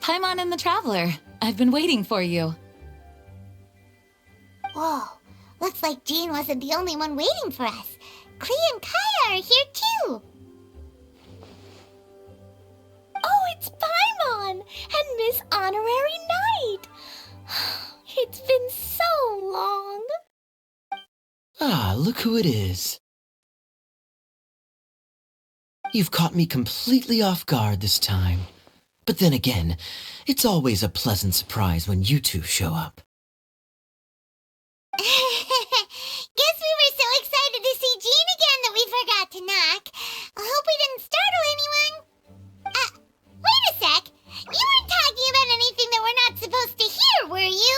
Paimon and the Traveler. I've been waiting for you. Whoa, looks like Jean wasn't the only one waiting for us. Klee and Kaya are here too. Oh, it's Paimon and Miss Honorary Knight. It's been so long. Ah, look who it is. You've caught me completely off guard this time. But then again, it's always a pleasant surprise when you two show up. Guess we were so excited to see Jean again that we forgot to knock. I hope we didn't startle anyone. Wait a sec. You weren't talking about anything that we're not supposed to hear, were you?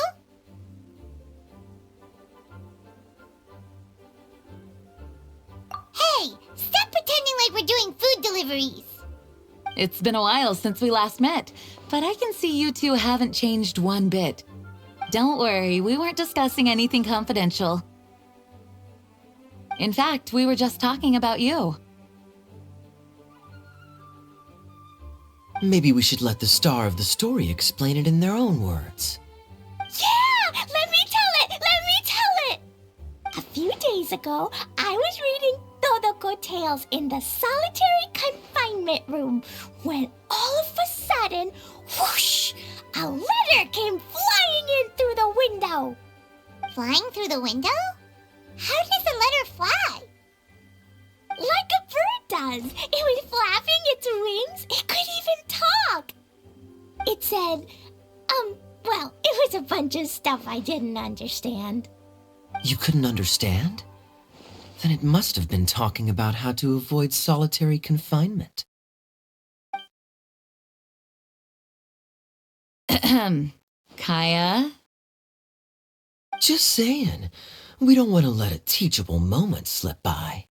Hey, stop pretending like we're doing food deliveries. It's been a while since we last met, but I can see you two haven't changed one bit. Don't worry, we weren't discussing anything confidential. In fact, we were just talking about you. Maybe we should let the star of the story explain it in their own words. Yeah! Let me tell it! A few days ago, I was reading Todoko Tales in the solitary confinement room when all of a sudden, whoosh! A letter came flying in through the window. Flying through the window? How does the letter fly? Like a bird does. It was flapping its wings. It could even talk. It said, well, it was a bunch of stuff I didn't understand. You couldn't understand? Then it must have been talking about how to avoid solitary confinement. Kaya? Just saying. We don't want to let a teachable moment slip by.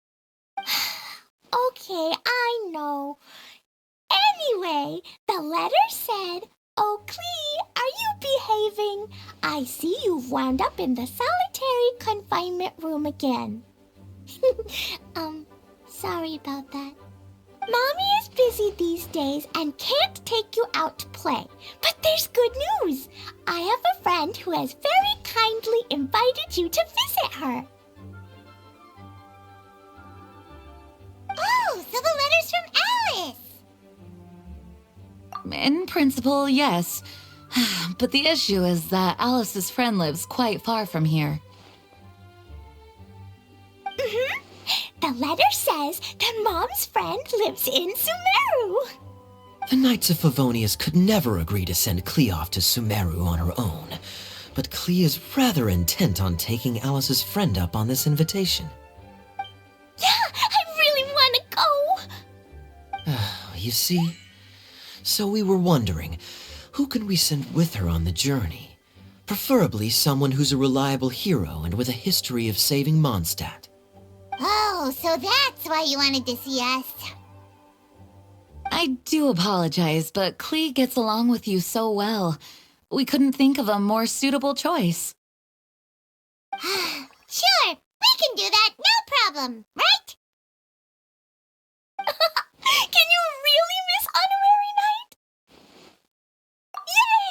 Okay, I know. Anyway, the letter said, "Oh, Klee, are you behaving? I see you've wound up in the solitary confinement room again." Sorry about that. Mommy is busy these days and can't take you out to play. But there's good news. I have a friend who has very kindly invited you to visit her. Oh, so the letter's from Alice. In principle, yes. But the issue is that Alice's friend lives quite far from here. The letter says that Mom's friend lives in Sumeru. The Knights of Favonius could never agree to send Klee off to Sumeru on her own, but Klee is rather intent on taking Alice's friend up on this invitation. Yeah, I really want to go. You see? So we were wondering, who can we send with her on the journey? Preferably someone who's a reliable hero and with a history of saving Mondstadt. Oh, so that's why you wanted to see us. I do apologize, but Klee gets along with you so well. We couldn't think of a more suitable choice. Sure, we can do that, no problem, right? Can you really, Miss Honorary Knight? Yay!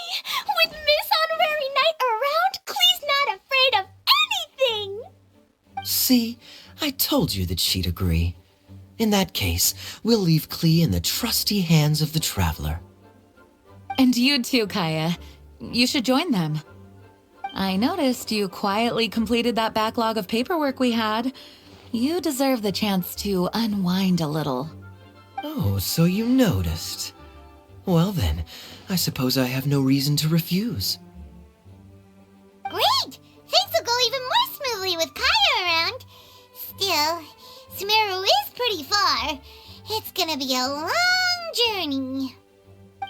With Miss Honorary Knight around, Klee's not afraid of anything! See? I told you that she'd agree. In that case, we'll leave Klee in the trusty hands of the Traveler. And you too, Kaya. You should join them. I noticed you quietly completed that backlog of paperwork we had. You deserve the chance to unwind a little. Oh, so you noticed. Well then, I suppose I have no reason to refuse. Great! Things will go even more smoothly with Kaya around. Still, Sumeru is pretty far. It's gonna be a long journey.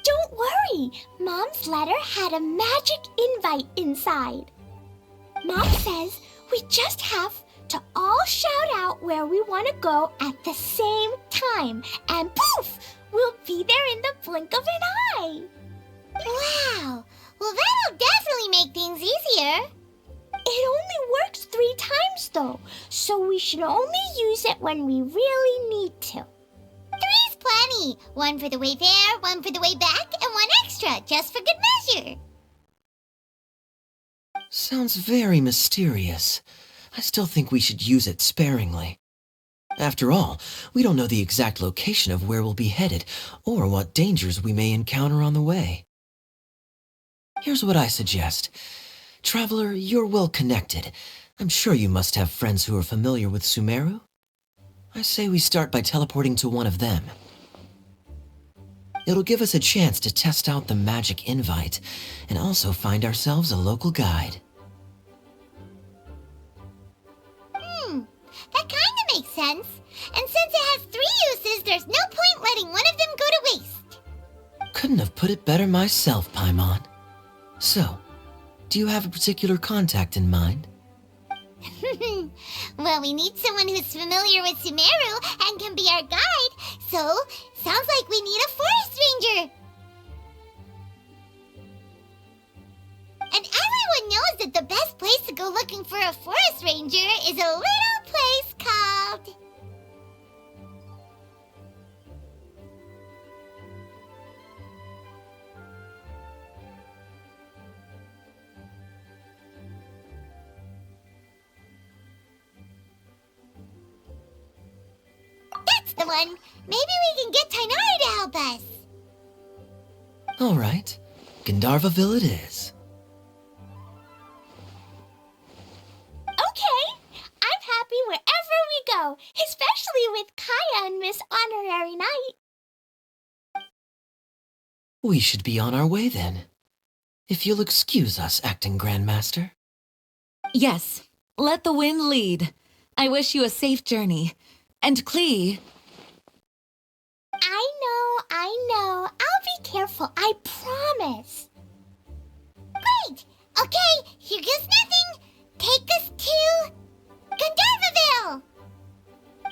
Don't worry, Mom's letter had a magic invite inside. Mom says we just have to all shout out where we want to go at the same time, and poof, we'll be there in the blink of an eye. Wow! Well, that'll definitely make things easier. It only works 3 times though, so we should only use it when we really need to. 3's plenty. One for the way there, one for the way back, and one extra, just for good measure. Sounds very mysterious. I still think we should use it sparingly. After all, we don't know the exact location of where we'll be headed, or what dangers we may encounter on the way. Here's what I suggest. Traveler, you're well connected. I'm sure you must have friends who are familiar with Sumeru. I say we start by teleporting to one of them. It'll give us a chance to test out the magic invite, and also find ourselves a local guide. That kinda makes sense. And since it has 3 uses, there's no point letting one of them go to waste. Couldn't have put it better myself, Paimon. So, do you have a particular contact in mind? Well, we need someone who's familiar with Sumeru and can be our guide, so sounds like we need a forest ranger. And everyone knows that the best place to go looking for a forest ranger is a little place called... That's the one! Maybe we can get Tainari to help us. All right, Gandharvaville it is. Okay, I'm happy wherever we go, especially with Kaya and Miss Honorary Knight. We should be on our way then. If you'll excuse us, Acting Grandmaster. Yes, let the wind lead. I wish you a safe journey. And Klee, I know. I'll be careful, I promise. Great! Okay, here goes nothing. Take us to... Gandharvaville!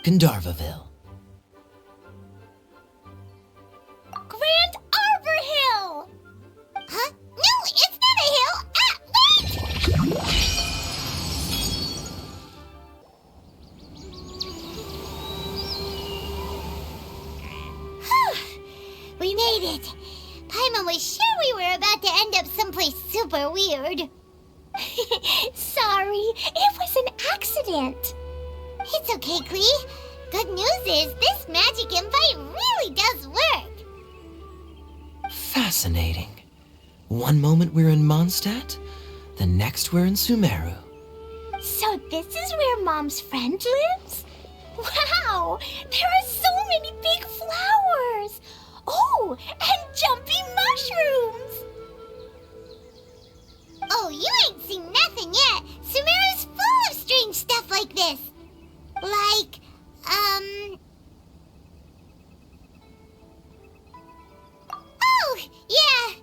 Gandharvaville. Grand Arbor Hill! Huh? No, it's not a hill! Ah, wait! We made it. Paimon was sure we were about to end up someplace super weird. Sorry, it was an accident. It's okay, Klee. Good news is this magic invite really does work. Fascinating. One moment we're in Mondstadt, the next we're in Sumeru. So this is where Mom's friend lives? Wow, there are so many big flowers. Oh, and jumpy mushrooms. Oh, you ain't seen nothing yet. Sumeru's full of strange stuff like this. Like, Oh, yeah.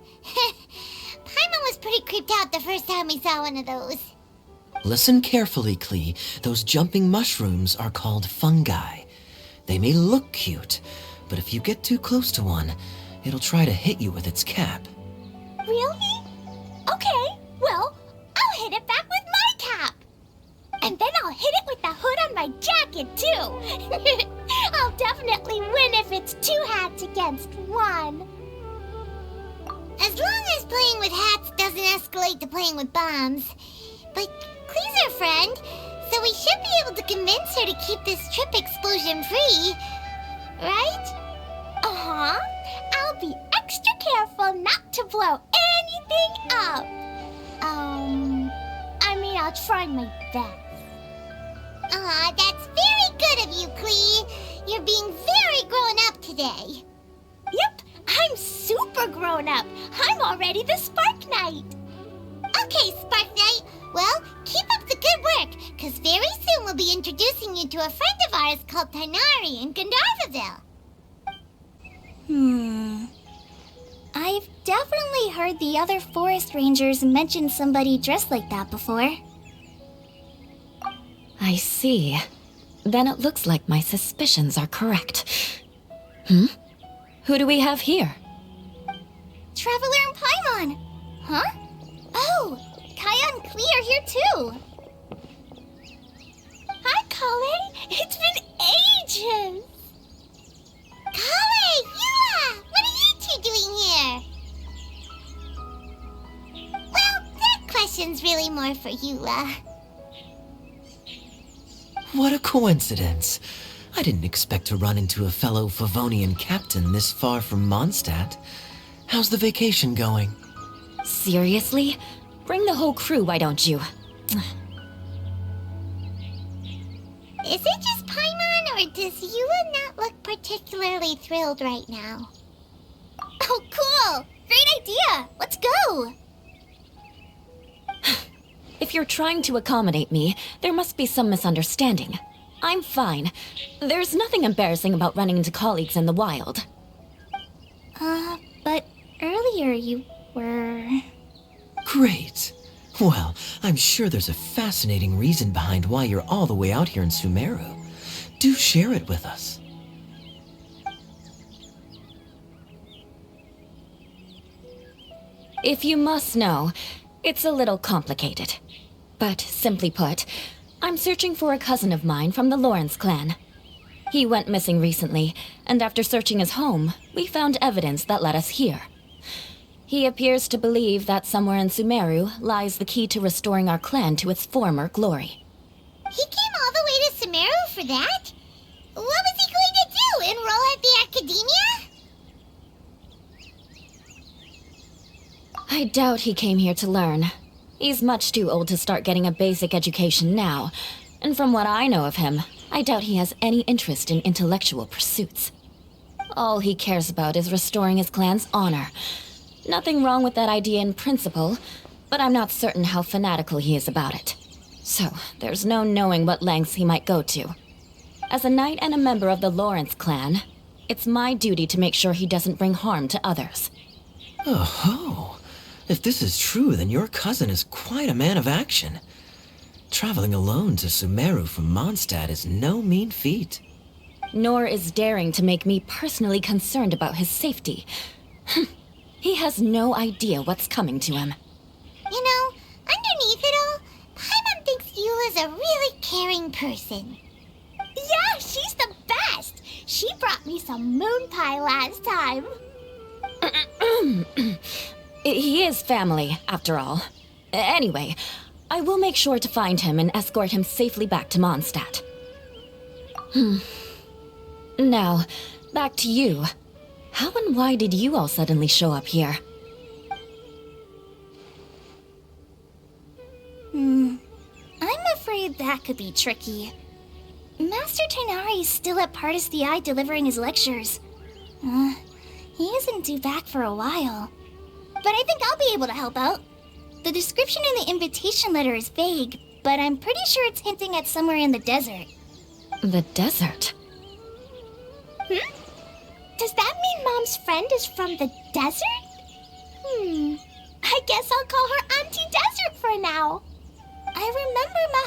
Paimon was pretty creeped out the first time we saw one of those. Listen carefully, Klee. Those jumping mushrooms are called fungi. They may look cute, but if you get too close to one, it'll try to hit you with its cap. Really? Okay, well, I'll hit it back with my cap. And then I'll hit it with the hood on my jacket, too. I'll definitely win if it's 2 hats against 1. As long as playing with hats doesn't escalate to playing with bombs. But Klee's our friend, so we should be able to convince her to keep this trip explosion-free. Right? Uh-huh. I'll be extra careful not to blow anything up. I'll try my best. Aw, that's very good of you, Klee. You're being very grown up today. Yep, I'm super grown up. I'm already the Spark Knight. Okay, Spark Knight. Well, keep up the good work, because very soon we'll be introducing you to a friend of ours called Tainari in Gandharvaville. I've definitely heard the other forest rangers mention somebody dressed like that before. I see. Then it looks like my suspicions are correct. Who do we have here? Traveler and Paimon. Huh? Oh, Kaya and Klee are here too. Hi, Kale. It's been ages. Kale! one's really more for Eula. What a coincidence. I didn't expect to run into a fellow Favonian captain this far from Mondstadt. How's the vacation going? Seriously? Bring the whole crew, why don't you? Is it just Paimon, or does Eula not look particularly thrilled right now? Oh, cool! Great idea! Let's go! If you're trying to accommodate me, there must be some misunderstanding. I'm fine. There's nothing embarrassing about running into colleagues in the wild. But earlier you were... Great. Well, I'm sure there's a fascinating reason behind why you're all the way out here in Sumeru. Do share it with us. If you must know, it's a little complicated. But simply put, I'm searching for a cousin of mine from the Lawrence clan. He went missing recently, and after searching his home, we found evidence that led us here. He appears to believe that somewhere in Sumeru lies the key to restoring our clan to its former glory. He came all the way to Sumeru for that? What was he going to do, enroll at the academia? I doubt he came here to learn. He's much too old to start getting a basic education now, and from what I know of him, I doubt he has any interest in intellectual pursuits. All he cares about is restoring his clan's honor. Nothing wrong with that idea in principle, but I'm not certain how fanatical he is about it. So, there's no knowing what lengths he might go to. As a knight and a member of the Lawrence clan, it's my duty to make sure he doesn't bring harm to others. Oh-ho. If this is true, then your cousin is quite a man of action. Traveling alone to Sumeru from Mondstadt is no mean feat. Nor is daring to make me personally concerned about his safety. He has no idea what's coming to him. You know, underneath it all, Paimon thinks Eula's a really caring person. Yeah, she's the best! She brought me some moon pie last time. He is family, after all. Anyway, I will make sure to find him and escort him safely back to Mondstadt. Now, back to you. How and why did you all suddenly show up here? I'm afraid that could be tricky. Master Tighnari is still at Partis the Eye delivering his lectures. He isn't due back for a while. But I think I'll be able to help out. The description in the invitation letter is vague, but I'm pretty sure it's hinting at somewhere in the desert. The desert? Does that mean Mom's friend is from the desert? I guess I'll call her Auntie Desert for now. I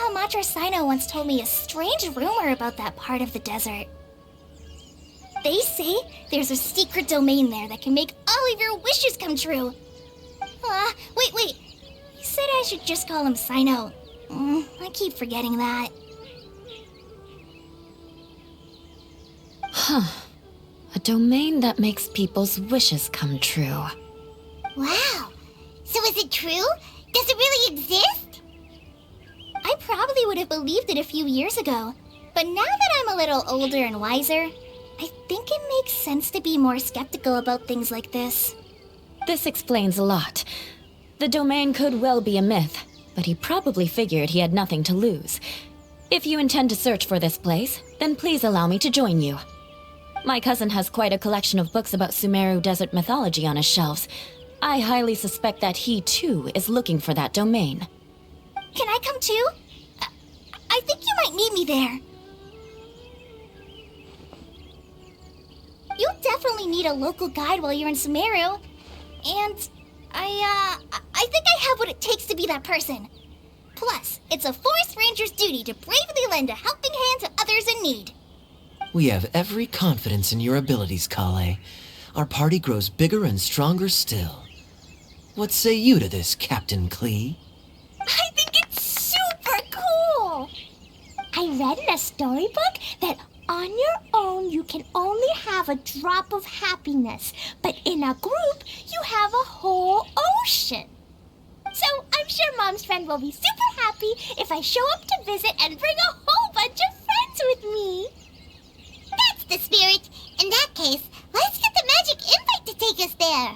remember Mahamatra Sino once told me a strange rumor about that part of the desert. They say there's a secret domain there that can make all of your wishes come true. Wait. He said I should just call him Sino. I keep forgetting that. A domain that makes people's wishes come true. Wow. So is it true? Does it really exist? I probably would have believed it a few years ago. But now that I'm a little older and wiser, I think it makes sense to be more skeptical about things like this. This explains a lot. The domain could well be a myth, but he probably figured he had nothing to lose. If you intend to search for this place, then please allow me to join you. My cousin has quite a collection of books about Sumeru desert mythology on his shelves. I highly suspect that he, too, is looking for that domain. Can I come too? I think you might need me there. You'll definitely need a local guide while you're in Sumeru. And I think I have what it takes to be that person. Plus, it's a forest ranger's duty to bravely lend a helping hand to others in need. We have every confidence in your abilities, Kale. Our party grows bigger and stronger still. What say you to this, Captain Klee? I think it's super cool! I read in a storybook that on your own you can only have a drop of happiness, but in a group you have a whole ocean. So I'm sure Mom's friend will be super happy if I show up to visit and bring a whole bunch of friends with me. That's the spirit. In that case, let's get the magic invite to take us there.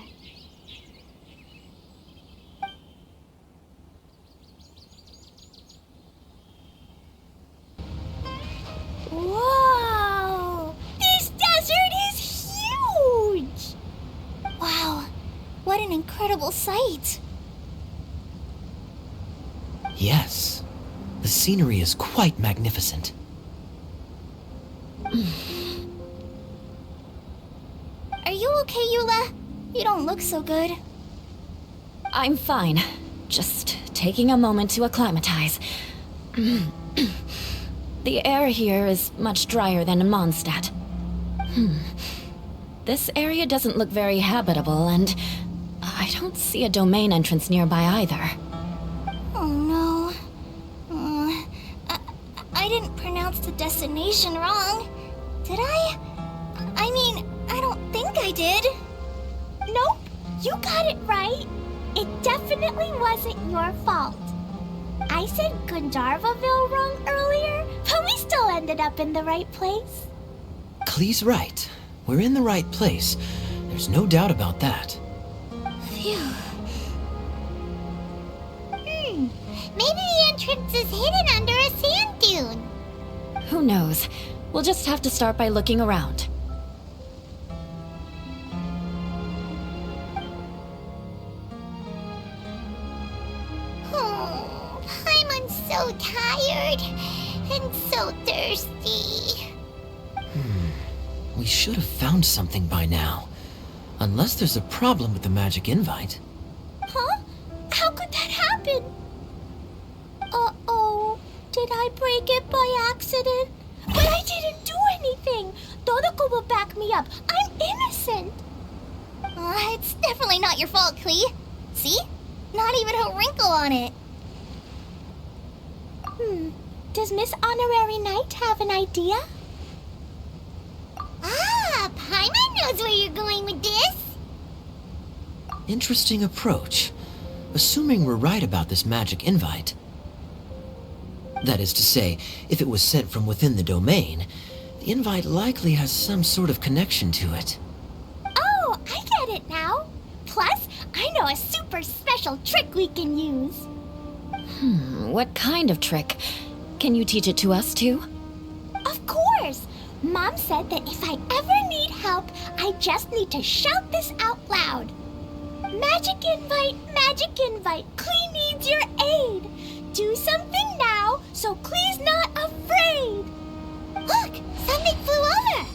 Whoa! This desert is huge! Wow, what an incredible sight. Yes, the scenery is quite magnificent. Are you okay, Eula? You don't look so good. I'm fine. Just taking a moment to acclimatize. The air here is much drier than in Mondstadt. This area doesn't look very habitable, and I don't see a domain entrance nearby either. Oh no. I didn't pronounce the destination wrong. Did I? I mean, I don't think I did. Nope, you got it right. It definitely wasn't your fault. I said Gundarvaville wrong earlier, but we still ended up in the right place. Klee's right. We're in the right place. There's no doubt about that. Phew. Maybe the entrance is hidden under a sand dune. Who knows? We'll just have to start by looking around. Oh, Paimon's so tired and so thirsty. We should have found something by now. Unless there's a problem with the magic invite. Huh? How could that happen? Uh-oh. Did I break it by accident? But I didn't do anything. Todoko will back me up. I'm innocent. It's definitely not your fault, Klee. See? Not even a wrinkle on it. Does Miss Honorary Knight have an idea? Ah, Paimon knows where you're going with this. Interesting approach. Assuming we're right about this magic invite. That is to say, if it was sent from within the domain, the invite likely has some sort of connection to it. Oh, I get it now. Plus, I know a super special trick we can use. What kind of trick? Can you teach it to us too? Of course. Mom said that if I ever need help, I just need to shout this out loud. Magic invite, Klee needs your aid. Do something now so Klee's not afraid. Look, something flew over.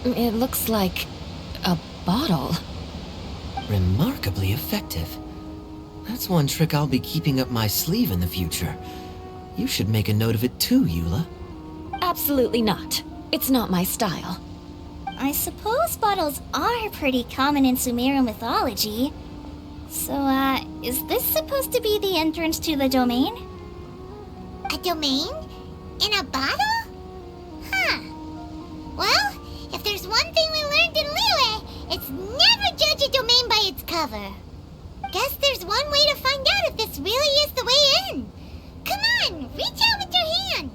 It looks like a bottle. Remarkably effective. That's one trick I'll be keeping up my sleeve in the future. You should make a note of it too, Eula. Absolutely not. It's not my style. I suppose bottles are pretty common in Sumeru mythology. So, is this supposed to be the entrance to the domain? A domain? In a bottle? Huh. Well, if there's one thing we learned in Liyue, it's never judge a domain by its cover. Guess there's one way to find out if this really is the way in. Come on, reach out with your hand.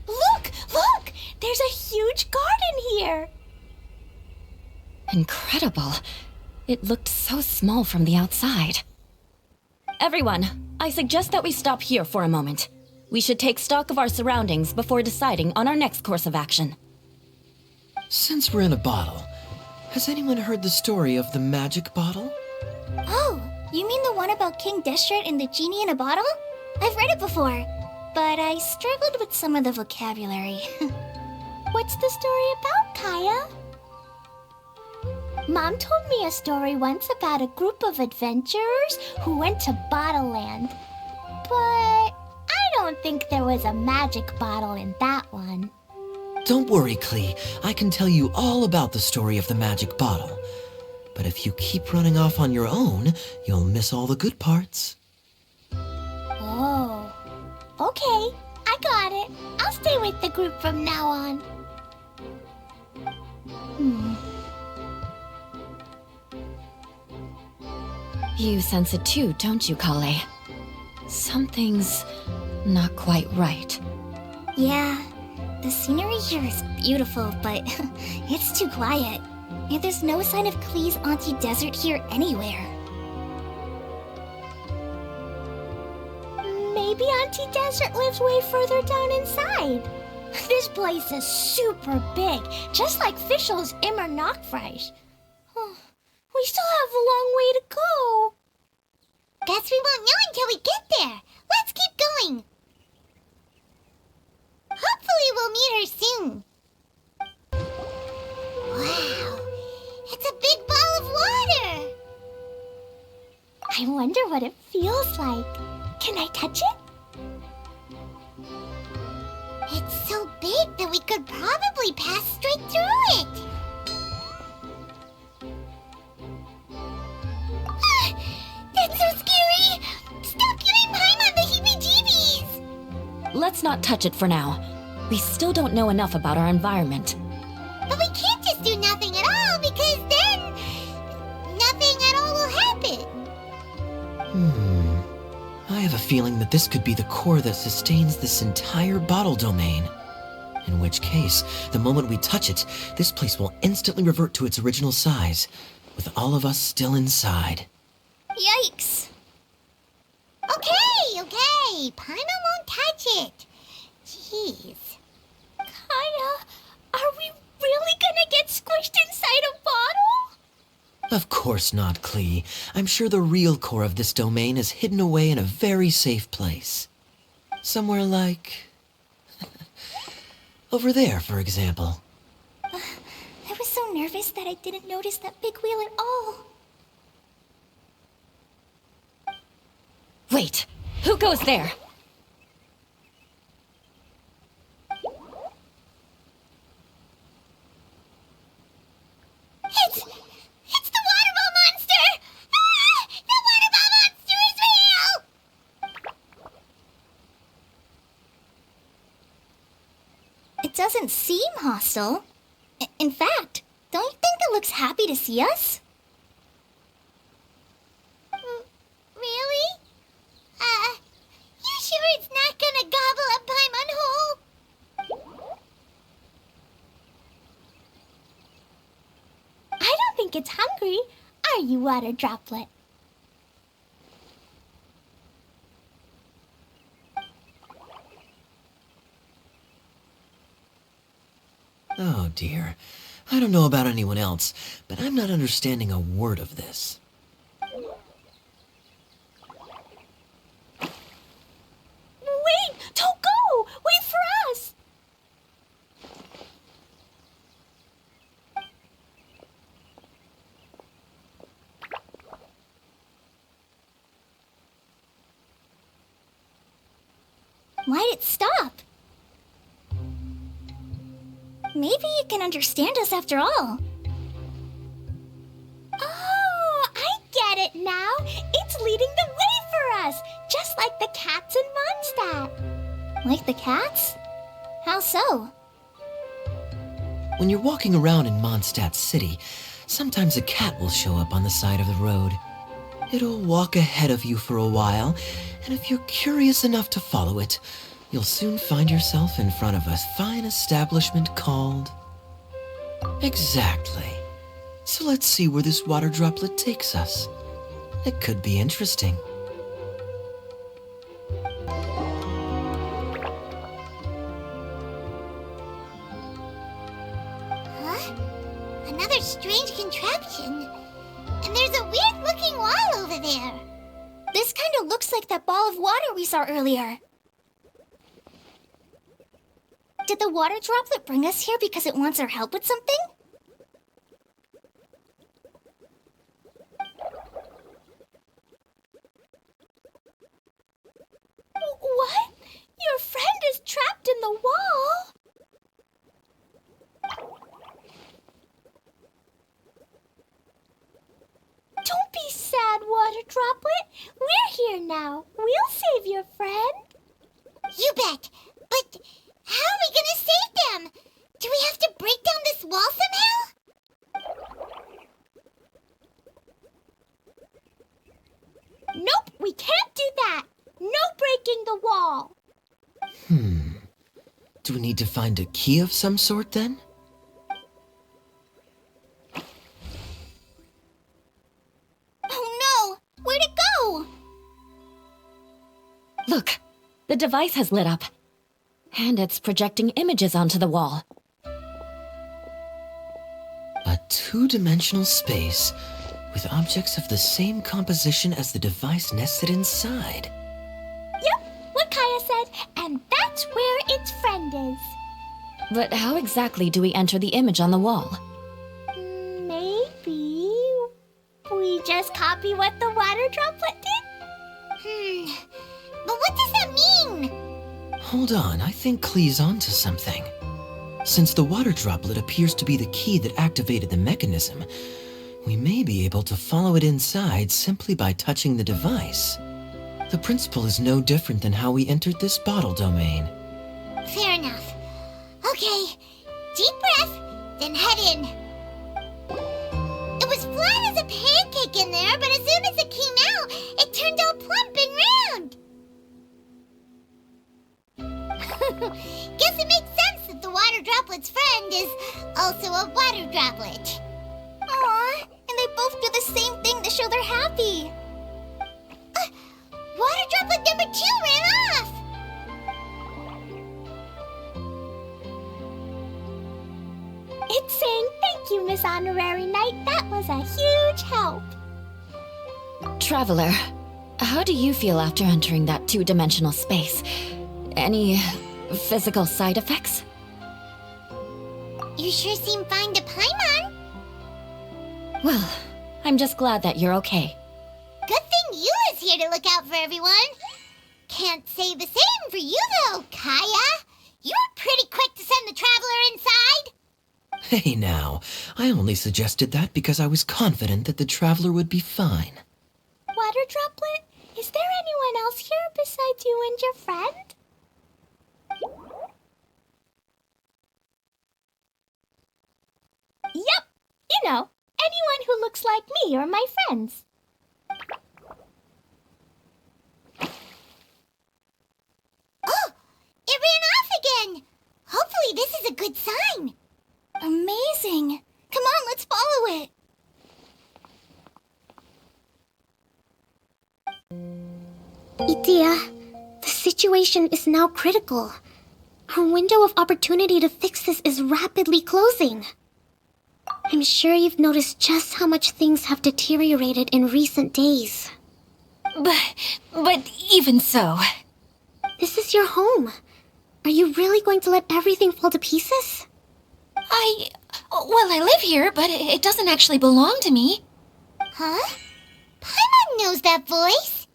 Look! There's a huge garden here! Incredible. It looked so small from the outside. Everyone, I suggest that we stop here for a moment. We should take stock of our surroundings before deciding on our next course of action. Since we're in a bottle, has anyone heard the story of the magic bottle? Oh, you mean the one about King Destret and the genie in a bottle? I've read it before, but I struggled with some of the vocabulary. What's the story about, Kaya? Mom told me a story once about a group of adventurers who went to Bottle Land. But I don't think there was a magic bottle in that one. Don't worry, Klee. I can tell you all about the story of the magic bottle. But if you keep running off on your own, you'll miss all the good parts. Oh. Okay, I got it. I'll stay with the group from now on. You sense it too, don't you, Kale? Something's not quite right. Yeah, the scenery here is beautiful, but it's too quiet. And there's no sign of Klee's Auntie Desert here anywhere. Maybe Auntie Desert lives way further down inside. This place is super big, just like Fischl's Immer Nachfreis. We still have a long way to go. Guess we won't know until we get there. Let's keep going. Hopefully we'll meet her soon. Wow, it's a big ball of water. I wonder what it feels like. Can I touch it? It's so big that we could probably pass straight through it. That's so scary! Stop giving Paimon the heebie-jeebies! Let's not touch it for now. We still don't know enough about our environment. But we can't just do nothing at all, because then nothing at all will happen. I have a feeling that this could be the core that sustains this entire bottle domain. In which case, the moment we touch it, this place will instantly revert to its original size, with all of us still inside. Yikes. Okay. Paimon won't touch it. Jeez. Kaya, are we really gonna get squished inside a bottle? Of course not, Klee. I'm sure the real core of this domain is hidden away in a very safe place. Somewhere like... over there, for example. I was so nervous that I didn't notice that big wheel at all. Wait, who goes there? It's the water ball monster! Ah! The water ball monster is real! It doesn't seem hostile. In fact, don't you think it looks happy to see us? Really? You sure it's not gonna gobble up Paimon whole? I don't think it's hungry. Are you, Water Droplet? Oh dear. I don't know about anyone else, but I'm not understanding a word of this. Wait! Don't go! Wait for us! Why'd it stop? Maybe it can understand us after all. Oh, I get it now. It's leading the way for us, just like the cats in Mondstadt. Like the cats? How so? When you're walking around in Mondstadt City, sometimes a cat will show up on the side of the road. It'll walk ahead of you for a while, and if you're curious enough to follow it, you'll soon find yourself in front of a fine establishment called... Exactly. So let's see where this water droplet takes us. It could be interesting. Huh? Another strange contraption. And there's a weird-looking wall over there. This kind of looks like that ball of water we saw earlier. Did the water droplet bring us here because it wants our help with something? What? Your friend is trapped in the wall? You bet. But how are we gonna save them? Do we have to break down this wall somehow? Nope, we can't do that. No breaking the wall. Do we need to find a key of some sort then? Oh no! Where'd it go? Look, the device has lit up. And it's projecting images onto the wall. A two-dimensional space with objects of the same composition as the device nested inside. Yep, what Kaya said, and that's where its friend is. But how exactly do we enter the image on the wall? Maybe we just copy what the water droplet did? But what does that mean? Hold on, I think Klee's onto something. Since the water droplet appears to be the key that activated the mechanism, we may be able to follow it inside simply by touching the device. The principle is no different than how we entered this bottle domain. Fair enough. Okay, deep breath, then head in. It was flat as a pancake in there, but as soon as it came out, it turned all plump and round. Guess it makes sense that the water droplet's friend is also a water droplet. Aw, and they both do the same thing to show they're happy. Water droplet number 2 ran off! It's saying thank you, Miss Honorary Knight. That was a huge help. Traveler, how do you feel after entering that two-dimensional space? Any physical side effects? You sure seem fine to Paimon. Well, I'm just glad that you're okay. Good thing you is here to look out for everyone. Can't say the same for you though, Kaya. You were pretty quick to send the traveler inside. Hey now, I only suggested that because I was confident that the traveler would be fine. Water droplet, is there anyone else here besides you and your friend? Yep, you know, anyone who looks like me or my friends. Oh, it ran off again. Hopefully this is a good sign. Amazing. Come on, let's follow it. Itia, the situation is now critical. Our window of opportunity to fix this is rapidly closing. I'm sure you've noticed just how much things have deteriorated in recent days. But even so, This is your home. Are you really going to let everything fall to pieces? I live here, but it doesn't actually belong to me. Huh? Paimon knows that voice.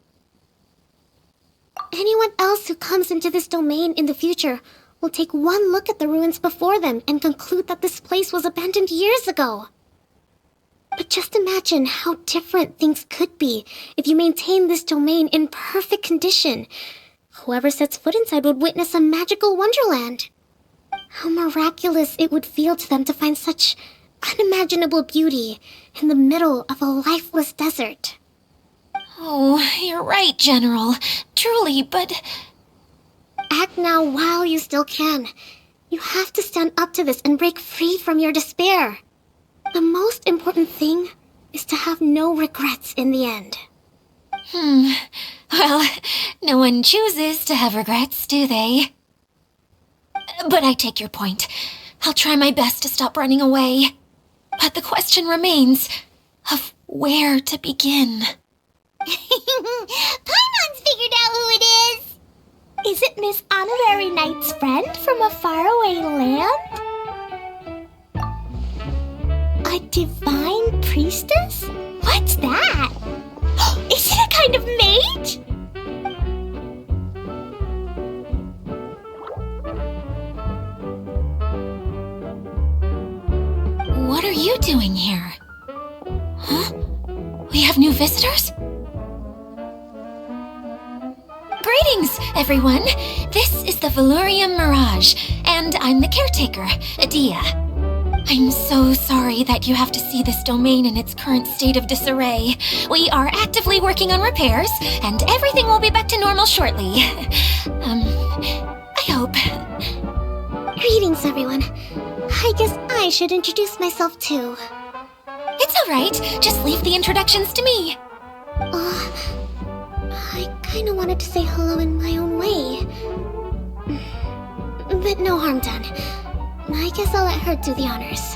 Anyone else who comes into this domain in the future will take one look at the ruins before them and conclude that this place was abandoned years ago. But just imagine how different things could be if you maintain this domain in perfect condition. Whoever sets foot inside would witness a magical wonderland. How miraculous it would feel to them to find such unimaginable beauty in the middle of a lifeless desert. Oh, you're right, General. Truly, but... Act now while you still can. You have to stand up to this and break free from your despair. The most important thing is to have no regrets in the end. Well, no one chooses to have regrets, do they? But I take your point. I'll try my best to stop running away. But the question remains of where to begin. Paimon's figured out who it is. Is it Miss Honorary Knight's friend from a faraway land? A divine priestess? What's that? Is it a kind of mage? What are you doing here? Huh? We have new visitors? Greetings! everyone. This is the Valurium Mirage, and I'm the caretaker, Adia. I'm so sorry that you have to see this domain in its current state of disarray. We are actively working on repairs, and everything will be back to normal shortly. I hope. Greetings, everyone. I guess I should introduce myself too. It's all right. Just leave the introductions to me. I kinda wanted to say hello in my own way. But no harm done. I guess I'll let her do the honors.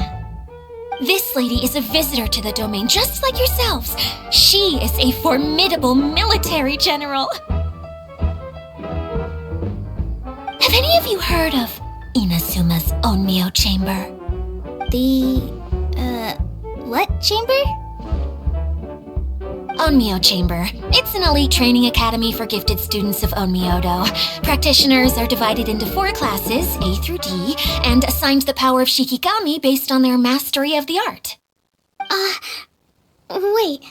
This lady is a visitor to the domain, just like yourselves. She is a formidable military general. Have any of you heard of Inasuma's Onmyo Chamber? What chamber? Onmyo Chamber. It's an elite training academy for gifted students of Onmyodo. Practitioners are divided into 4 classes, A through D, and assigned the power of Shikigami based on their mastery of the art. Wait.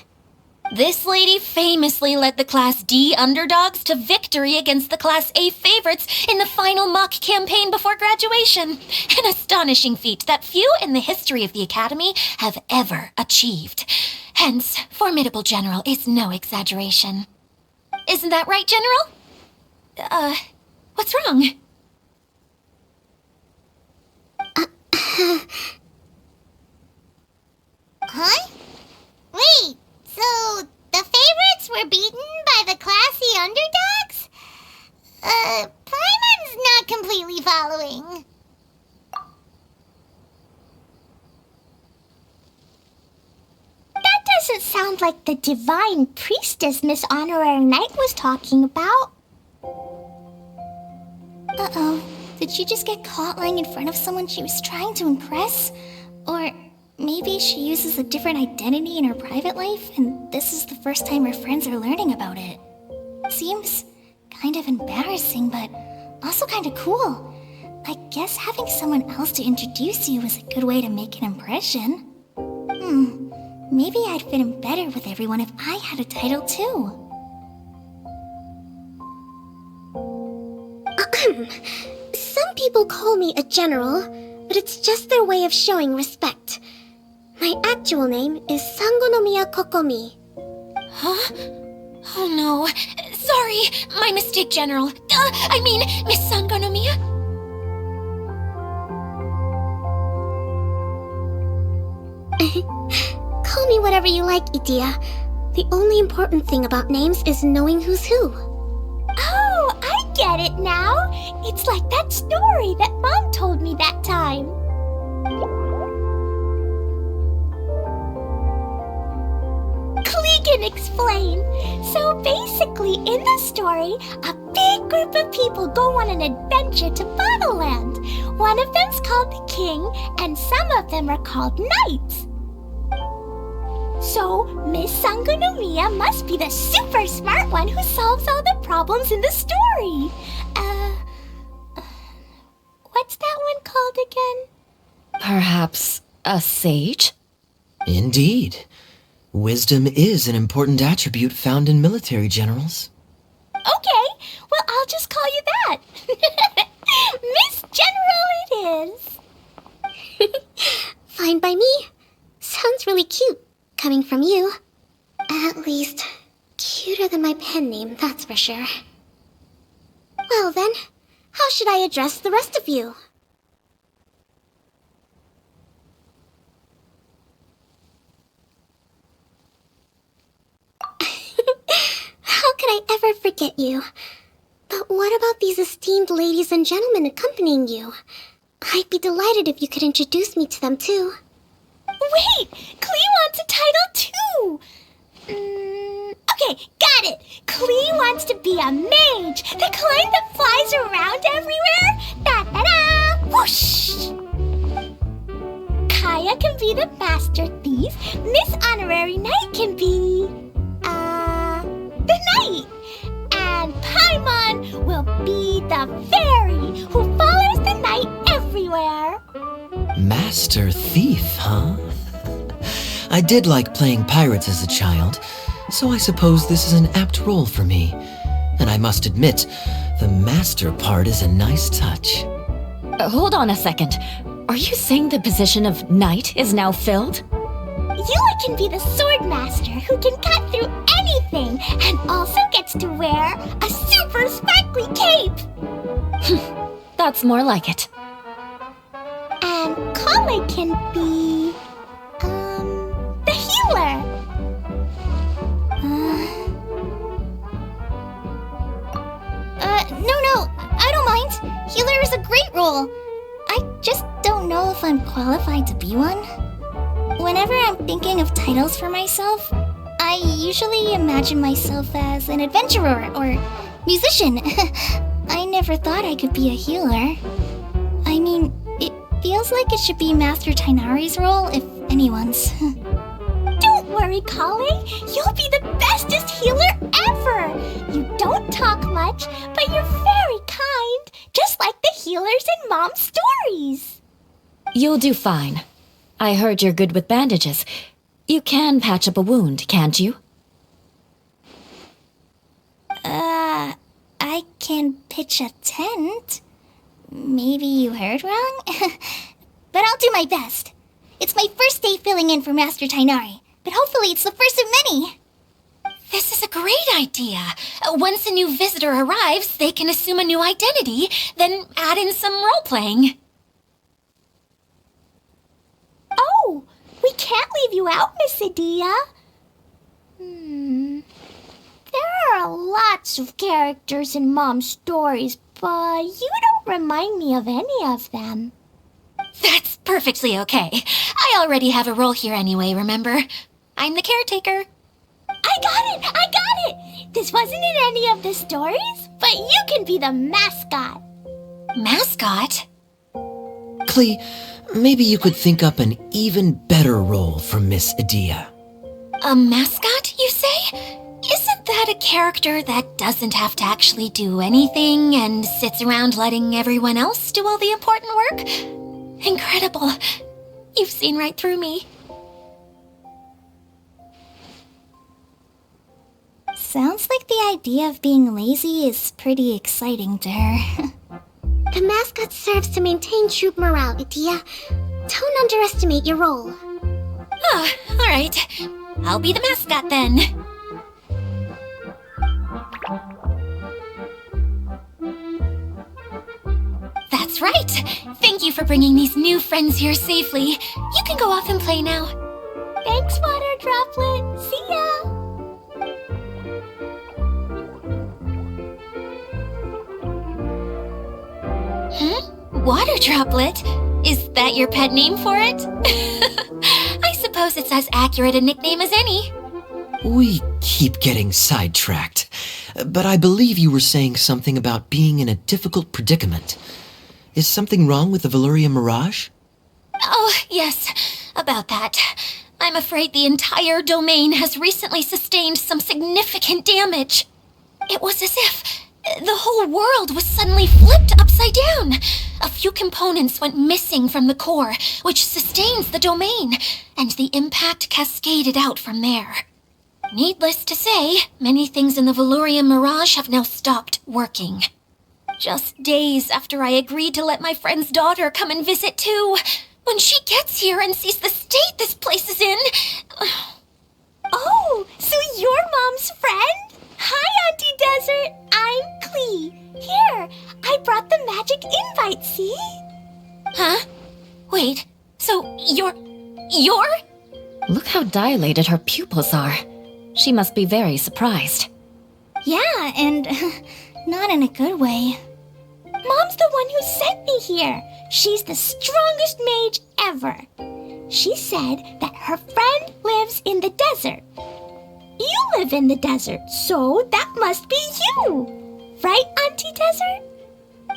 This lady famously led the Class D underdogs to victory against the Class A favorites in the final mock campaign before graduation. An astonishing feat that few in the history of the Academy have ever achieved. Hence, formidable general is no exaggeration. Isn't that right, General? What's wrong? Huh? Wait, so the favorites were beaten by the classy underdogs? Paimon's not completely following. That doesn't sound like the divine priestess Miss Honorary Knight was talking about. Uh-oh. Did she just get caught lying in front of someone she was trying to impress? Or maybe she uses a different identity in her private life, and this is the first time her friends are learning about it. Seems kind of embarrassing, but also kind of cool. I guess having someone else to introduce you is a good way to make an impression. Maybe I'd fit in better with everyone if I had a title too. Some people call me a general, but it's just their way of showing respect. My actual name is Sangonomiya Kokomi. Huh? Oh no. Sorry, my mistake, General. I mean, Miss Sangonomiya. Call me whatever you like, Idia. The only important thing about names is knowing who's who. Oh, I get it now. It's like that story that Mom told me that time. Klee can explain. So basically, in the story, a big group of people go on an adventure to Bottleland. One of them's called the King, and some of them are called Knights. So, Miss Sangonomiya must be the super smart one who solves all the problems in the story. What's that one called again? Perhaps a sage? Indeed. Wisdom is an important attribute found in military generals. Okay, well, I'll just call you that. Miss General it is. Fine by me. Sounds really cute, coming from you. At least, cuter than my pen name, that's for sure. Well then, how should I address the rest of you? How could I ever forget you? But what about these esteemed ladies and gentlemen accompanying you? I'd be delighted if you could introduce me to them too. Wait, Klee wants a title too. Okay, got it. Klee wants to be a mage, the kind that flies around everywhere. Da-da-da! Whoosh! Kaya can be the master thief. Miss Honorary Knight can be... the knight. And Paimon will be the fairy who follows the knight everywhere. Master Thief, huh? I did like playing pirates as a child, so I suppose this is an apt role for me. And I must admit, The master part is a nice touch. Hold on a second. Are you saying the position of knight is now filled? Eula can be the sword master who can cut through anything and also gets to wear a super sparkly cape. That's more like it. And Kale can be, the healer. No, I don't mind. Healer is a great role. I just don't know if I'm qualified to be one. Whenever I'm thinking of titles for myself, I usually imagine myself as an adventurer or musician. I never thought I could be a healer. I mean, it feels like it should be Master Tainari's role, if anyone's. Don't worry, Kale. You'll be the bestest healer ever. You don't talk much, but you're very kind, just like the healers in Mom's stories. You'll do fine. I heard you're good with bandages. You can patch up a wound, can't you? I can pitch a tent. Maybe you heard wrong? But I'll do my best. It's my first day filling in for Master Tainari, but hopefully it's the first of many. This is a great idea. Once a new visitor arrives, they can assume a new identity, then add in some role-playing. Oh, we can't leave you out, Miss Adia. There are lots of characters in Mom's stories, but you don't remind me of any of them. That's perfectly okay. I already have a role here anyway, remember? I'm the caretaker. I got it! This wasn't in any of the stories, but you can be the mascot. Mascot? Klee, maybe you could think up an even better role for Miss Adia. A mascot, you say? Isn't that a character that doesn't have to actually do anything and sits around letting everyone else do all the important work? Incredible. You've seen right through me. Sounds like the idea of being lazy is pretty exciting to her. The mascot serves to maintain troop morale, Adia. Don't underestimate your role. Oh, all right. I'll be the mascot then. That's right. Thank you for bringing these new friends here safely. You can go off and play now. Thanks, Water Droplet. See ya! Huh? Water Droplet? Is that your pet name for it? I suppose it's as accurate a nickname as any. We keep getting sidetracked, but I believe you were saying something about being in a difficult predicament. Is something wrong with the Valyria Mirage? Oh, yes, about that. I'm afraid the entire domain has recently sustained some significant damage. It was as if the whole world was suddenly flipped upside down. A few components went missing from the core, which sustains the domain, and the impact cascaded out from there. Needless to say, many things in the Valyria Mirage have now stopped working. Just days after I agreed to let my friend's daughter come and visit too. When she gets here and sees the state this place is in... Oh, so you're Mom's friend? Hi, Auntie Desert. I'm Klee. Here, I brought the magic invite, see? Huh? Wait, so you're... Look how dilated her pupils are. She must be very surprised. Yeah, and not in a good way. Mom's the one who sent me here. She's the strongest mage ever. She said that her friend lives in the desert. You live in the desert, so that must be you. Right, Auntie Desert?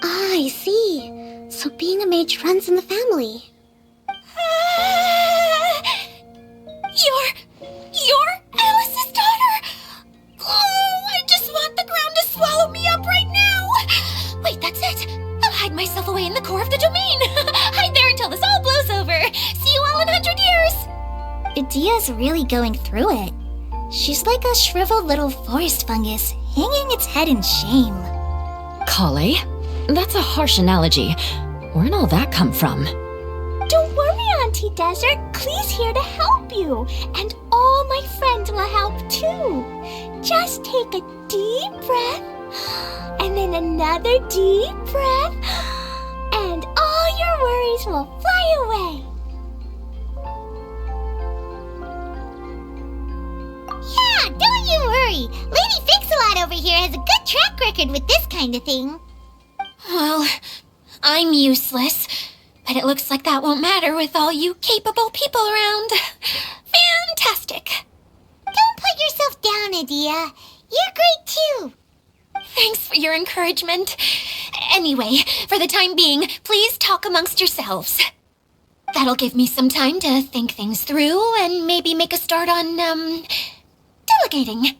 Ah, I see. So being a mage runs in the family. You're Alice's daughter? Oh, I just want the ground to swallow me up right now. Wait, that's it. I'll hide myself away in the core of the domain. Hide there until this all blows over. See you all in 100 years. Adia's really going through it. She's like a shriveled little forest fungus, hanging its head in shame. Kale, that's a harsh analogy. Where'd all that come from? Don't worry, Auntie Desert. Klee's here to help you. And all my friends will help too. Just take a deep breath, and then another deep breath, and all your worries will fly away. Yeah, don't you worry. Lady Fix-a-Lot over here has a good track record with this kind of thing. Well, I'm useless, but it looks like that won't matter with all you capable people around. Fantastic. Don't put yourself down, Adia. You're great too. Thanks for your encouragement. Anyway, for the time being, please talk amongst yourselves. That'll give me some time to think things through and maybe make a start on, delegating.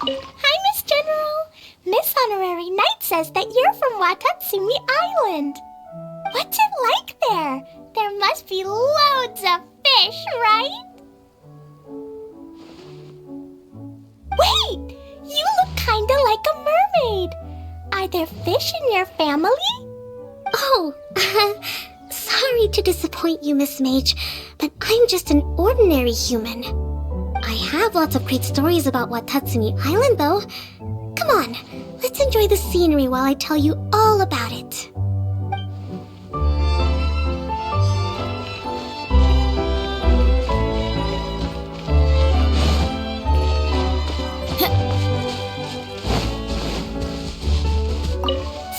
Hi, Miss General. Miss Honorary Knight says that you're from Watatsumi Island. What's it like there? There must be loads of fish, right? Wait! You look kinda like a mermaid. Are there fish in your family? Oh, sorry to disappoint you, Miss Mage, but I'm just an ordinary human. I have lots of great stories about Watatsumi Island, though. Come on, let's enjoy the scenery while I tell you all about it.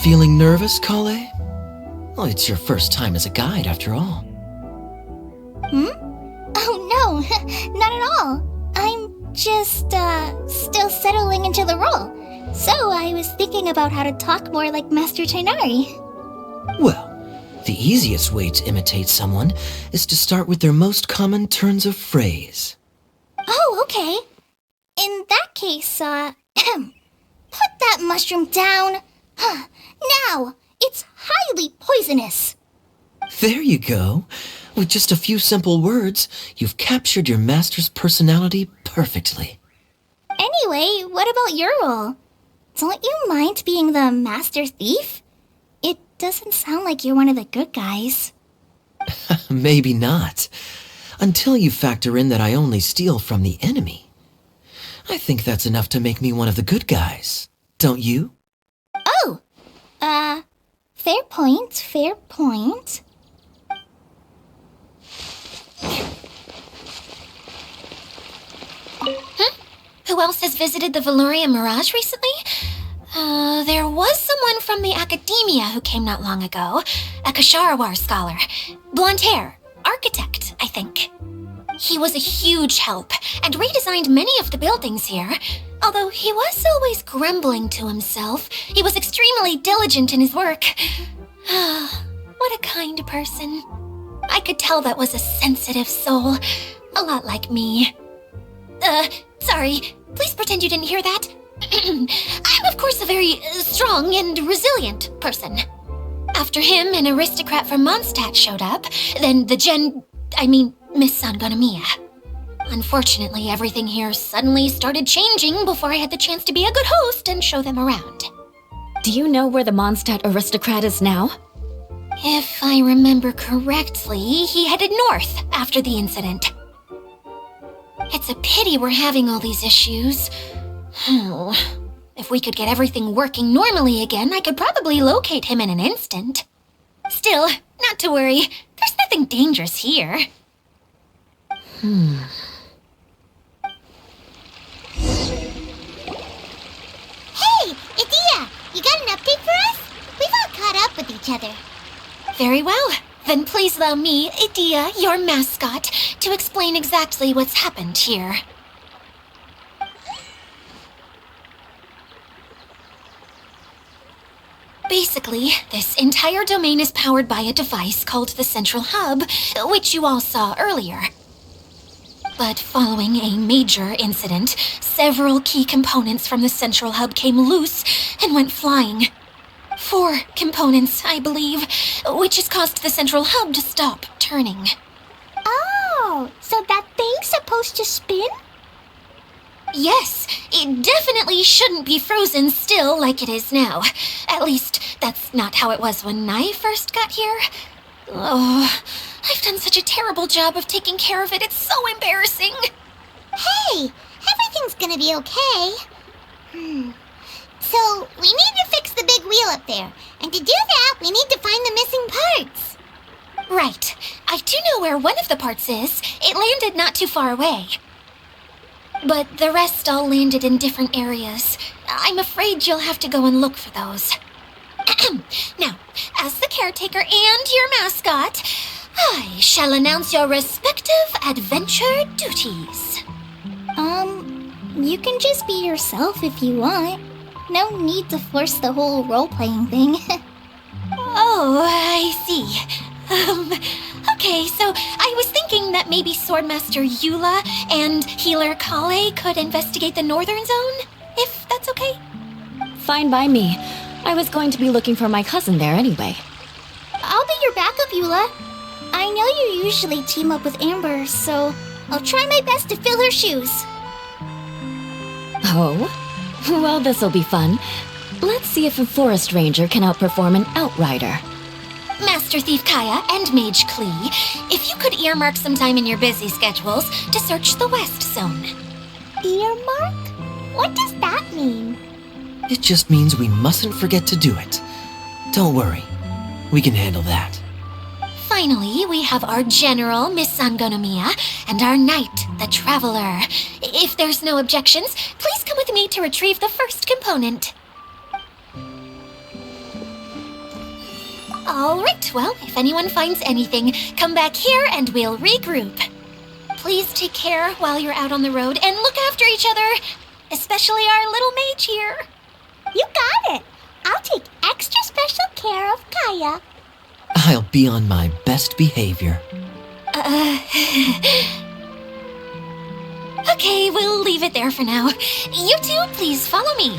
Feeling nervous, Kale? Well, it's your first time as a guide, after all. Oh no, not at all. I'm just, still settling into the role. So I was thinking about how to talk more like Master Tainari. Well, the easiest way to imitate someone is to start with their most common turns of phrase. Oh, okay. In that case, put that mushroom down. Now, it's highly poisonous. There you go. With just a few simple words, you've captured your master's personality perfectly. Anyway, what about your role? Don't you mind being the master thief? It doesn't sound like you're one of the good guys. Maybe not. Until you factor in that I only steal from the enemy. I think that's enough to make me one of the good guys. Don't you? Oh! Fair point, fair point. Who else has visited the Veloria Mirage recently? There was someone from the academia who came not long ago. A Kasharawar scholar. Blonde hair. Architect, I think. He was a huge help and redesigned many of the buildings here. Although he was always grumbling to himself, he was extremely diligent in his work. What a kind person. I could tell that was a sensitive soul. A lot like me. Sorry. Please pretend you didn't hear that. I'm, of course, a very strong and resilient person. After him, an aristocrat from Mondstadt showed up, then Miss Sangonomiya. Unfortunately, everything here suddenly started changing before I had the chance to be a good host and show them around. Do you know where the Mondstadt aristocrat is now? If I remember correctly, he headed north after the incident. It's a pity we're having all these issues. If we could get everything working normally again, I could probably locate him in an instant. Still, not to worry. There's nothing dangerous here. Hey, Idia, you got an update for us? We've all caught up with each other. Very well. Then please allow me, Idia, your mascot, to explain exactly what's happened here. Basically, this entire domain is powered by a device called the Central Hub, which you all saw earlier. But following a major incident, several key components from the Central Hub came loose and went flying. 4 components, I believe, which has caused the Central Hub to stop turning. Oh, Oh, so that thing's supposed to spin? Yes, it definitely shouldn't be frozen still like it is now. At least, that's not how it was when I first got here. Oh, I've done such a terrible job of taking care of it. It's so embarrassing. Hey, everything's gonna be okay. So, we need to fix the big wheel up there. And to do that, we need to find the missing parts. Right. I do know where one of the parts is. It landed not too far away. But the rest all landed in different areas. I'm afraid you'll have to go and look for those. Now, as the caretaker and your mascot, I shall announce your respective adventure duties. You can just be yourself if you want. No need to force the whole role-playing thing. Oh, I see. Okay, so I was thinking that maybe Swordmaster Eula and Healer Kale could investigate the northern zone, if that's okay? Fine by me. I was going to be looking for my cousin there anyway. I'll be your backup, Eula. I know you usually team up with Amber, so I'll try my best to fill her shoes. Oh? Well, this'll be fun. Let's see if a forest ranger can outperform an outrider. Master Thief Kaya and Mage Klee, if you could earmark some time in your busy schedules to search the west zone. Earmark? What does that mean? It just means we mustn't forget to do it. Don't worry. We can handle that. Finally, we have our general, Miss Sangonomiya, and our knight, the Traveler. If there's no objections, please come with me to retrieve the first component. All right, well, if anyone finds anything, come back here and we'll regroup. Please take care while you're out on the road and look after each other, especially our little mage here. You got it. I'll take extra special care of Kaya. I'll be on my best behavior. Okay, we'll leave it there for now. You two, please follow me.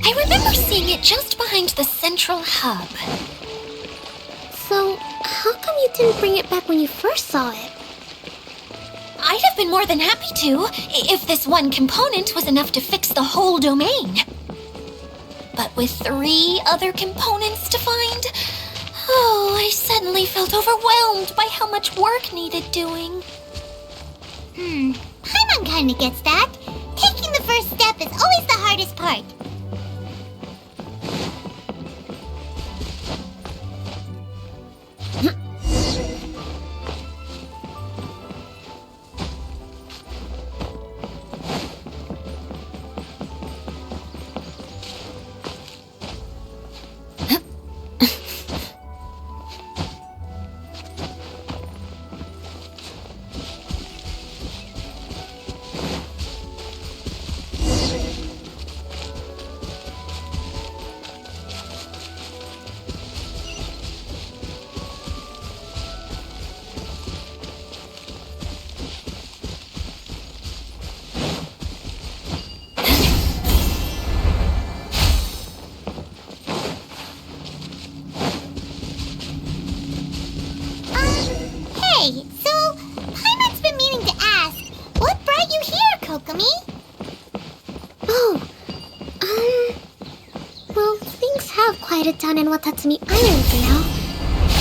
I remember seeing it just behind the central hub. So, how come you didn't bring it back when you first saw it? I'd have been more than happy to, if this one component was enough to fix the whole domain. But with 3 other components to find, I suddenly felt overwhelmed by how much work needed doing. Paimon kinda gets that. Taking the first step is always the hardest part. Hey, so Paimon's been meaning to ask, what brought you here, Kokomi? Oh, well, things have quieted down in Watatsumi Island for now.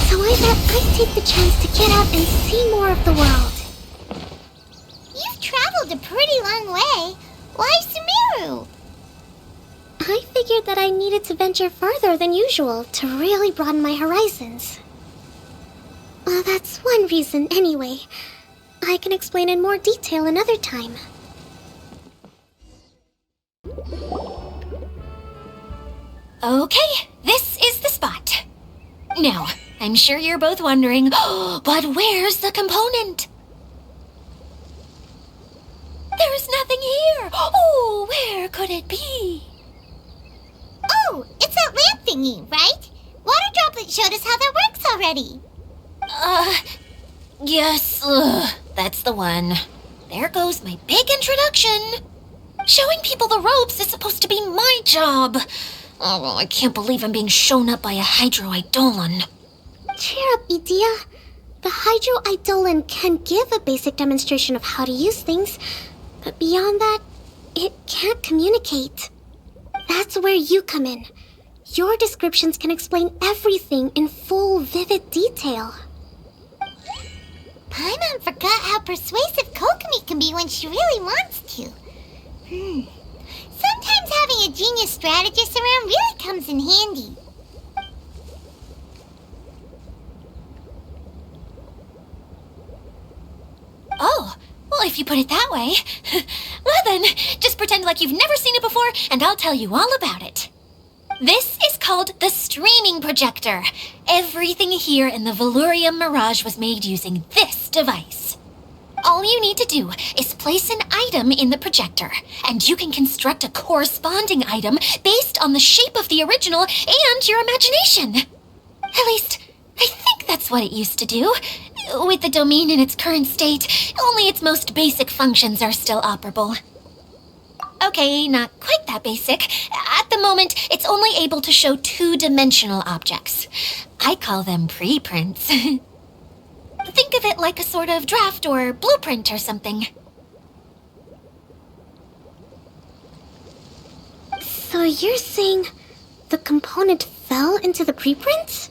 So I thought I'd take the chance to get out and see more of the world. You've traveled a pretty long way. Why Sumeru? I figured that I needed to venture farther than usual to really broaden my horizons. Well, that's one reason anyway. I can explain in more detail another time. Okay, this is the spot. Now, I'm sure you're both wondering, but where's the component? There's nothing here. Oh, where could it be? Oh, it's that lamp thingy, right? Water Droplet showed us how that works already. Yes, that's the one. There goes my big introduction. Showing people the ropes is supposed to be my job. Oh, I can't believe I'm being shown up by a Hydroidolon. Cheer up, Idia. The Hydroidolin can give a basic demonstration of how to use things, but beyond that, it can't communicate. That's where you come in. Your descriptions can explain everything in full, vivid detail. Paimon forgot how persuasive Kokomi can be when she really wants to. Sometimes having a genius strategist around really comes in handy. Oh, well, if you put it that way. Well then, just pretend like you've never seen it before, and I'll tell you all about it. This is called the streaming projector. Everything here in the Valurium Mirage was made using this device. All you need to do is place an item in the projector, and you can construct a corresponding item based on the shape of the original and your imagination. At least, I think that's what it used to do. With the domain in its current state, only its most basic functions are still operable. Okay, not quite that basic. At the moment, it's only able to show two-dimensional objects. I call them preprints. Think of it like a sort of draft or blueprint or something. So you're saying the component fell into the preprint?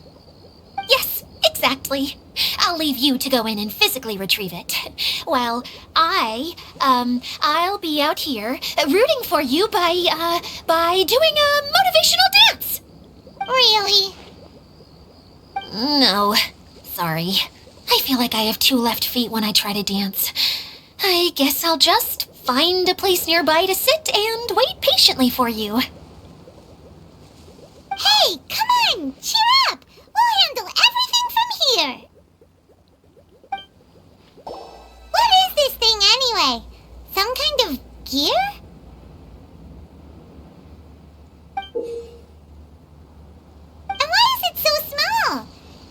Yes, exactly. I'll leave you to go in and physically retrieve it. Well, I'll be out here rooting for you by doing a motivational dance. Really? No, sorry. I feel like I have two left feet when I try to dance. I guess I'll just find a place nearby to sit and wait patiently for you. Hey, come on! Cheer up! We'll handle everything from here! What is this thing anyway? Some kind of gear? And why is it so small?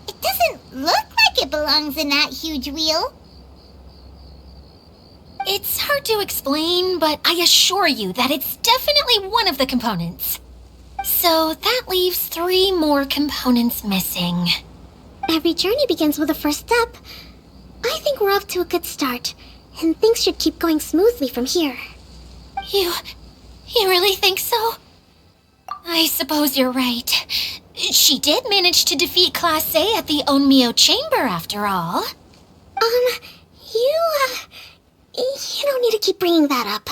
It doesn't look like it belongs in that huge wheel. It's hard to explain, but I assure you that it's definitely one of the components. So that leaves 3 more components missing. Every journey begins with a first step. I think we're off to a good start, and things should keep going smoothly from here. You really think so? I suppose you're right. She did manage to defeat Class A at the Onmyo Chamber, after all. You don't need to keep bringing that up.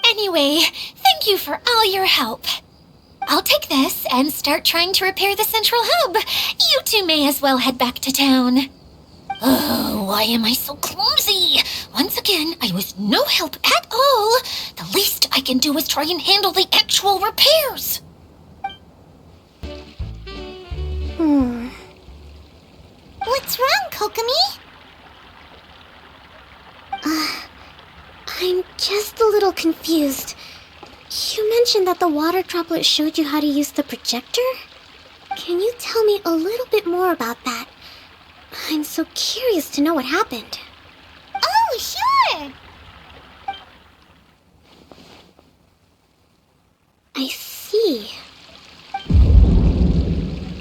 Anyway, thank you for all your help. I'll take this and start trying to repair the central hub. You two may as well head back to town. Oh, why am I so clumsy? Once again, I was no help at all. The least I can do is try and handle the actual repairs. What's wrong, Kokomi? I'm just a little confused. You mentioned that the water droplet showed you how to use the projector? Can you tell me a little bit more about that? I'm so curious to know what happened. Oh, sure! I see.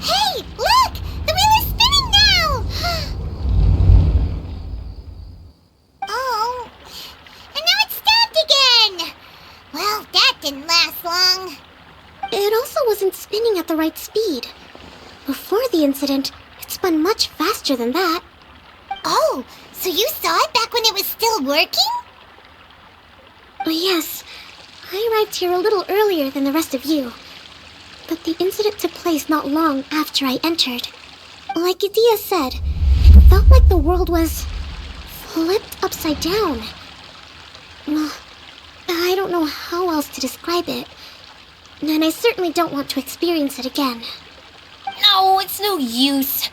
Hey, look! The wheel is spinning now! Oh, and now it's stopped again! Well, that didn't last long. It also wasn't spinning at the right speed. Before the incident, it spun much faster than that. Oh, so you saw it back when it was still working? Yes, I arrived here a little earlier than the rest of you. But the incident took place not long after I entered. Like Idia said, it felt like the world was flipped upside down. Well, I don't know how else to describe it. And I certainly don't want to experience it again. No, it's no use.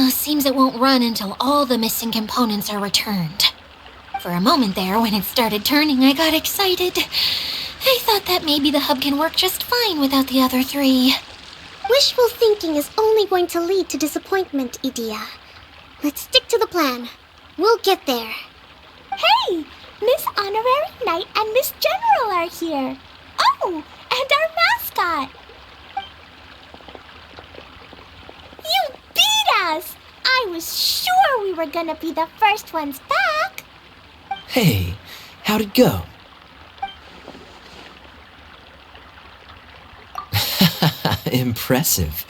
Seems it won't run until all the missing components are returned. For a moment there, when it started turning, I got excited. I thought that maybe the hub can work just fine without the other 3. Wishful thinking is only going to lead to disappointment, Idia. Let's stick to the plan. We'll get there. Hey! Miss Honorary Knight and Miss General are here. Oh, and our mascot. You beat us! I I was sure we were gonna be the first ones back. Hey, how'd it go? Impressive.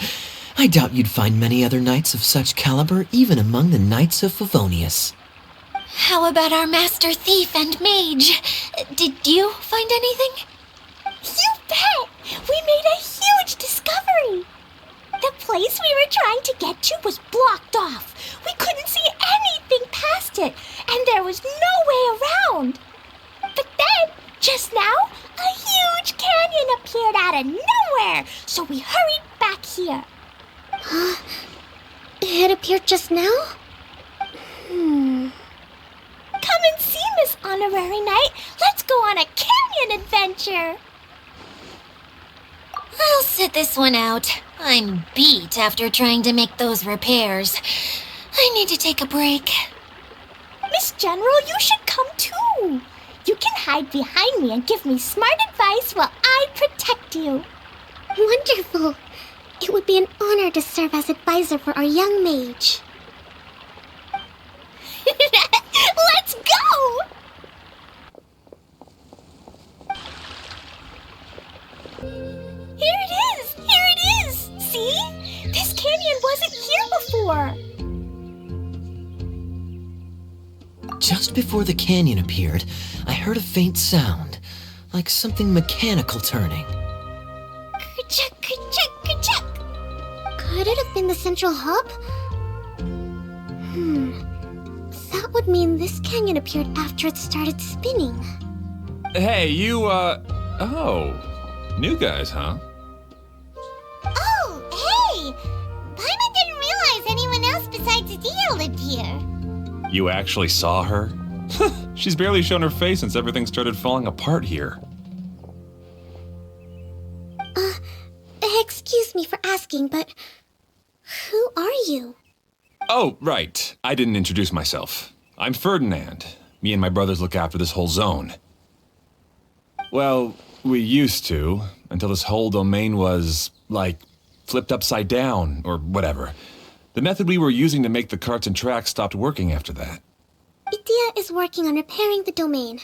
I doubt you'd find many other knights of such caliber even among the Knights of Favonius. How about our master thief and mage? Did you find anything? You bet! We made a huge discovery! The place we were trying to get to was blocked off. We couldn't see anything past it, and there was no way around. But then, just now, a huge canyon appeared out of nowhere, so we hurried back here. It appeared just now? Come and see, Miss Honorary Knight. Let's go on a canyon adventure. I'll sit this one out. I'm beat after trying to make those repairs. I need to take a break. Miss General, you should come too. You can hide behind me and give me smart advice while I protect you. Wonderful. It would be an honor to serve as advisor for our young mage. Let's go! Here it is! Here it is! See? This canyon wasn't here before. Just before the canyon appeared, I heard a faint sound, like something mechanical turning. Ka-chuck, ka-chuck, ka-chuck. Could it have been the central hub? That would mean this canyon appeared after it started spinning. Hey, you, oh. New guys, huh? Oh, hey! Paimon didn't realize anyone else besides Dia lived here. You actually saw her? She's barely shown her face since everything started falling apart here. Excuse me for asking, but who are you? Oh, right. I didn't introduce myself. I'm Ferdinand. Me and my brothers look after this whole zone. Well, we used to, until this whole domain was, like, flipped upside down, or whatever. The method we were using to make the carts and tracks stopped working after that. Idia is working on repairing the domain.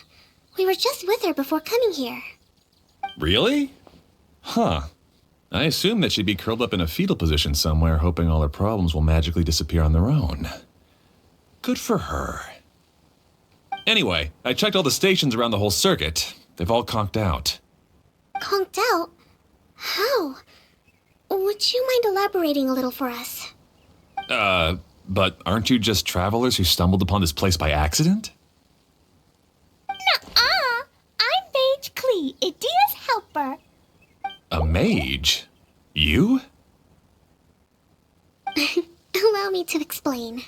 We were just with her before coming here. Really? Huh. I assume that she'd be curled up in a fetal position somewhere, hoping all her problems will magically disappear on their own. Good for her. Anyway, I checked all the stations around the whole circuit. They've all conked out. Conked out? How? Would you mind elaborating a little for us? But aren't you just travelers who stumbled upon this place by accident? Nuh-uh. I'm Mage Klee, Idia's helper. A mage? You? Allow me to explain.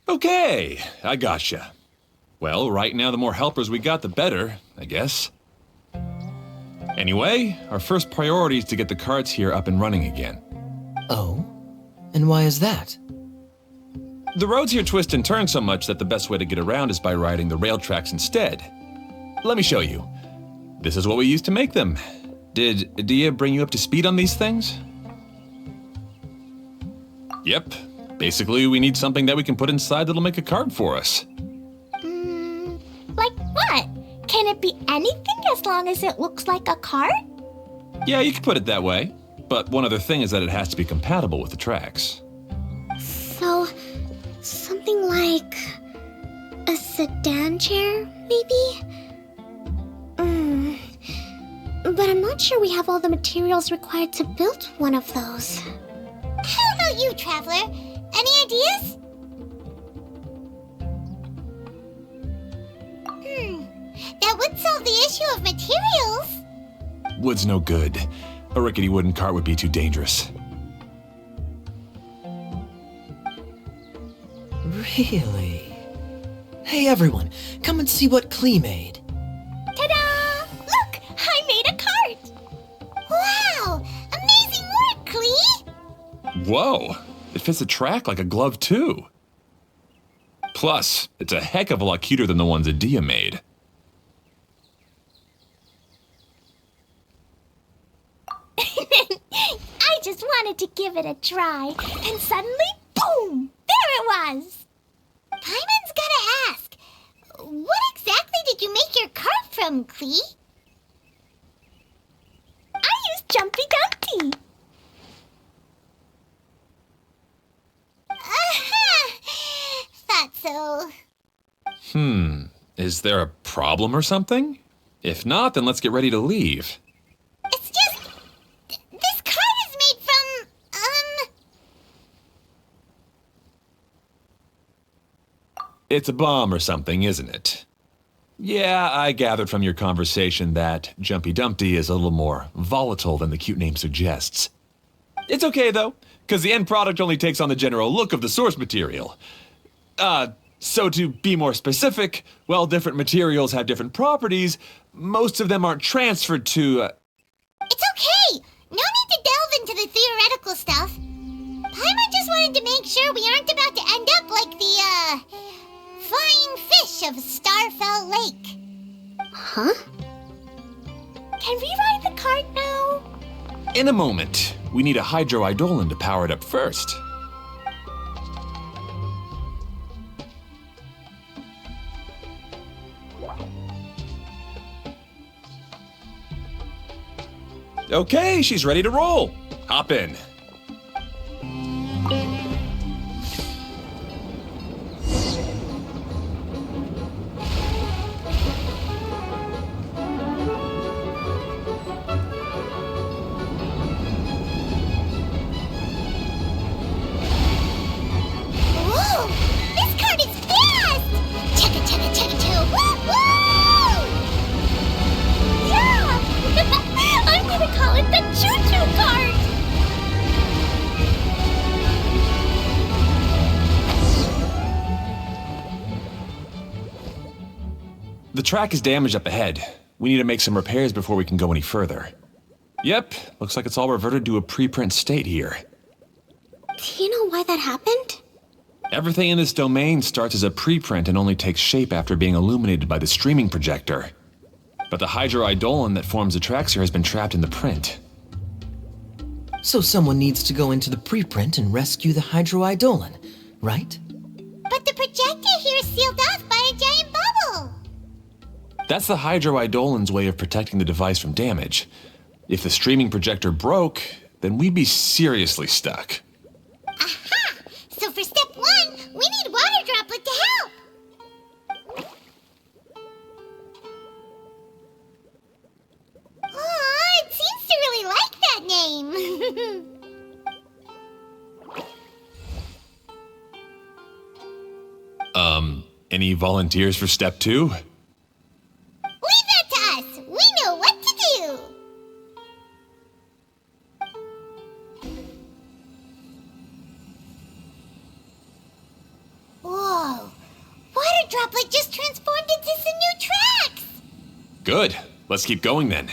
Okay, I gotcha. Well, right now the more helpers we got, the better, I guess. Anyway, our first priority is to get the carts here up and running again. Oh? And why is that? The roads here twist and turn so much that the best way to get around is by riding the rail tracks instead. Let me show you. This is what we used to make them. Did Dia bring you up to speed on these things? Yep. Basically, we need something that we can put inside that'll make a cart for us. Like what? Can it be anything as long as it looks like a cart? Yeah, you could put it that way. But one other thing is that it has to be compatible with the tracks. So, something like a sedan chair, maybe? But I'm not sure we have all the materials required to build one of those. How about you, Traveler? Any ideas? That would solve the issue of materials. Wood's no good. A rickety wooden cart would be too dangerous. Really? Hey everyone, come and see what Klee made. Ta-da! Look! I made a cart! Wow! Amazing work, Klee! Whoa! It fits the track like a glove, too. Plus, it's a heck of a lot cuter than the ones Dia made. I wanted to give it a try, and suddenly, boom! There it was! Paimon's gotta ask, what exactly did you make your cart from, Klee? I used Jumpy Dumpty. Thought so. Is there a problem or something? If not, then let's get ready to leave. It's just, this cart is made from, It's a bomb or something, isn't it? Yeah, I gathered from your conversation that Jumpy Dumpty is a little more volatile than the cute name suggests. It's okay, though, because the end product only takes on the general look of the source material. So to be more specific, while different materials have different properties, most of them aren't transferred to, It's okay! No need to delve into the theoretical stuff. Paimon just wanted to make sure we aren't about to end up like the, flying fish of Starfell Lake. Huh? Can we ride the cart now? In a moment. We need a hydroidolin to power it up first. Okay, she's ready to roll. Hop in. Whoa! This cart is fast! Chugga chugga chugga chugga woo woo! Yeah! I'm gonna call it the choo-choo cart! The track is damaged up ahead. We need to make some repairs before we can go any further. Yep, looks like it's all reverted to a preprint state here. Do you know why that happened? Everything in this domain starts as a preprint and only takes shape after being illuminated by the streaming projector. But the hydroidolin that forms the tracks here has been trapped in the print. So someone needs to go into the preprint and rescue the hydroidolin, right? But the projector here is sealed off by a giant bubble! That's the hydroidolin's way of protecting the device from damage. If the streaming projector broke, then we'd be seriously stuck. Aha! So for step 1, we need water droplet to help! Aw, it seems to really like that name! Any volunteers for step 2? Leave that to us! We know what to do! Whoa! Water droplet just transformed into some new tracks! Good. Let's keep going then.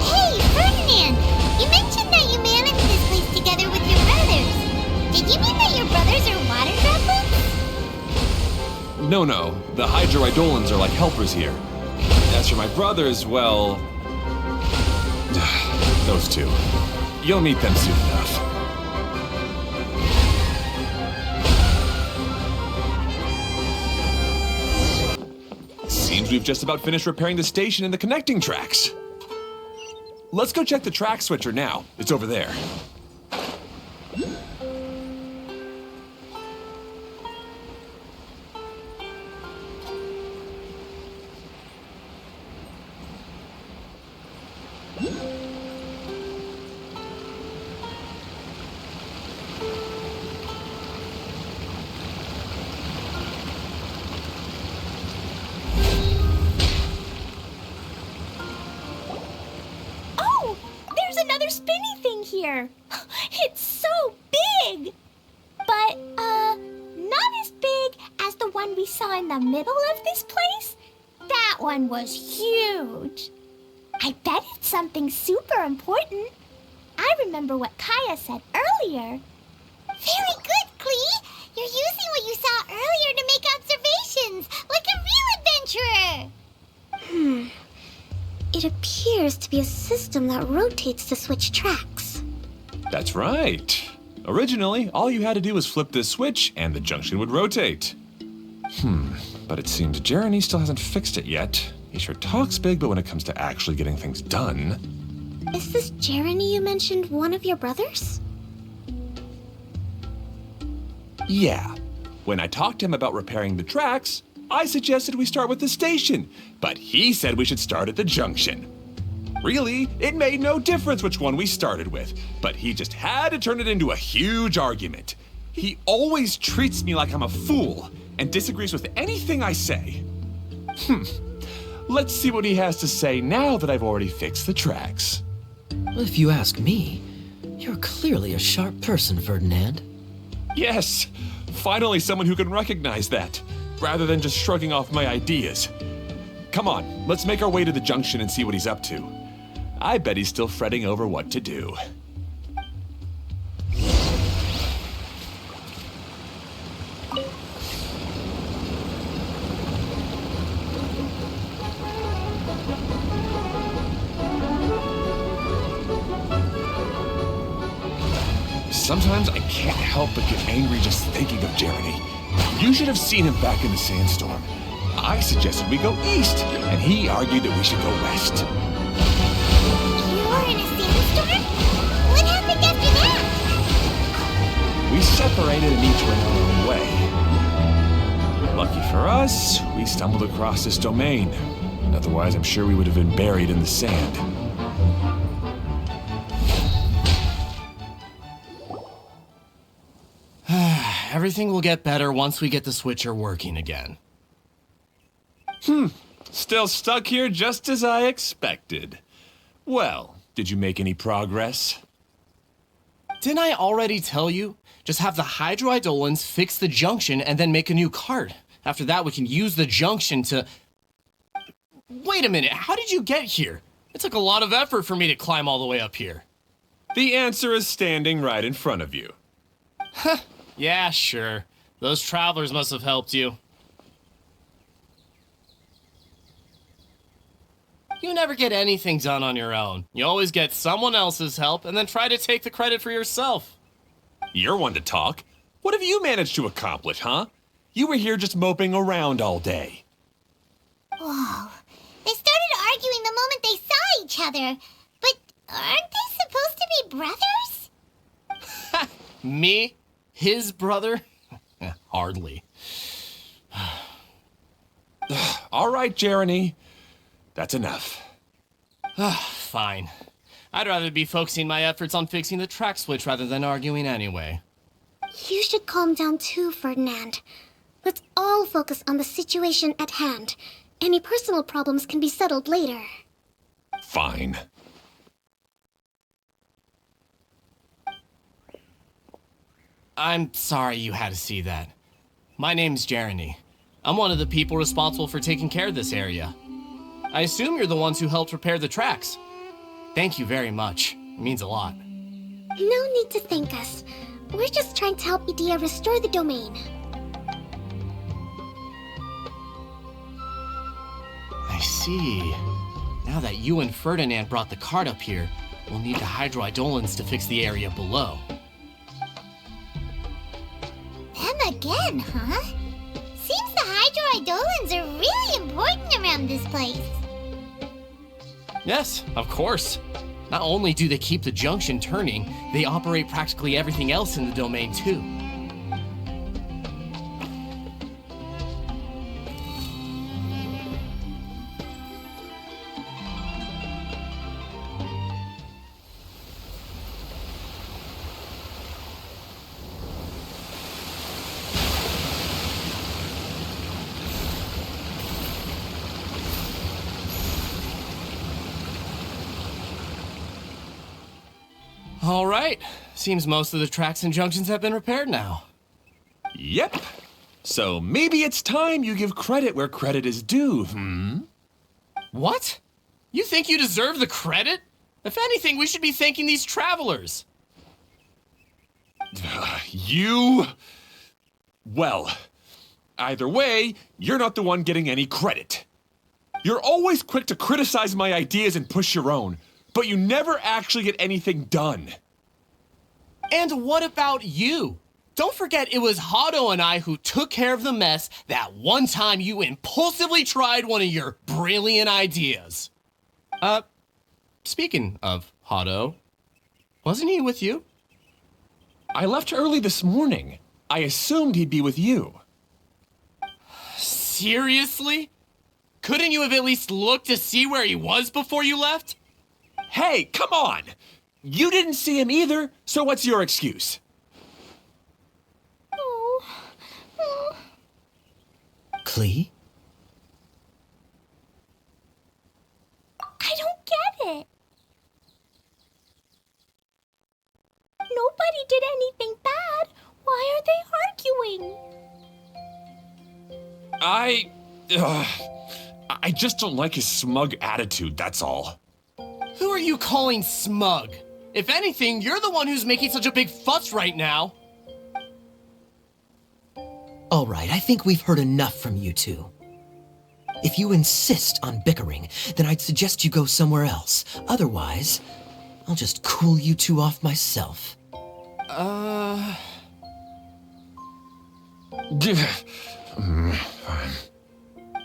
Hey, Ferdinand! You mentioned that you managed this place together with your brothers. Did you mean that your brothers are water droplets? No. The hydroidolins are like helpers here. As for my brothers, well... those two. You'll meet them soon enough. Seems we've just about finished repairing the station and the connecting tracks. Let's go check the track switcher now. It's over there. Oh, there's another spinny thing here. It's so big. But, not as big as the one we saw in the middle of this place. That one was huge. I bet it's something super important. I remember what Kaya said earlier. Very good, Klee. You're using what you saw earlier to make observations, like a real adventurer. It appears to be a system that rotates to switch tracks. That's right. Originally, all you had to do was flip this switch and the junction would rotate. But it seems Jeremy still hasn't fixed it yet. He sure talks big, but when it comes to actually getting things done... Is this Jeremy you mentioned one of your brothers? Yeah. When I talked to him about repairing the tracks, I suggested we start with the station, but he said we should start at the junction. Really, it made no difference which one we started with, but he just had to turn it into a huge argument. He always treats me like I'm a fool and disagrees with anything I say. Let's see what he has to say now that I've already fixed the tracks. If you ask me, you're clearly a sharp person, Ferdinand. Yes, finally someone who can recognize that, rather than just shrugging off my ideas. Come on, let's make our way to the junction and see what he's up to. I bet he's still fretting over what to do. Sometimes I can't help but get angry just thinking of Jeremy. You should have seen him back in the sandstorm. I suggested we go east, and he argued that we should go west. You were in a sandstorm? What happened after that? We separated and each went our own way. Lucky for us, we stumbled across this domain. Otherwise, I'm sure we would have been buried in the sand. Everything will get better once we get the switcher working again. Still stuck here just as I expected. Well, did you make any progress? Didn't I already tell you? Just have the hydroidolins fix the junction and then make a new cart. After that, we can use the junction to... Wait a minute, how did you get here? It took a lot of effort for me to climb all the way up here. The answer is standing right in front of you. Yeah, sure. Those travelers must have helped you. You never get anything done on your own. You always get someone else's help and then try to take the credit for yourself. You're one to talk. What have you managed to accomplish, huh? You were here just moping around all day. Whoa. They started arguing the moment they saw each other. But aren't they supposed to be brothers? Me? His brother? Hardly. All right, Jeremy. That's enough. Fine. I'd rather be focusing my efforts on fixing the track switch rather than arguing anyway. You should calm down too, Ferdinand. Let's all focus on the situation at hand. Any personal problems can be settled later. Fine. I'm sorry you had to see that. My name's Jeremy. I'm one of the people responsible for taking care of this area. I assume you're the ones who helped repair the tracks. Thank you very much. It means a lot. No need to thank us. We're just trying to help Edea restore the domain. I see. Now that you and Ferdinand brought the cart up here, we'll need the hydroidolins to fix the area below. Them again, huh? Seems the hydroidolins are really important around this place. Yes, of course. Not only do they keep the junction turning, they operate practically everything else in the domain too. All right. Seems most of the tracks and junctions have been repaired now. Yep. So maybe it's time you give credit where credit is due, What? You think you deserve the credit? If anything, we should be thanking these travelers. You... Well, either way, you're not the one getting any credit. You're always quick to criticize my ideas and push your own, but you never actually get anything done. And what about you? Don't forget it was Hado and I who took care of the mess that one time you impulsively tried one of your brilliant ideas. Speaking of Hado, wasn't he with you? I left early this morning. I assumed he'd be with you. Seriously? Couldn't you have at least looked to see where he was before you left? Hey, come on! You didn't see him either, so what's your excuse? Klee? I don't get it. Nobody did anything bad. Why are they arguing? I just don't like his smug attitude, that's all. Who are you calling smug? If anything, you're the one who's making such a big fuss right now. All right, I think we've heard enough from you two. If you insist on bickering, then I'd suggest you go somewhere else. Otherwise, I'll just cool you two off myself. Fine.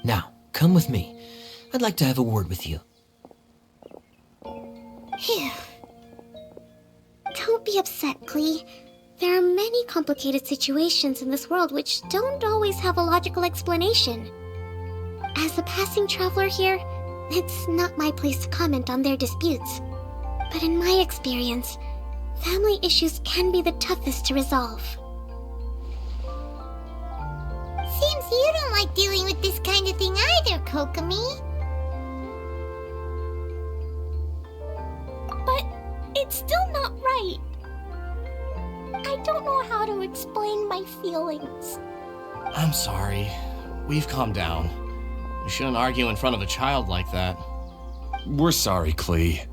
Now, come with me. I'd like to have a word with you. Phew. Don't be upset, Klee. There are many complicated situations in this world which don't always have a logical explanation. As a passing traveler here, it's not my place to comment on their disputes. But in my experience, family issues can be the toughest to resolve. Seems you don't like dealing with this kind of thing either, Kokomi. But it's still not right. I don't know how to explain my feelings. I'm sorry. We've calmed down. You shouldn't argue in front of a child like that. We're sorry, Klee.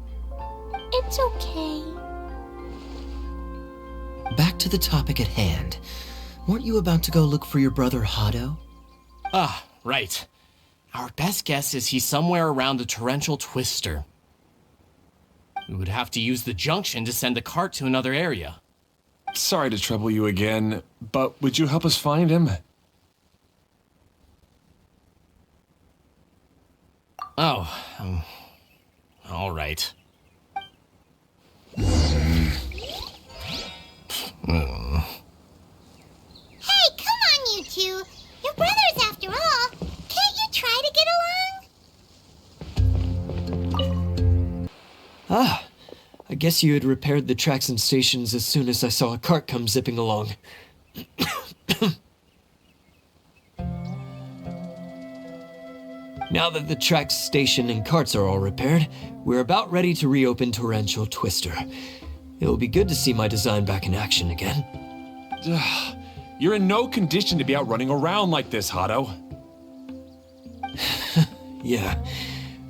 It's okay. Back to the topic at hand. Weren't you about to go look for your brother Hado? Ah, right. Our best guess is he's somewhere around the torrential twister. We would have to use the junction to send the cart to another area. Sorry to trouble you again, but would you help us find him? Oh, all right. Hey, come on, you two. You're brothers after all. Can't you try to get along? Ah, I guess you had repaired the tracks and stations as soon as I saw a cart come zipping along. Now that the tracks, station, and carts are all repaired, we're about ready to reopen Torrential Twister. It'll be good to see my design back in action again. You're in no condition to be out running around like this, Hado. Yeah,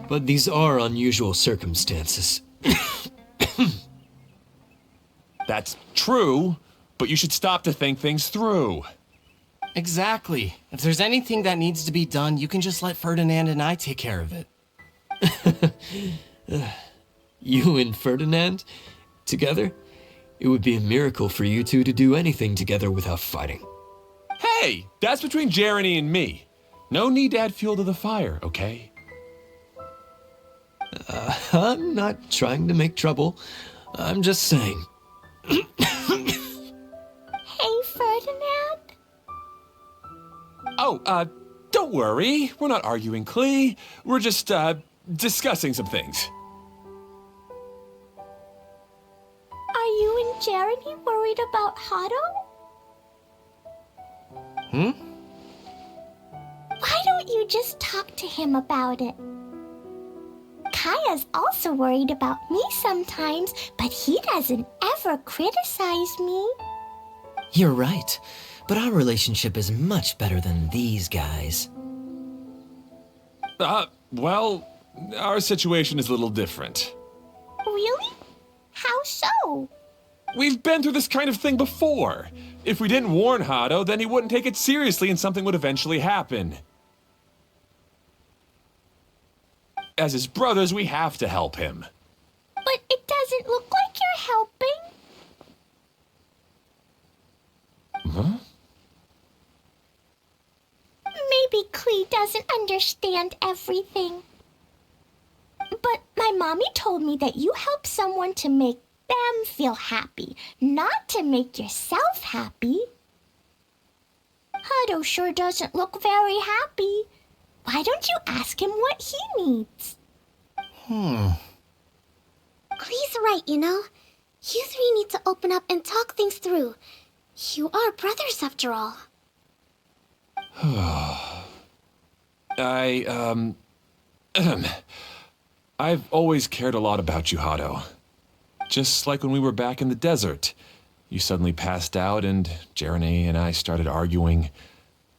but these are unusual circumstances. That's true, but you should stop to think things through. Exactly. If there's anything that needs to be done, you can just let Ferdinand and I take care of it. You and Ferdinand? Together? It would be a miracle for you two to do anything together without fighting. Hey, that's between Jeremy and me. No need to add fuel to the fire, okay? I'm not trying to make trouble. I'm just saying. Hey, Ferdinand? Oh, don't worry. We're not arguing, Klee. We're just, discussing some things. Are you and Jeremy worried about Hado? Why don't you just talk to him about it? Kaya's also worried about me sometimes, but he doesn't ever criticize me. You're right, but our relationship is much better than these guys. Well, our situation is a little different. Really? How so? We've been through this kind of thing before. If we didn't warn Hado, then he wouldn't take it seriously and something would eventually happen. As his brothers, we have to help him. But it doesn't look like you're helping. Huh? Maybe Klee doesn't understand everything. But my mommy told me that you help someone to make them feel happy, not to make yourself happy. Hado sure doesn't look very happy. Why don't you ask him what he needs? Klee's right, you know. You three need to open up and talk things through. You are brothers after all. I've always cared a lot about you, Hado. Just like when we were back in the desert. You suddenly passed out and Jerene and I started arguing.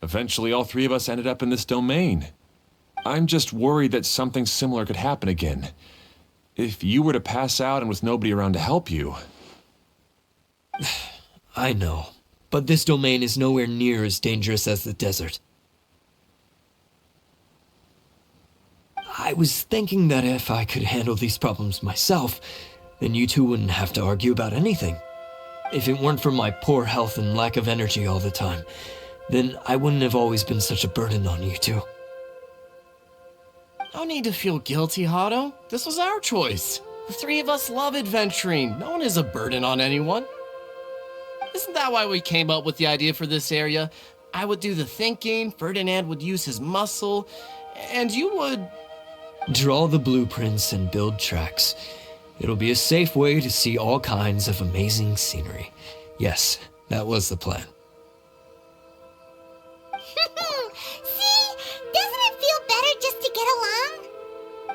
Eventually, all three of us ended up in this domain. I'm just worried that something similar could happen again. If you were to pass out and with nobody around to help you... I know, but this domain is nowhere near as dangerous as the desert. I was thinking that if I could handle these problems myself, then you two wouldn't have to argue about anything. If it weren't for my poor health and lack of energy all the time, then I wouldn't have always been such a burden on you two. No need to feel guilty, Hado. This was our choice. The three of us love adventuring. No one is a burden on anyone. Isn't that why we came up with the idea for this area? I would do the thinking, Ferdinand would use his muscle, and you would... Draw the blueprints and build tracks. It'll be a safe way to see all kinds of amazing scenery. Yes, that was the plan. See? Doesn't it feel better just to get along?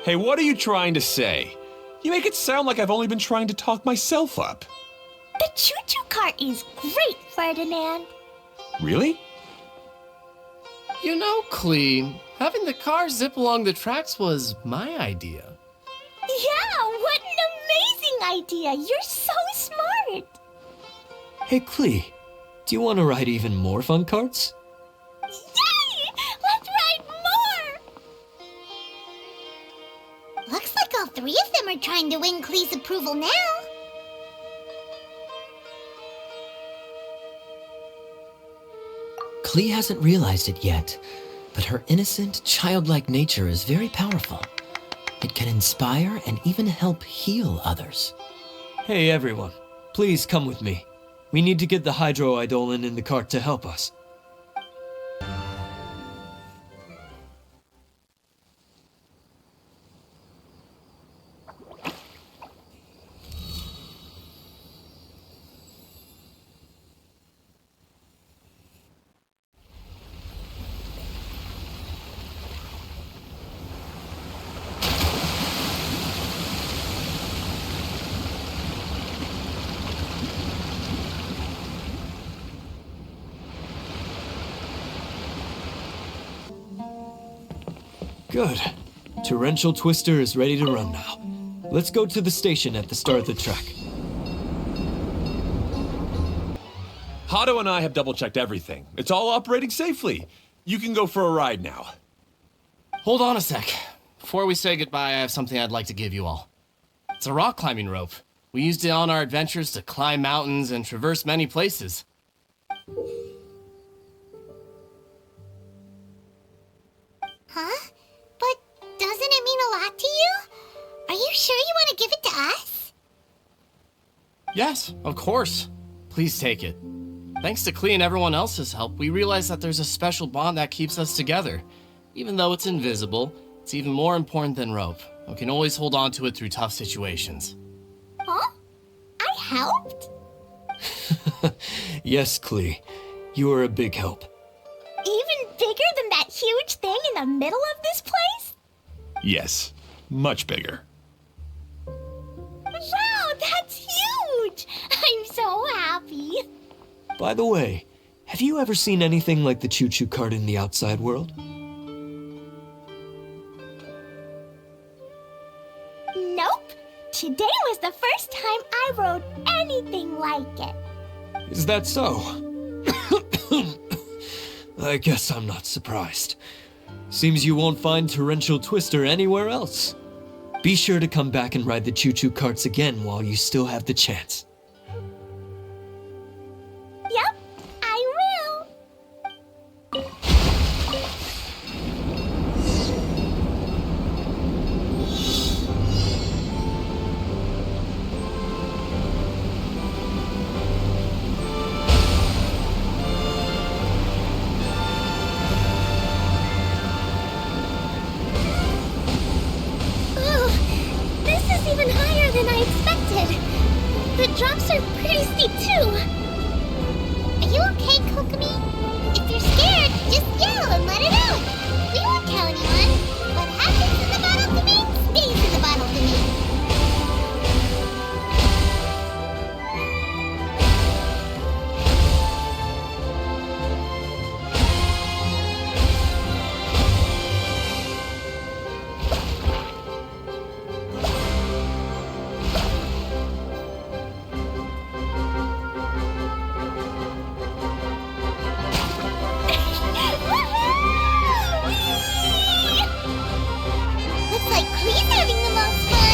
Hey, what are you trying to say? You make it sound like I've only been trying to talk myself up. The choo-choo cart is great, Ferdinand. Really? You know, Klee, having the car zip along the tracks was my idea. Yeah, what an amazing idea. You're so smart. Hey, Klee, do you want to ride even more fun carts? Yay! Let's ride more! Looks like all three of them are trying to win Klee's approval now. Klee hasn't realized it yet, but her innocent, childlike nature is very powerful. It can inspire and even help heal others. Hey, everyone, please come with me. We need to get the Hydro-Eidolon in the cart to help us. Good. Torrential Twister is ready to run now. Let's go to the station at the start of the track. Hado and I have double-checked everything. It's all operating safely. You can go for a ride now. Hold on a sec. Before we say goodbye, I have something I'd like to give you all. It's a rock climbing rope. We used it on our adventures to climb mountains and traverse many places. Huh? But doesn't it mean a lot to you? Are you sure you want to give it to us? Yes, of course. Please take it. Thanks to Klee and everyone else's help, we realized that there's a special bond that keeps us together. Even though it's invisible, it's even more important than rope. We can always hold on to it through tough situations. Huh? I helped? Yes, Klee. You are a big help. Even bigger than that huge thing in the middle of this place? Yes. Much bigger. Wow, that's huge! I'm so happy. By the way, have you ever seen anything like the choo-choo cart in the outside world? Nope. Today was the first time I rode anything like it. Is that so? I guess I'm not surprised. Seems you won't find Torrential Twister anywhere else. Be sure to come back and ride the choo-choo carts again while you still have the chance. Yep, I will. Oh, this is even higher than I expected. The drops are pretty steep too. Are you okay, Kokomi? If you're scared, just yell and let it out. We won't tell anyone. What happens in the bottle domain stays in the bottle domain. Looks like Klee's having the most fun.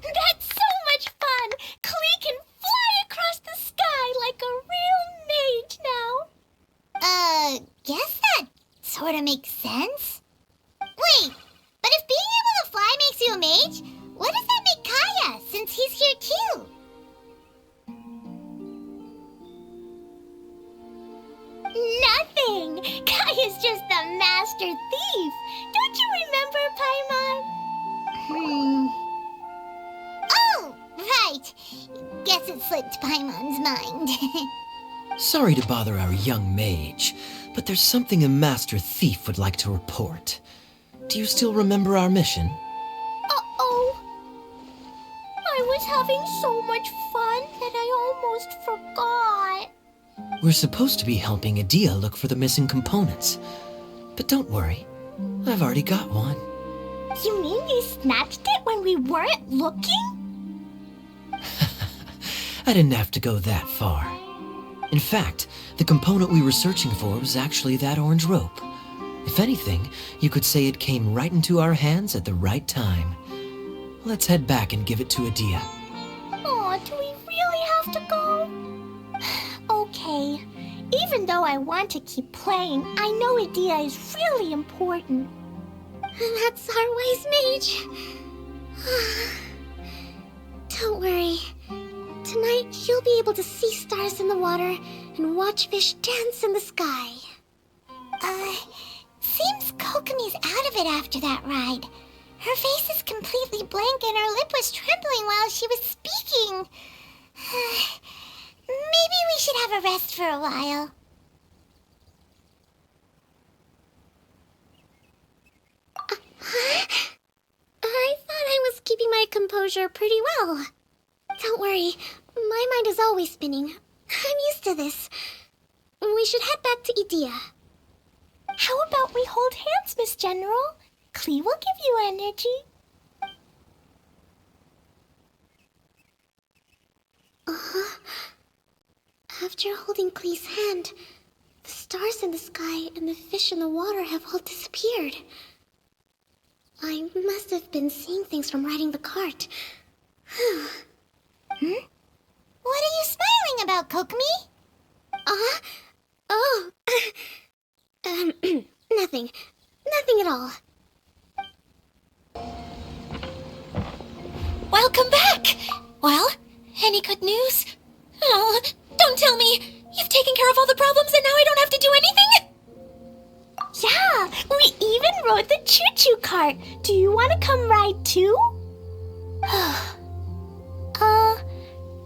That's so much fun! Klee can fly across the sky like a real mage now. Guess that sort of makes sense. Wait, but if being able to fly makes you a mage, what does that make Kaya, since he's here too? Nothing! Kaya's just the master thief. Don't you remember, Paimon? Oh, right. Guess it slipped Paimon's mind. Sorry to bother our young mage, but there's something a master thief would like to report. Do you still remember our mission? Uh-oh. I was having so much fun that I almost forgot. We're supposed to be helping Adia look for the missing components. But don't worry, I've already got one. You mean you snatched it when we weren't looking? I didn't have to go that far. In fact, the component we were searching for was actually that orange rope. If anything, you could say it came right into our hands at the right time. Let's head back and give it to Adia. Aw, do we really have to go? Okay. Even though I want to keep playing, I know Adia is really important. That's our wise mage. Don't worry. Tonight, you'll be able to see stars in the water and watch fish dance in the sky. Seems Kokomi's out of it after that ride. Her face is completely blank and her lip was trembling while she was speaking. Maybe we should have a rest for a while. I thought I was keeping my composure pretty well. Don't worry, my mind is always spinning. I'm used to this. We should head back to Idia. How about we hold hands, Miss General? Klee will give you energy. After holding Klee's hand, the stars in the sky and the fish in the water have all disappeared. I must have been seeing things from riding the cart. What are you smiling about, Kokomi? Oh. Nothing. Nothing at all. Welcome back! Well, any good news? Oh, don't tell me! You've taken care of all the problems and now I don't have to do anything? Yeah, we even rode the choo-choo cart. Do you want to come ride too?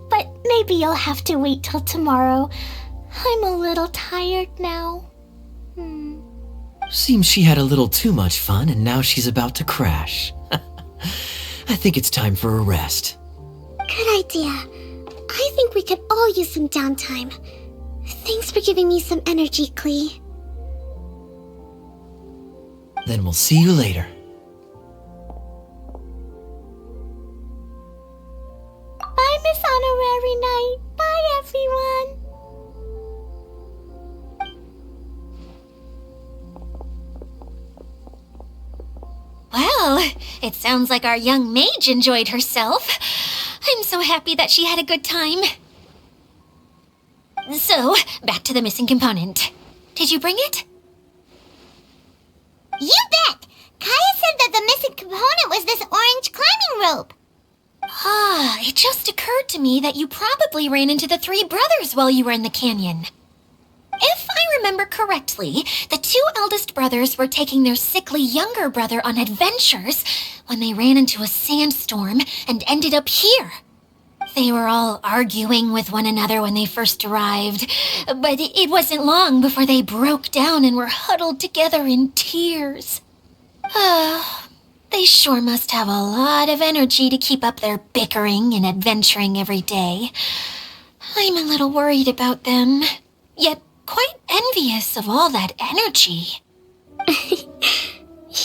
But maybe you'll have to wait till tomorrow. I'm a little tired now. Seems she had a little too much fun and now she's about to crash. I think it's time for a rest. Good idea. I think we could all use some downtime. Thanks for giving me some energy, Klee. Then we'll see you later. Bye, Miss Honorary Knight. Bye, everyone. Well, it sounds like our young mage enjoyed herself. I'm so happy that she had a good time. So, back to the missing component. Did you bring it? You bet! Kaya said that the missing component was this orange climbing rope. Ah, it just occurred to me that you probably ran into the three brothers while you were in the canyon. If I remember correctly, the two eldest brothers were taking their sickly younger brother on adventures when they ran into a sandstorm and ended up here. They were all arguing with one another when they first arrived, but it wasn't long before they broke down and were huddled together in tears. They sure must have a lot of energy to keep up their bickering and adventuring every day. I'm a little worried about them, yet quite envious of all that energy.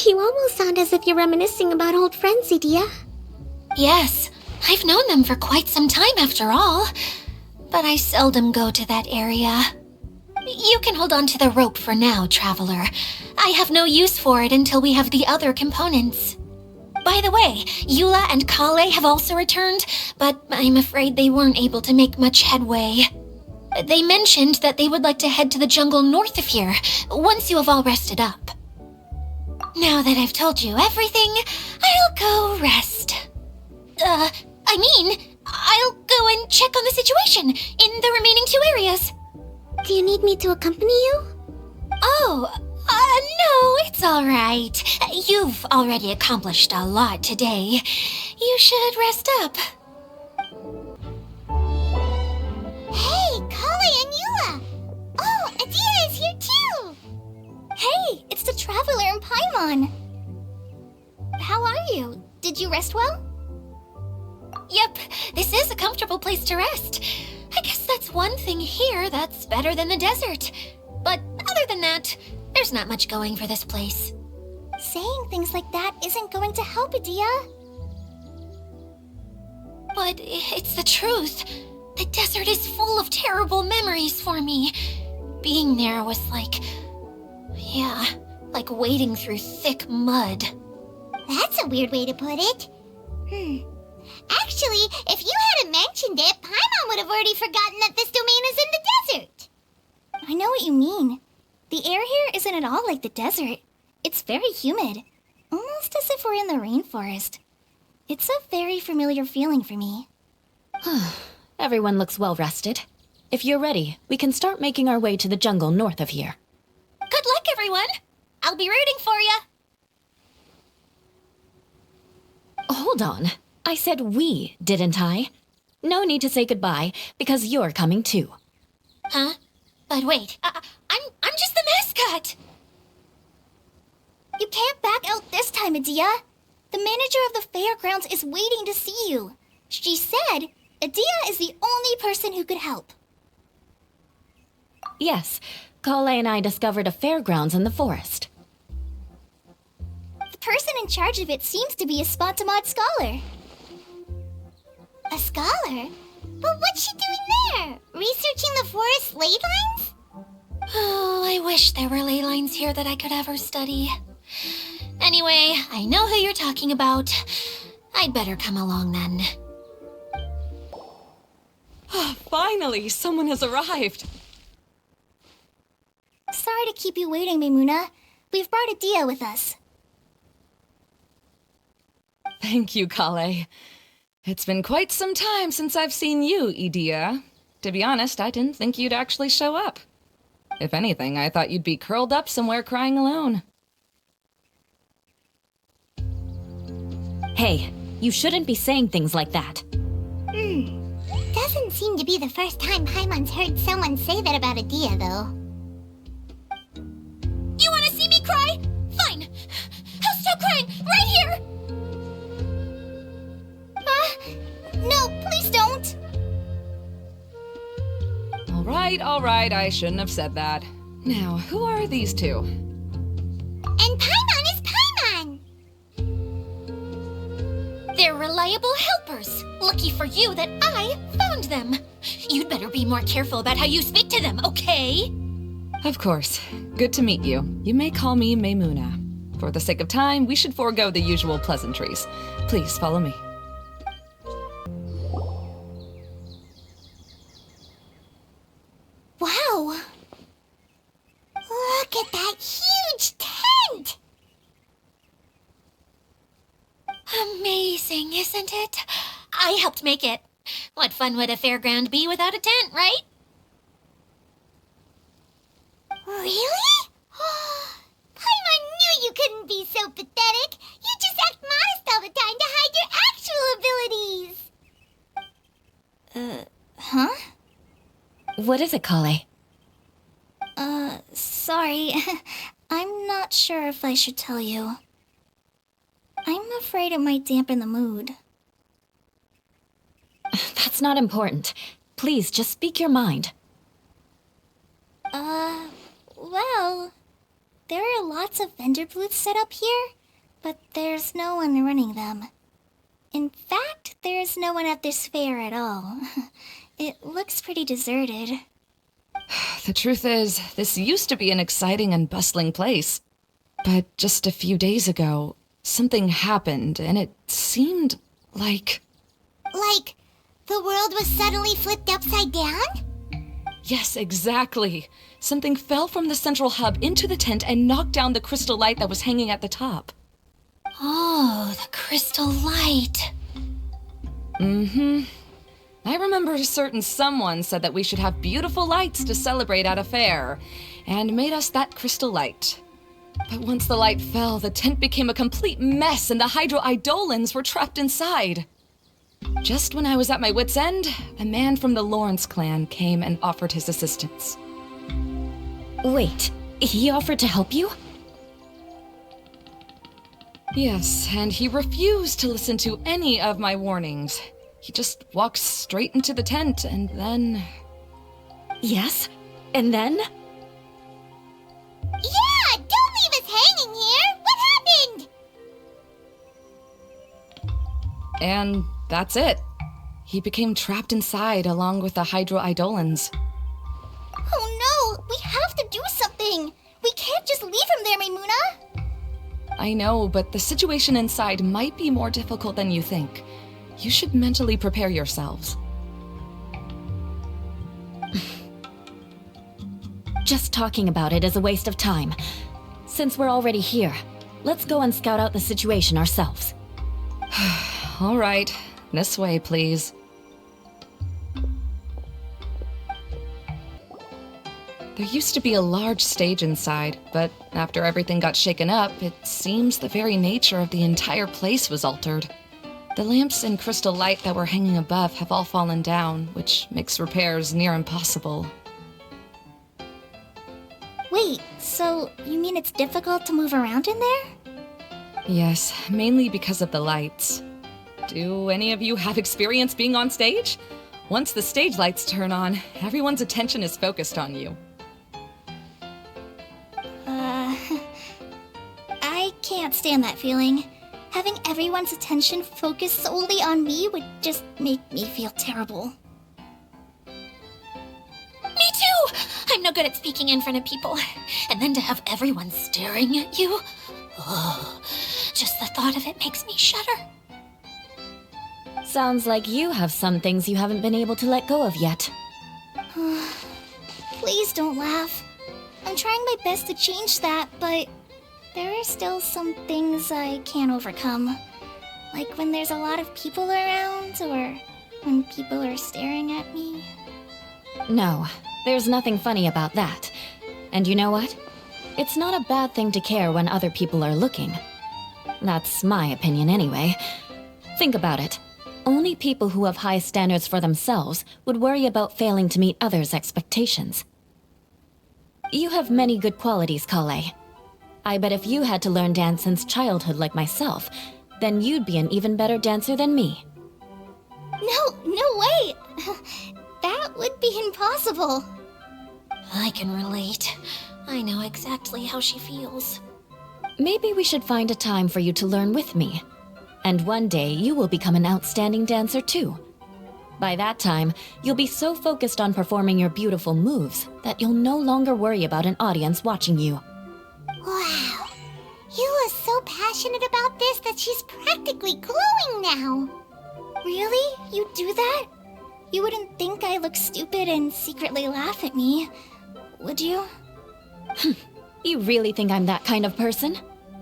You almost sound as if you're reminiscing about old friends, Idia. Yes, I've known them for quite some time after all, but I seldom go to that area. You can hold on to the rope for now, Traveler. I have no use for it until we have the other components. By the way, Eula and Kale have also returned, but I'm afraid they weren't able to make much headway. They mentioned that they would like to head to the jungle north of here, once you have all rested up. Now that I've told you everything, I'll go rest. I'll go and check on the situation in the remaining two areas. Do you need me to accompany you? Oh, no, it's all right. You've already accomplished a lot today. You should rest up. Hey, Kali and Eula! Oh, Adia is here too! Hey, it's the Traveler and Paimon. How are you? Did you rest well? Yep, this is a comfortable place to rest. I guess that's one thing here that's better than the desert. But other than that, there's not much going for this place. Saying things like that isn't going to help, Adia. But it's the truth. The desert is full of terrible memories for me. Being there was like wading through thick mud. That's a weird way to put it. Actually, if you hadn't mentioned it, Paimon would have already forgotten that this domain is in the desert. I know what you mean. The air here isn't at all like the desert. It's very humid, almost as if we're in the rainforest. It's a very familiar feeling for me. Everyone looks well rested. If you're ready, we can start making our way to the jungle north of here. Good luck, everyone. I'll be rooting for you. Hold on. I said we, didn't I? No need to say goodbye, because you're coming too. Huh? But wait, I'm just the mascot. You can't back out this time, Adia. The manager of the fairgrounds is waiting to see you. She said Adia is the only person who could help. Yes, Kale and I discovered a fairgrounds in the forest. The person in charge of it seems to be a Spontamod scholar. A scholar? But what's she doing there? Researching the forest ley lines? Oh, I wish there were ley lines here that I could ever study. Anyway, I know who you're talking about. I'd better come along then. Finally, someone has arrived. Sorry to keep you waiting, Maimuna. We've brought Adia with us. Thank you, Kale. It's been quite some time since I've seen you, Idia. To be honest, I didn't think you'd actually show up. If anything, I thought you'd be curled up somewhere crying alone. Hey, you shouldn't be saying things like that. Doesn't seem to be the first time Paimon's heard someone say that about Adia, though. You want to see me cry? Fine. I'll stop crying right here. No, please don't. All right, I shouldn't have said that. Now, who are these two? And Paimon is Paimon! They're reliable helpers. Lucky for you that I found them. You'd better be more careful about how you speak to them, okay? Of course. Good to meet you. You may call me Maimuna. For the sake of time, we should forego the usual pleasantries. Please follow me. Wow! Look at that huge tent! Amazing, isn't it? I helped make it. What fun would a fairground be without a tent, right? Really? Paimon knew you couldn't be so pathetic. You just act modest all the time to hide your actual abilities. Huh? What is it, Kale? Sorry. I'm not sure if I should tell you. I'm afraid it might dampen the mood. That's not important. Please, just speak your mind. Well, there are lots of vendor booths set up here, but there's no one running them. In fact, there's no one at this fair at all. It looks pretty deserted. The truth is, this used to be an exciting and bustling place. But just a few days ago, something happened, and it seemed like... Like, the world was suddenly flipped upside down? Yes, exactly. Something fell from the central hub into the tent and knocked down the crystal light that was hanging at the top. Oh, the crystal light. Mm-hmm. I remember a certain someone said that we should have beautiful lights to celebrate at a fair, and made us that crystal light. But once the light fell, the tent became a complete mess and the Hydro Eidolons were trapped inside. Just when I was at my wit's end, a man from the Lawrence clan came and offered his assistance. Wait, he offered to help you? Yes, and he refused to listen to any of my warnings. He just walked straight into the tent and then... Yes? And then? Yeah! Don't leave us hanging here! What happened? And that's it. He became trapped inside along with the Hydro Eidolons. Oh no! We have to do something! We can't just leave him there, Maimuna! I know, but the situation inside might be more difficult than you think. You should mentally prepare yourselves. Just talking about it is a waste of time. Since we're already here, let's go and scout out the situation ourselves. All right, this way, please. There used to be a large stage inside, but after everything got shaken up, it seems the very nature of the entire place was altered. The lamps and crystal light that were hanging above have all fallen down, which makes repairs near impossible. Wait, so you mean it's difficult to move around in there? Yes, mainly because of the lights. Do any of you have experience being on stage? Once the stage lights turn on, everyone's attention is focused on you. I can't stand that feeling. Having everyone's attention focused solely on me would just make me feel terrible. Me too! I'm no good at speaking in front of people. And then to have everyone staring at you. Oh, just the thought of it makes me shudder. Sounds like you have some things you haven't been able to let go of yet. Please don't laugh. I'm trying my best to change that, but there are still some things I can't overcome. Like when there's a lot of people around, or when people are staring at me. No, there's nothing funny about that. And you know what? It's not a bad thing to care when other people are looking. That's my opinion anyway. Think about it. Only people who have high standards for themselves would worry about failing to meet others' expectations. You have many good qualities, Kale. I bet if you had to learn dance since childhood like myself, then you'd be an even better dancer than me. No way! That would be impossible. I can relate. I know exactly how she feels. Maybe we should find a time for you to learn with me. And one day you will become an outstanding dancer too. By that time, you'll be so focused on performing your beautiful moves that you'll no longer worry about an audience watching you. Wow. Eula's so passionate about this that she's practically glowing now. Really? You do that? You wouldn't think I look stupid and secretly laugh at me, would you? You really think I'm that kind of person?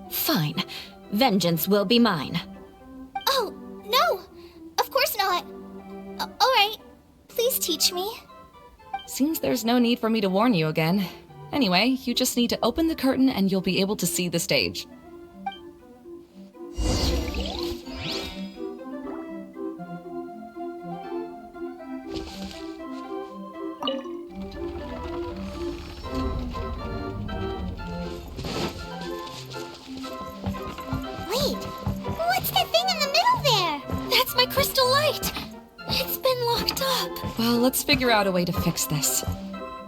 Fine. Vengeance will be mine. Oh, no! Of course not. Alright, please teach me. Seems there's no need for me to warn you again. Anyway, you just need to open the curtain and you'll be able to see the stage. Wait, what's that thing in the middle there? That's my crystal light! It's been locked up. Well, let's figure out a way to fix this.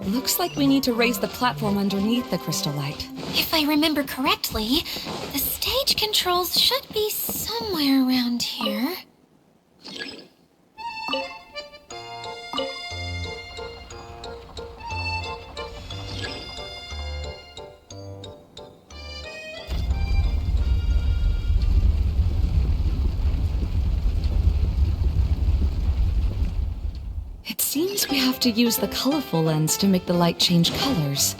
Looks like we need to raise the platform underneath the crystal light. If I remember correctly, the stage controls should be somewhere around here. It seems we have to use the colorful lens to make the light change colors.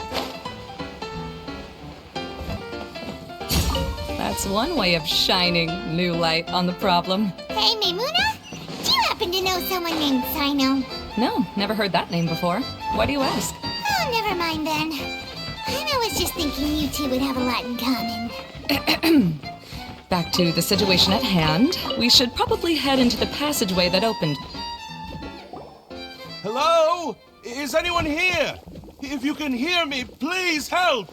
That's one way of shining new light on the problem. Hey, Maimuna? Do you happen to know someone named Sino? No, never heard that name before. Why do you ask? Oh, never mind then. I was just thinking you two would have a lot in common. Back to the situation at hand. We should probably head into the passageway that opened. Hello? Is anyone here? If you can hear me, please help!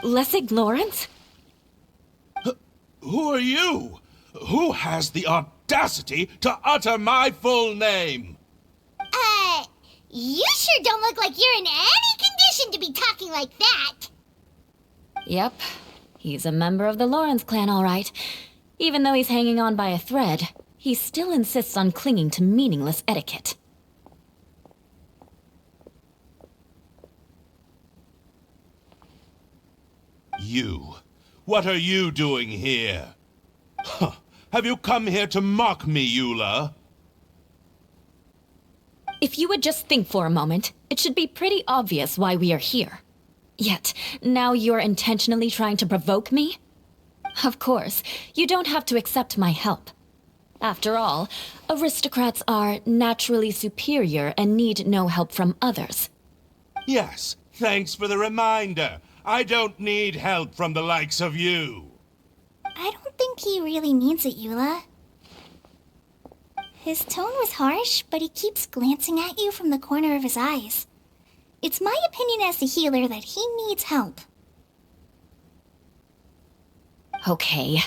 Lessig Lawrence? Who are you? Who has the audacity to utter my full name? You sure don't look like you're in any condition to be talking like that. Yep. He's a member of the Lawrence clan, all right. Even though he's hanging on by a thread, he still insists on clinging to meaningless etiquette. You. What are you doing here? Huh. Have you come here to mock me, Eula? If you would just think for a moment, it should be pretty obvious why we are here. Yet, now you're intentionally trying to provoke me? Of course, you don't have to accept my help. After all, aristocrats are naturally superior and need no help from others. Yes, thanks for the reminder. I don't need help from the likes of you. I don't think he really means it, Eula. His tone was harsh, but he keeps glancing at you from the corner of his eyes. It's my opinion as the healer that he needs help. Okay.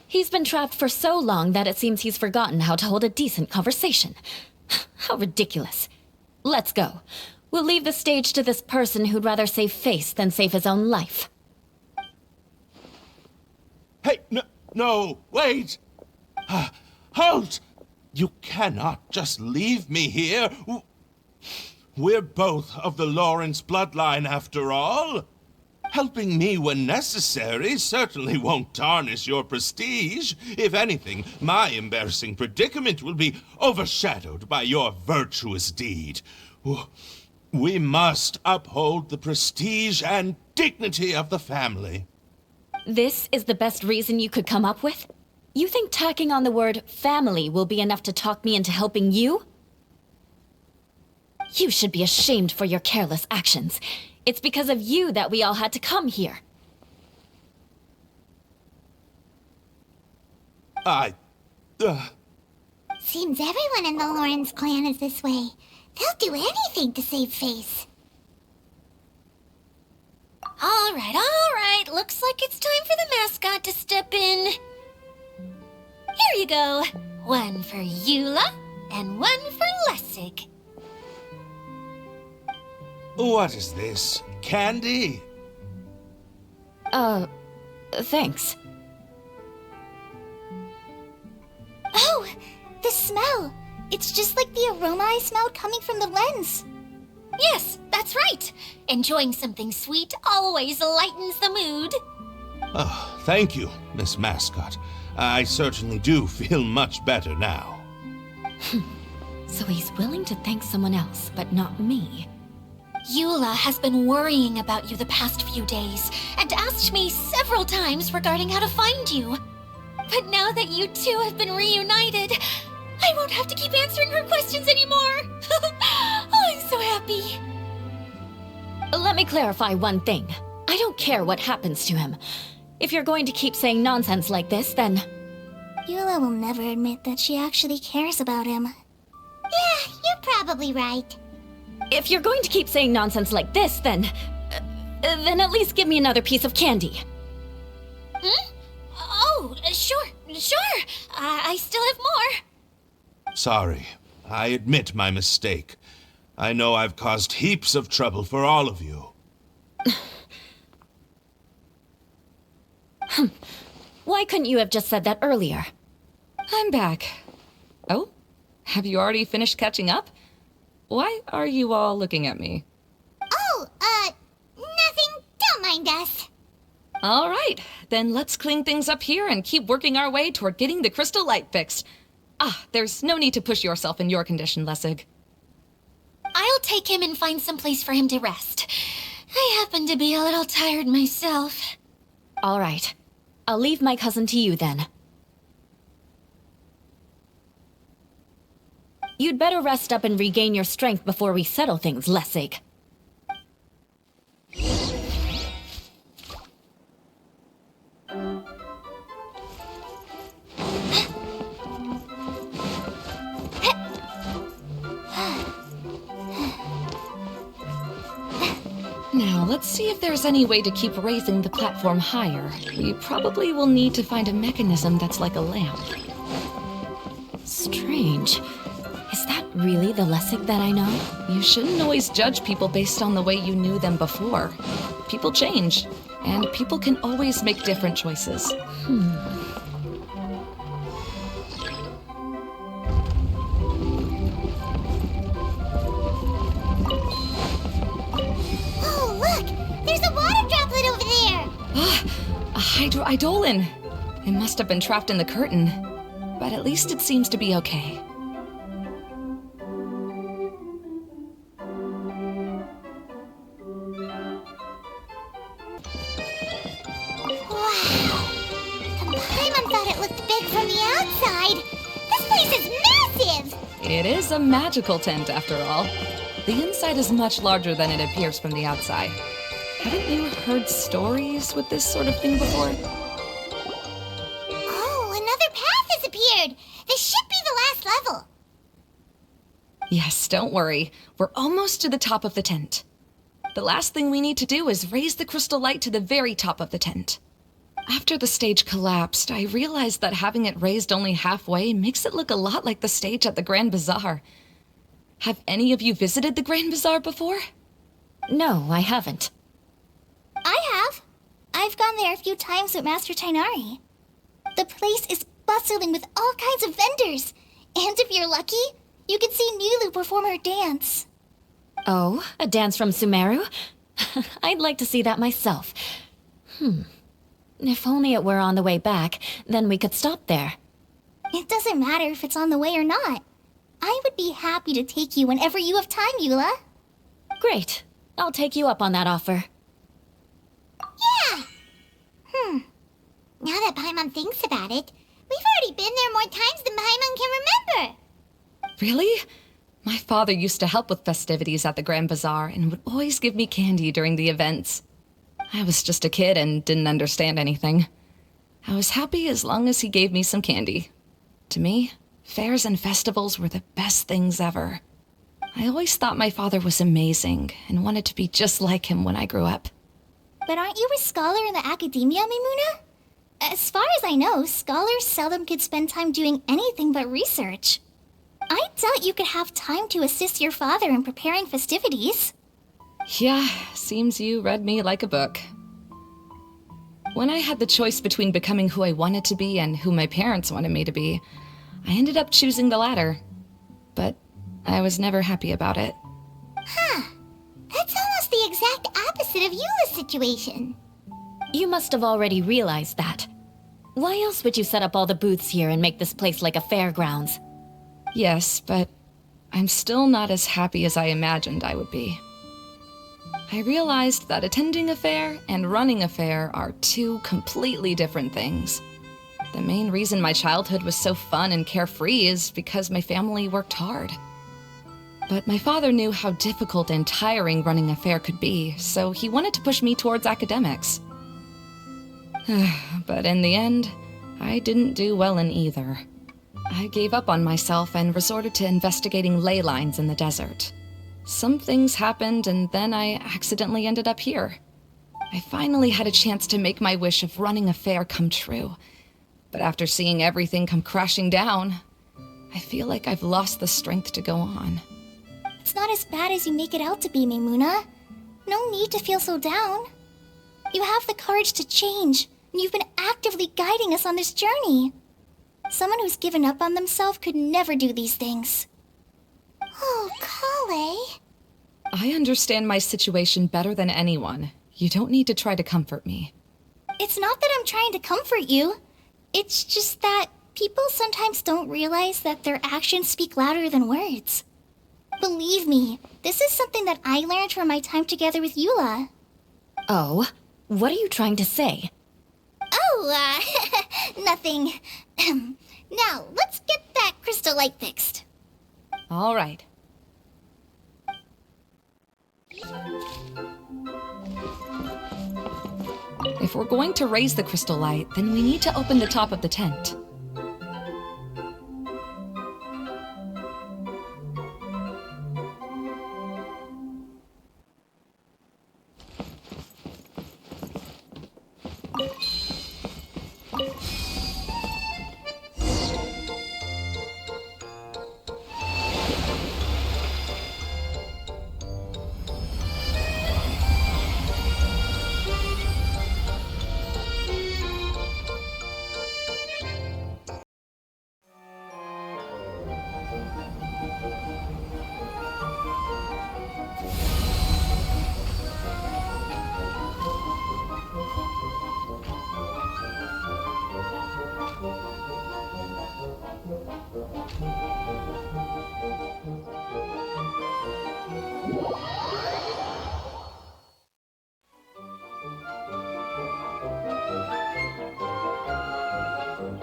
He's been trapped for so long that it seems he's forgotten how to hold a decent conversation. How ridiculous. Let's go. We'll leave the stage to this person who'd rather save face than save his own life. Hey, no, wait! Halt! You cannot just leave me here. We're both of the Lawrence bloodline after all. Helping me when necessary certainly won't tarnish your prestige. If anything, my embarrassing predicament will be overshadowed by your virtuous deed. We must uphold the prestige and dignity of the family. This is the best reason you could come up with? You think tacking on the word family will be enough to talk me into helping you? You should be ashamed for your careless actions. It's because of you that we all had to come here. Seems everyone in the Lawrence clan is this way. They'll do anything to save face. All right. Looks like it's time for the mascot to step in. Here you go. One for Eula and one for Lessig. What is this? Candy? Thanks. Oh, the smell. It's just like the aroma I smelled coming from the lens. Yes, that's right. Enjoying something sweet always lightens the mood. Oh, thank you, Miss Mascot. I certainly do feel much better now. So he's willing to thank someone else, but not me. Eula has been worrying about you the past few days and asked me several times regarding how to find you. But now that you two have been reunited, I won't have to keep answering her questions anymore. Oh, I'm so happy. Let me clarify one thing. I don't care what happens to him. If you're going to keep saying nonsense like this, then... Eula will never admit that she actually cares about him. Yeah, you're probably right. If you're going to keep saying nonsense like this, then at least give me another piece of candy. Oh, sure. I still have more. Sorry. I admit my mistake. I know I've caused heaps of trouble for all of you. Why couldn't you have just said that earlier? I'm back. Oh? Have you already finished catching up? Why are you all looking at me? Oh, nothing. Don't mind us. All right, then let's clean things up here and keep working our way toward getting the crystal light fixed. There's no need to push yourself in your condition, Lessig. I'll take him and find some place for him to rest. I happen to be a little tired myself. All right. I'll leave my cousin to you then. You'd better rest up and regain your strength before we settle things, Lessig. Now, let's see if there's any way to keep raising the platform higher. We probably will need to find a mechanism that's like a lamp. Strange. Is that really the Lessig that I know? You shouldn't always judge people based on the way you knew them before. People change, and people can always make different choices. Oh, look! There's a water droplet over there! A hydroidolin! It must have been trapped in the curtain, but at least it seems to be okay. Wow! The Paimon thought it looked big from the outside! This place is massive! It is a magical tent, after all. The inside is much larger than it appears from the outside. Haven't you heard stories with this sort of thing before? Oh, another path has appeared! This should be the last level! Yes, don't worry. We're almost to the top of the tent. The last thing we need to do is raise the crystal light to the very top of the tent. After the stage collapsed, I realized that having it raised only halfway makes it look a lot like the stage at the Grand Bazaar. Have any of you visited the Grand Bazaar before? No, I haven't. I have. I've gone there a few times with Master Tainari. The place is bustling with all kinds of vendors. And if you're lucky, you can see Nulu perform her dance. Oh, a dance from Sumeru? I'd like to see that myself. If only it were on the way back, then we could stop there. It doesn't matter if it's on the way or not. I would be happy to take you whenever you have time, Eula. Great. I'll take you up on that offer. Yeah! Now that Paimon thinks about it, we've already been there more times than Paimon can remember. Really? My father used to help with festivities at the Grand Bazaar and would always give me candy during the events. I was just a kid and didn't understand anything. I was happy as long as he gave me some candy. To me, fairs and festivals were the best things ever. I always thought my father was amazing and wanted to be just like him when I grew up. But aren't you a scholar in the academia, Maimuna? As far as I know, scholars seldom could spend time doing anything but research. I doubt you could have time to assist your father in preparing festivities. Yeah, seems you read me like a book. When I had the choice between becoming who I wanted to be and who my parents wanted me to be, I ended up choosing the latter. But I was never happy about it. That's almost the exact opposite of Eula's situation. You must have already realized that. Why else would you set up all the booths here and make this place like a fairgrounds? Yes, but I'm still not as happy as I imagined I would be. I realized that attending a fair and running a fair are two completely different things. The main reason my childhood was so fun and carefree is because my family worked hard. But my father knew how difficult and tiring running a fair could be, so he wanted to push me towards academics. But in the end, I didn't do well in either. I gave up on myself and resorted to investigating ley lines in the desert. Some things happened, and then I accidentally ended up here. I finally had a chance to make my wish of running a fair come true. But after seeing everything come crashing down, I feel like I've lost the strength to go on. It's not as bad as you make it out to be, Maimuna. No need to feel so down. You have the courage to change, and you've been actively guiding us on this journey. Someone who's given up on themselves could never do these things. Oh, Kale. I understand my situation better than anyone. You don't need to try to comfort me. It's not that I'm trying to comfort you. It's just that people sometimes don't realize that their actions speak louder than words. Believe me, this is something that I learned from my time together with Eula. Oh, what are you trying to say? Oh, nothing. Now, let's get that crystal light fixed. All right. If we're going to raise the crystal light, then we need to open the top of the tent.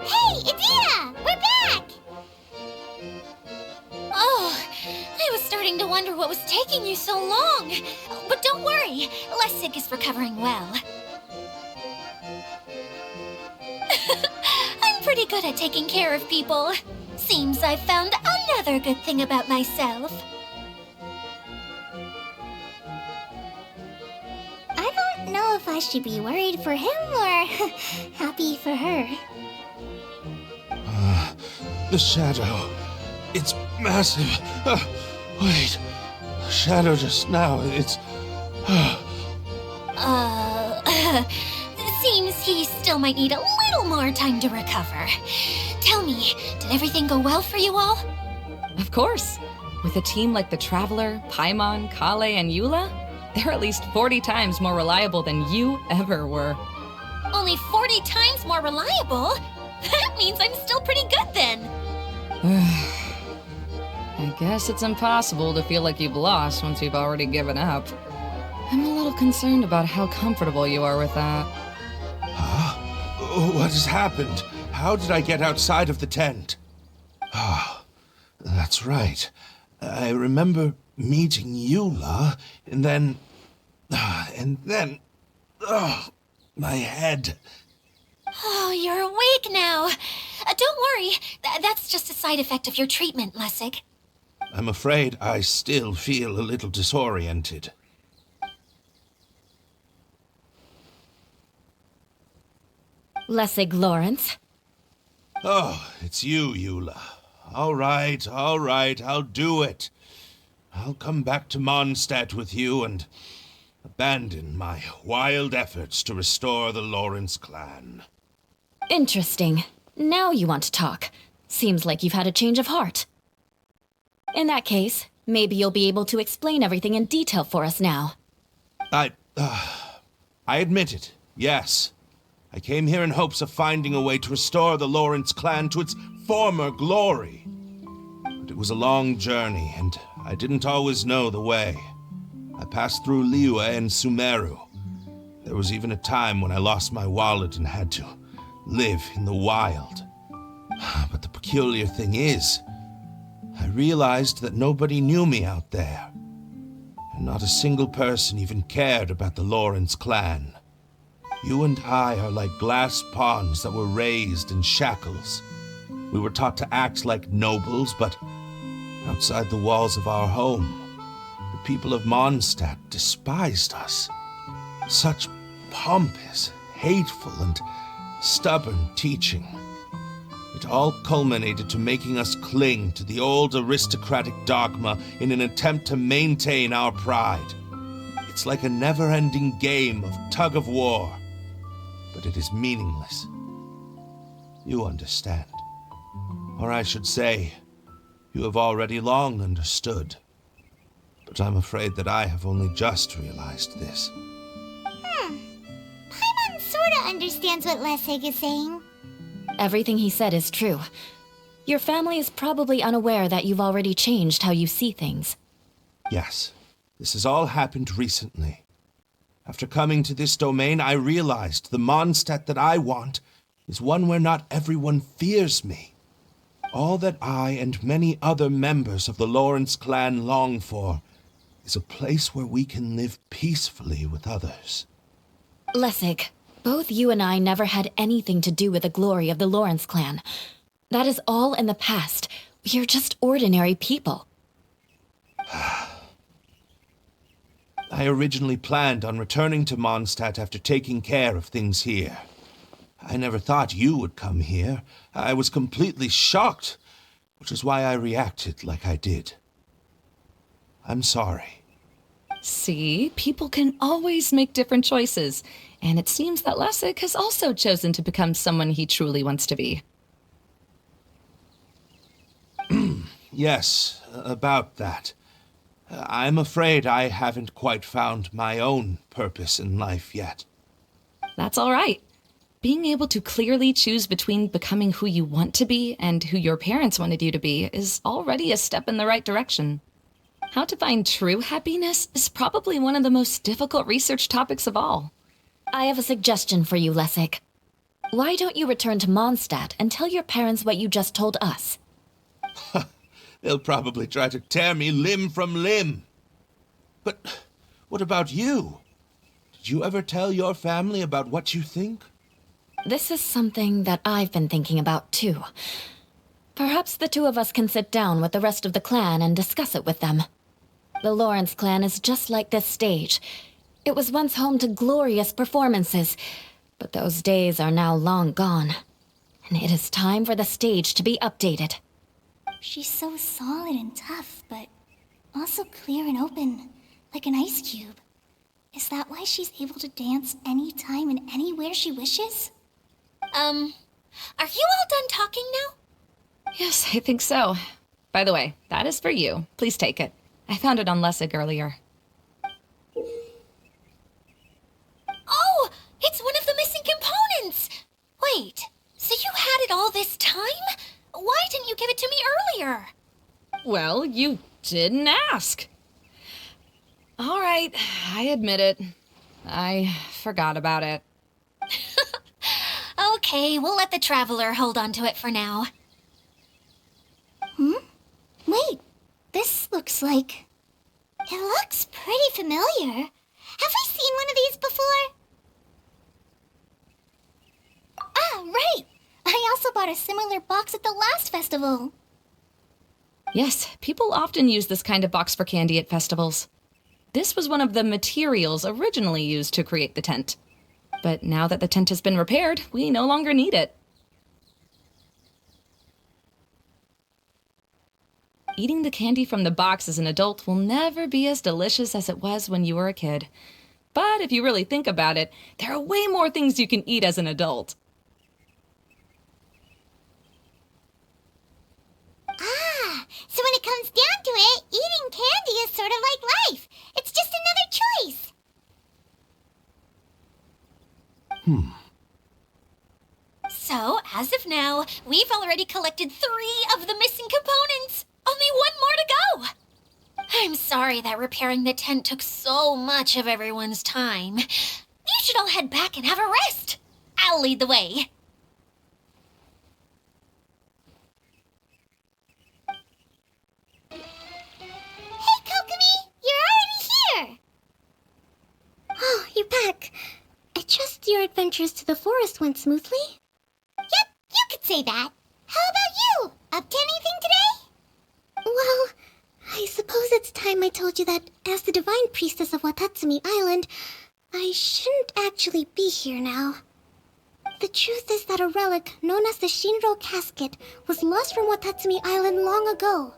Hey, Adina! We're back! Oh, I was starting to wonder what was taking you so long. But don't worry, Lessig is recovering well. I'm pretty good at taking care of people. Seems I've found another good thing about myself. I don't know if I should be worried for him or happy for her. The shadow. It's massive. Wait. The shadow just now. It's. Seems he still might need a little more time to recover. Tell me, did everything go well for you all? Of course. With a team like the Traveler, Paimon, Kale, and Eula, they're at least 40 times more reliable than you ever were. Only 40 times more reliable? That means I'm still pretty good then. I guess it's impossible to feel like you've lost once you've already given up. I'm a little concerned about how comfortable you are with that. Huh? What has happened? How did I get outside of the tent? Ah, that's right. I remember meeting Eula, and then... my head. Oh, you're awake now. Don't worry. That's just a side effect of your treatment, Lessig. I'm afraid I still feel a little disoriented. Lessig Lawrence. Oh, it's you, Eula. All right, I'll do it. I'll come back to Mondstadt with you and abandon my wild efforts to restore the Lawrence clan. Interesting. Now you want to talk. Seems like you've had a change of heart. In that case, maybe you'll be able to explain everything in detail for us now. I admit it, yes. I came here in hopes of finding a way to restore the Lawrence clan to its former glory. But it was a long journey, and I didn't always know the way. I passed through Liyue and Sumeru. There was even a time when I lost my wallet and had to live in the wild. But the peculiar thing is, I realized that nobody knew me out there. And not a single person even cared about the Lawrence clan. You and I are like glass pawns that were raised in shackles. We were taught to act like nobles, but outside the walls of our home, the people of Mondstadt despised us. Such pompous, hateful, and stubborn teaching. It all culminated to making us cling to the old aristocratic dogma in an attempt to maintain our pride. It's like a never-ending game of tug-of-war, but it is meaningless. You understand. Or I should say, you have already long understood. But I'm afraid that I have only just realized this. Paimon sorta understands what Lessig is saying. Everything he said is true. Your family is probably unaware that you've already changed how you see things. Yes, this has all happened recently. After coming to this domain, I realized the Mondstadt that I want is one where not everyone fears me. All that I and many other members of the Lawrence clan long for is a place where we can live peacefully with others. Lessig, both you and I never had anything to do with the glory of the Lawrence clan. That is all in the past. We are just ordinary people. I originally planned on returning to Mondstadt after taking care of things here. I never thought you would come here. I was completely shocked, which is why I reacted like I did. I'm sorry. See, people can always make different choices, and it seems that Lessig has also chosen to become someone he truly wants to be. Yes, about that. I'm afraid I haven't quite found my own purpose in life yet. That's all right. Being able to clearly choose between becoming who you want to be and who your parents wanted you to be is already a step in the right direction. How to find true happiness is probably one of the most difficult research topics of all. I have a suggestion for you, Lessig. Why don't you return to Mondstadt and tell your parents what you just told us? They'll probably try to tear me limb from limb. But what about you? Did you ever tell your family about what you think? This is something that I've been thinking about, too. Perhaps the two of us can sit down with the rest of the clan and discuss it with them. The Lawrence clan is just like this stage. It was once home to glorious performances, but those days are now long gone. And it is time for the stage to be updated. She's so solid and tough, but also clear and open, like an ice cube. Is that why she's able to dance anytime and anywhere she wishes? Are you all done talking now? Yes, I think so. By the way, that is for you. Please take it. I found it on Lessig earlier. Oh, it's one of the missing components! Wait, so you had it all this time? Why didn't you give it to me earlier? Well, you didn't ask. All right, I admit it. I forgot about it. Okay, we'll let the Traveler hold on to it for now. Wait, this looks like... It looks pretty familiar. Have I seen one of these before? Ah, right! I also bought a similar box at the last festival. Yes, people often use this kind of box for candy at festivals. This was one of the materials originally used to create the tent. But now that the tent has been repaired, we no longer need it. Eating the candy from the box as an adult will never be as delicious as it was when you were a kid. But if you really think about it, there are way more things you can eat as an adult. Ah, so when it comes down to it, eating candy is sort of like life. It's just another choice. So, as of now, we've already collected 3 of the missing components. Only 1 more to go. I'm sorry that repairing the tent took so much of everyone's time. You should all head back and have a rest. I'll lead the way. Hey, Kokomi, you're already here. Oh, you're back. I trust your adventures to the forest went smoothly? Yep, you could say that. How about you? Up to anything today? Well, I suppose it's time I told you that as the Divine Priestess of Watatsumi Island, I shouldn't actually be here now. The truth is that a relic known as the Shinro Casket was lost from Watatsumi Island long ago.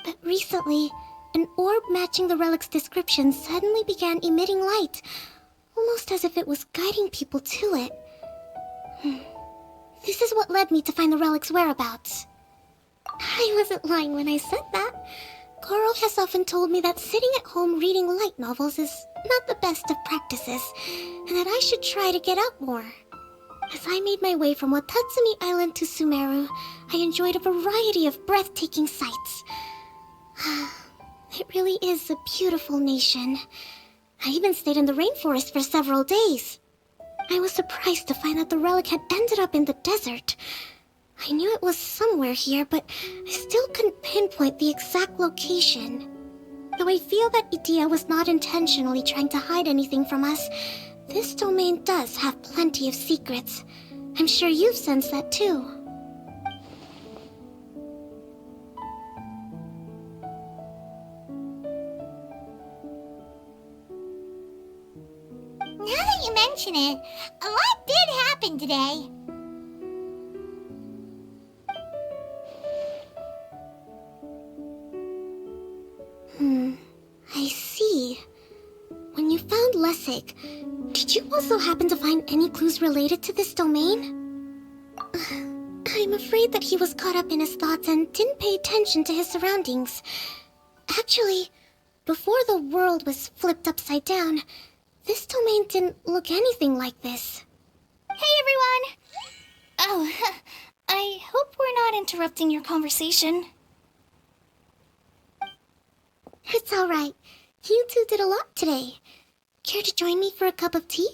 But recently, an orb matching the relic's description suddenly began emitting light, almost as if it was guiding people to it. This is what led me to find the relic's whereabouts. I wasn't lying when I said that. Goro has often told me that sitting at home reading light novels is not the best of practices, and that I should try to get out more. As I made my way from Watatsumi Island to Sumeru, I enjoyed a variety of breathtaking sights. It really is a beautiful nation. I even stayed in the rainforest for several days. I was surprised to find that the relic had ended up in the desert. I knew it was somewhere here, but I still couldn't pinpoint the exact location. Though I feel that Idia was not intentionally trying to hide anything from us, this domain does have plenty of secrets. I'm sure you've sensed that too. Now that you mention it, a lot did happen today. I see. When you found Lessig, did you also happen to find any clues related to this domain? I'm afraid that he was caught up in his thoughts and didn't pay attention to his surroundings. Actually, before the world was flipped upside down, this domain didn't look anything like this. Hey, everyone! Oh, I hope we're not interrupting your conversation. It's all right. You two did a lot today. Care to join me for a cup of tea?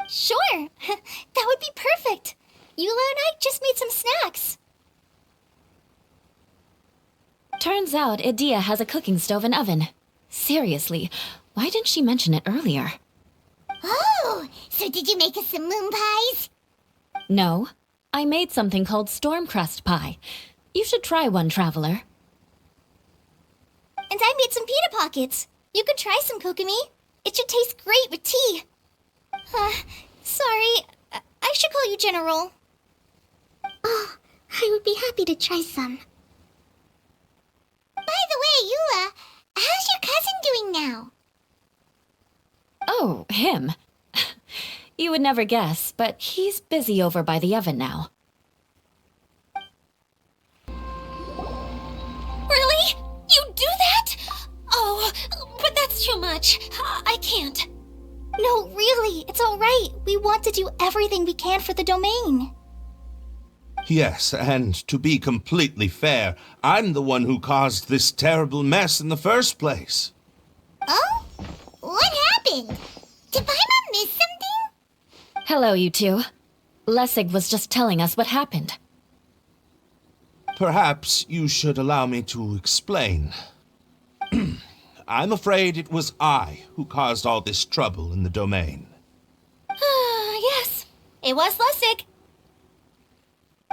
Sure! That would be perfect! Eula and I just made some snacks. Turns out Idia has a cooking stove and oven. Seriously, why didn't she mention it earlier? Oh, so did you make us some moon pies? No, I made something called storm crust pie. You should try one, Traveler. And I made some pita pockets. You could try some, Kokomi. It should taste great with tea. Sorry, I should call you General. Oh, I would be happy to try some. By the way, Eula, how's your cousin doing now? Oh, him. You would never guess, but he's busy over by the oven now. too much. I can't. No, really, it's all right. We want to do everything we can for the domain. Yes, and to be completely fair, I'm the one who caused this terrible mess in the first place. Oh? What happened? Did Paimon miss something? Hello, you two. Lessig was just telling us what happened. Perhaps you should allow me to explain. I'm afraid it was I who caused all this trouble in the domain. Yes, it was Lessig.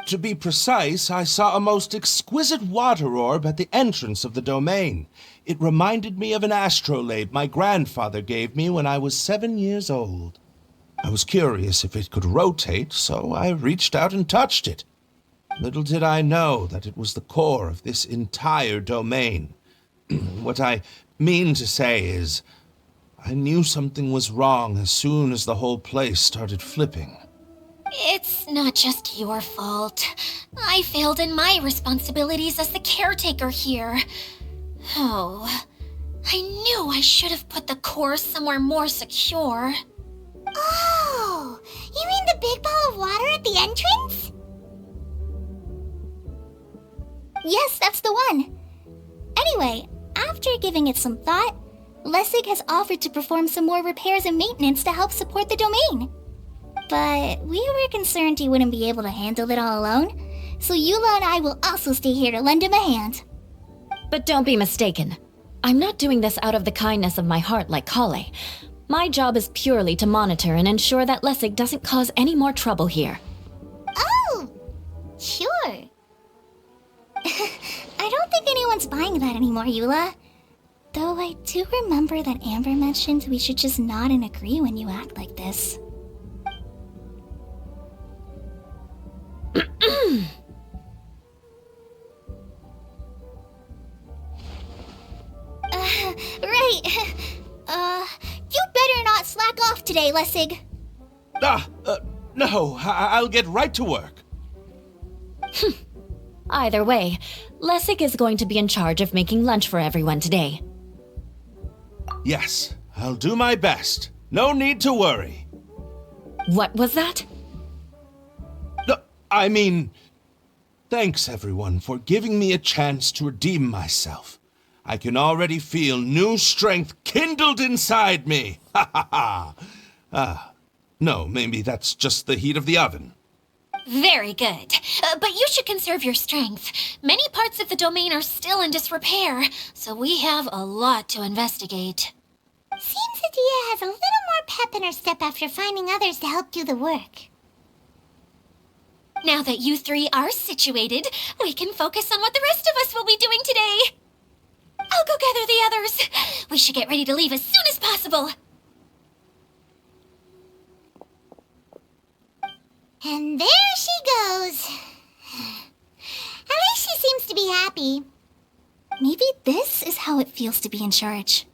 To be precise, I saw a most exquisite water orb at the entrance of the domain. It reminded me of an astrolabe my grandfather gave me when I was 7 years old. I was curious if it could rotate, so I reached out and touched it. Little did I know that it was the core of this entire domain. What I mean to say is, I knew something was wrong as soon as the whole place started flipping. It's not just your fault. I failed in my responsibilities as the caretaker here. Oh, I knew I should have put the core somewhere more secure. Oh, you mean the big ball of water at the entrance? Yes, that's the one. Anyway, after giving it some thought, Lessig has offered to perform some more repairs and maintenance to help support the domain. But we were concerned he wouldn't be able to handle it all alone, so Eula and I will also stay here to lend him a hand. But don't be mistaken. I'm not doing this out of the kindness of my heart like Kale. My job is purely to monitor and ensure that Lessig doesn't cause any more trouble here. Oh, sure. I don't think anyone's buying that anymore, Eula. Though I do remember that Amber mentioned we should just nod and agree when you act like this. Right. You better not slack off today, Lessig. No, I'll get right to work. Either way, Lessig is going to be in charge of making lunch for everyone today. Yes, I'll do my best. No need to worry. What was that? No, I mean, thanks everyone for giving me a chance to redeem myself. I can already feel new strength kindled inside me. Ha ha ha. No, maybe that's just the heat of the oven. Very good. But you should conserve your strength. Many parts of the domain are still in disrepair, so we have a lot to investigate. Seems Adia has a little more pep in her step after finding others to help do the work. Now that you three are situated, we can focus on what the rest of us will be doing today. I'll go gather the others. We should get ready to leave as soon as possible. And there she goes. At least she seems to be happy. Maybe this is how it feels to be in charge.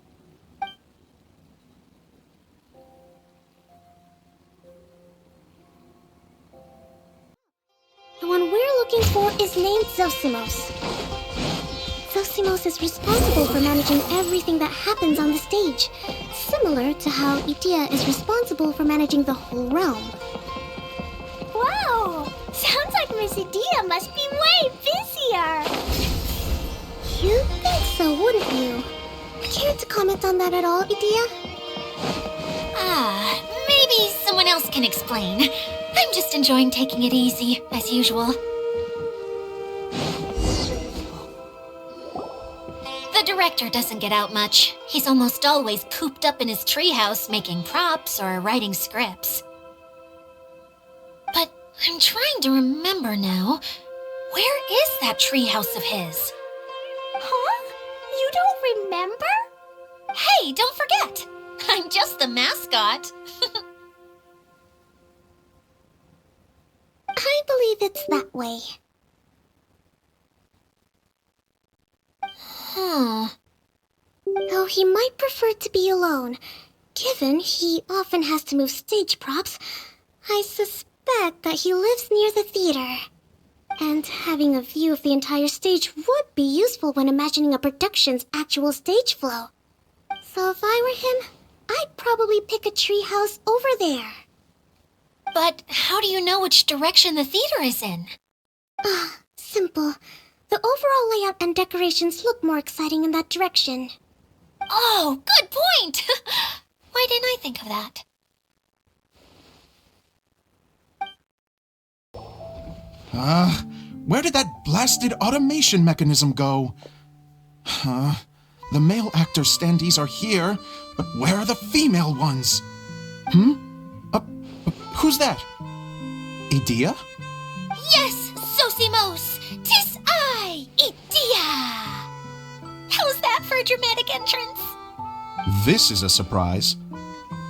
The one we're looking for is named Zosimos. Zosimos is responsible for managing everything that happens on the stage, similar to how Idia is responsible for managing the whole realm. Wow! Sounds like Miss Adia must be way busier! You'd think so, wouldn't you? Care to comment on that at all, Idia? Maybe someone else can explain. I'm just enjoying taking it easy, as usual. The director doesn't get out much. He's almost always cooped up in his treehouse making props or writing scripts. But I'm trying to remember now. Where is that treehouse of his? Huh? You don't remember? Hey, don't forget! I'm just the mascot. I believe it's that way. Though he might prefer to be alone, given he often has to move stage props, I suspect that he lives near the theater. And having a view of the entire stage would be useful when imagining a production's actual stage flow. So if I were him, I'd probably pick a treehouse over there. But how do you know which direction the theater is in? Simple. The overall layout and decorations look more exciting in that direction. Oh, good point! Why didn't I think of that? Where did that blasted automation mechanism go? The male actor standees are here, but where are the female ones? Who's that? Idea? Yes, Sosimos! 'Tis I, Idea! How's that for a dramatic entrance? This is a surprise.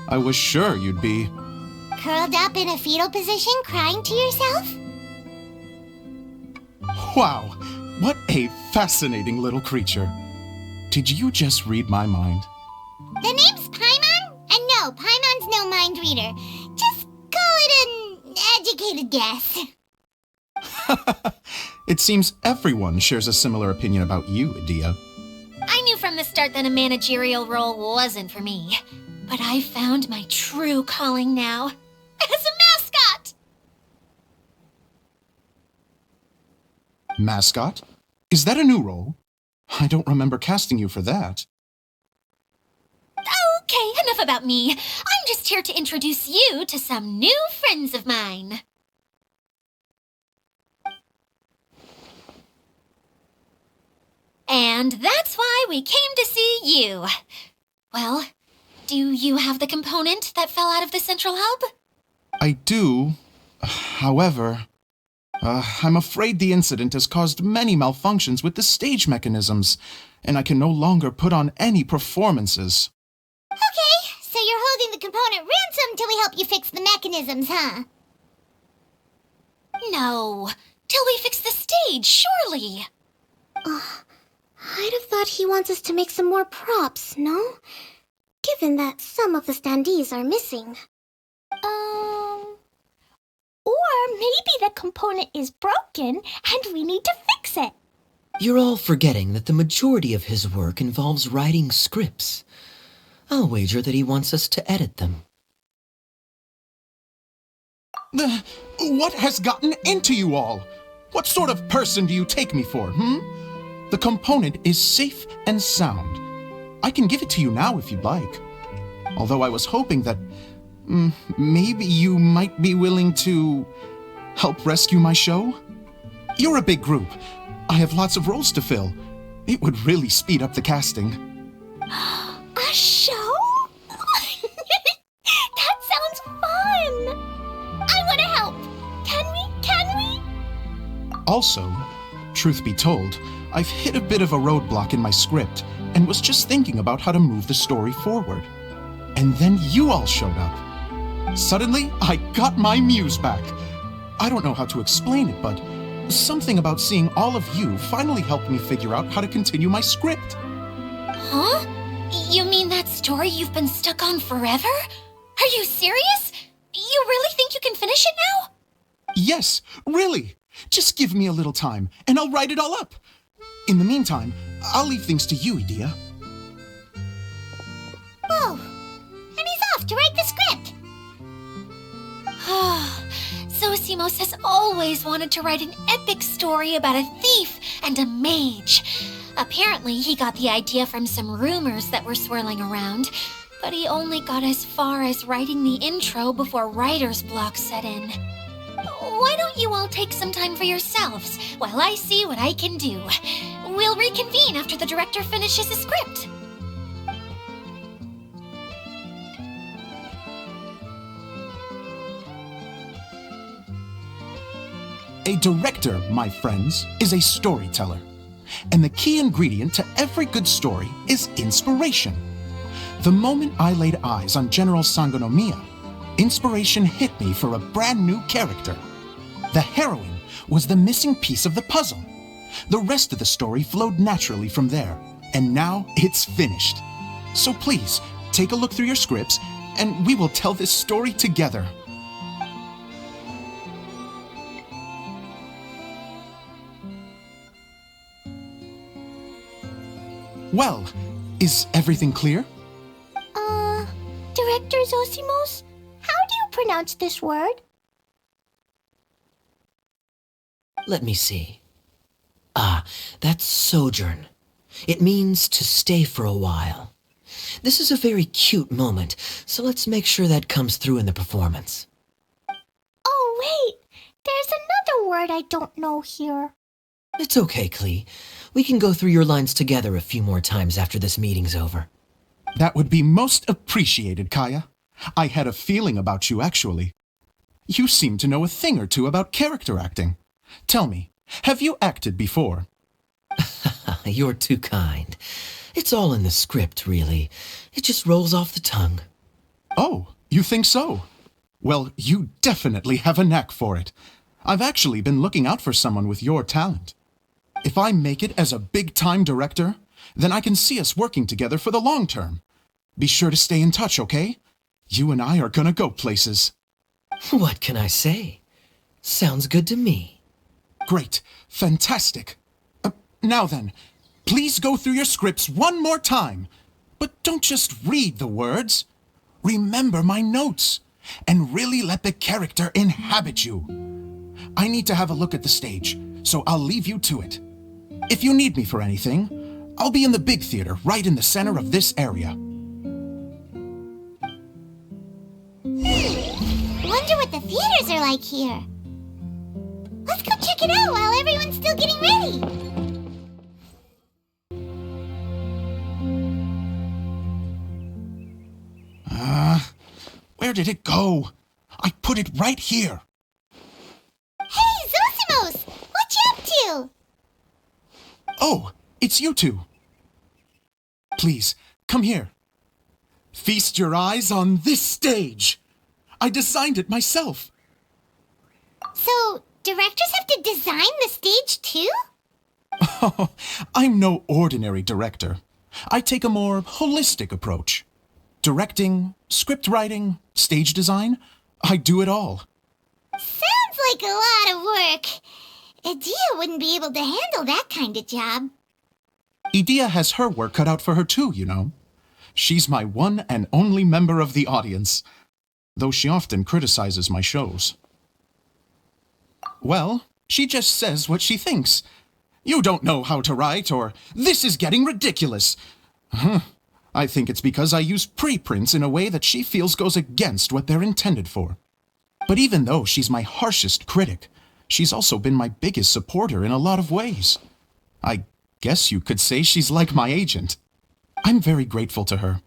I was sure you'd be... Curled up in a fetal position, crying to yourself? Wow, what a fascinating little creature. Did you just read my mind? The name's Paimon? And no, Paimon's no mind reader. Just call it an educated guess. It seems everyone shares a similar opinion about you, Idea. I knew from the start that a managerial role wasn't for me. But I found my true calling now. As a mascot! Mascot? Is that a new role? I don't remember casting you for that. Okay, enough about me. I'm just here to introduce you to some new friends of mine. And that's why we came to see you. Well, do you have the component that fell out of the central hub? I do. However, I'm afraid the incident has caused many malfunctions with the stage mechanisms, and I can no longer put on any performances. Okay, so you're holding the component ransom till we help you fix the mechanisms, huh? No, till we fix the stage, surely. I'd have thought he wants us to make some more props, no? Given that some of the standees are missing. Or maybe the component is broken and we need to fix it. You're all forgetting that the majority of his work involves writing scripts. I'll wager that he wants us to edit them. What has gotten into you all? What sort of person do you take me for, The component is safe and sound. I can give it to you now if you'd like. Although I was hoping that maybe you might be willing to help rescue my show? You're a big group. I have lots of roles to fill. It would really speed up the casting. A show? That sounds fun! I want to help! Can we? Also, truth be told, I've hit a bit of a roadblock in my script and was just thinking about how to move the story forward. And then you all showed up. Suddenly, I got my muse back. I don't know how to explain it, but something about seeing all of you finally helped me figure out how to continue my script. Huh? You mean that story you've been stuck on forever? Are you serious? You really think you can finish it now? Yes, really. Just give me a little time, and I'll write it all up. In the meantime, I'll leave things to you, Idea. Whoa! And he's off to write the script! Zosimos has always wanted to write an epic story about a thief and a mage. Apparently, he got the idea from some rumors that were swirling around, but he only got as far as writing the intro before writer's block set in. Why don't you all take some time for yourselves while I see what I can do? We'll reconvene after the director finishes his script. A director, my friends, is a storyteller. And the key ingredient to every good story is inspiration. The moment I laid eyes on General Sangonomiya, inspiration hit me for a brand new character. The heroine was the missing piece of the puzzle. The rest of the story flowed naturally from there, and now it's finished. So please, take a look through your scripts, and we will tell this story together. Well, is everything clear? Director Zosimos, how do you pronounce this word? Let me see. Ah, that's sojourn. It means to stay for a while. This is a very cute moment, so let's make sure that comes through in the performance. Oh, wait. There's another word I don't know here. It's okay, Klee. We can go through your lines together a few more times after this meeting's over. That would be most appreciated, Kaya. I had a feeling about you, actually. You seem to know a thing or two about character acting. Tell me, have you acted before? You're too kind. It's all in the script, really. It just rolls off the tongue. Oh, you think so? Well, you definitely have a knack for it. I've actually been looking out for someone with your talent. If I make it as a big-time director, then I can see us working together for the long term. Be sure to stay in touch, okay? You and I are gonna go places. What can I say? Sounds good to me. Great. Fantastic. Now then, please go through your scripts one more time. But don't just read the words. Remember my notes, and really let the character inhabit you. I need to have a look at the stage, so I'll leave you to it. If you need me for anything, I'll be in the big theater right in the center of this area. Wonder what the theaters are like here. Let's go check it out while everyone's still getting ready. Where did it go? I put it right here. Hey, Zosimos! What you up to? Oh, it's you two. Please, come here. Feast your eyes on this stage. I designed it myself. So, directors have to design the stage too? Oh, I'm no ordinary director. I take a more holistic approach. Directing, script writing, stage design, I do it all. Sounds like a lot of work. Idea wouldn't be able to handle that kind of job. Idea has her work cut out for her too, you know. She's my one and only member of the audience, though she often criticizes my shows. Well, she just says what she thinks. You don't know how to write, or this is getting ridiculous. I think it's because I use preprints in a way that she feels goes against what they're intended for. But even though she's my harshest critic, she's also been my biggest supporter in a lot of ways. I guess you could say she's like my agent. I'm very grateful to her.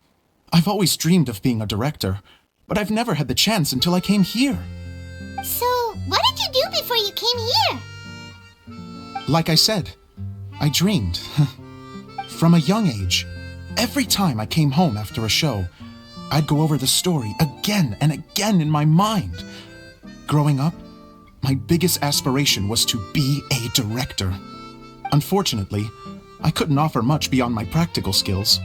I've always dreamed of being a director, but I've never had the chance until I came here. So, what did you do before you came here? Like I said, I dreamed. From a young age. Every time I came home after a show, I'd go over the story again and again in my mind. Growing up, my biggest aspiration was to be a director. Unfortunately, I couldn't offer much beyond my practical skills,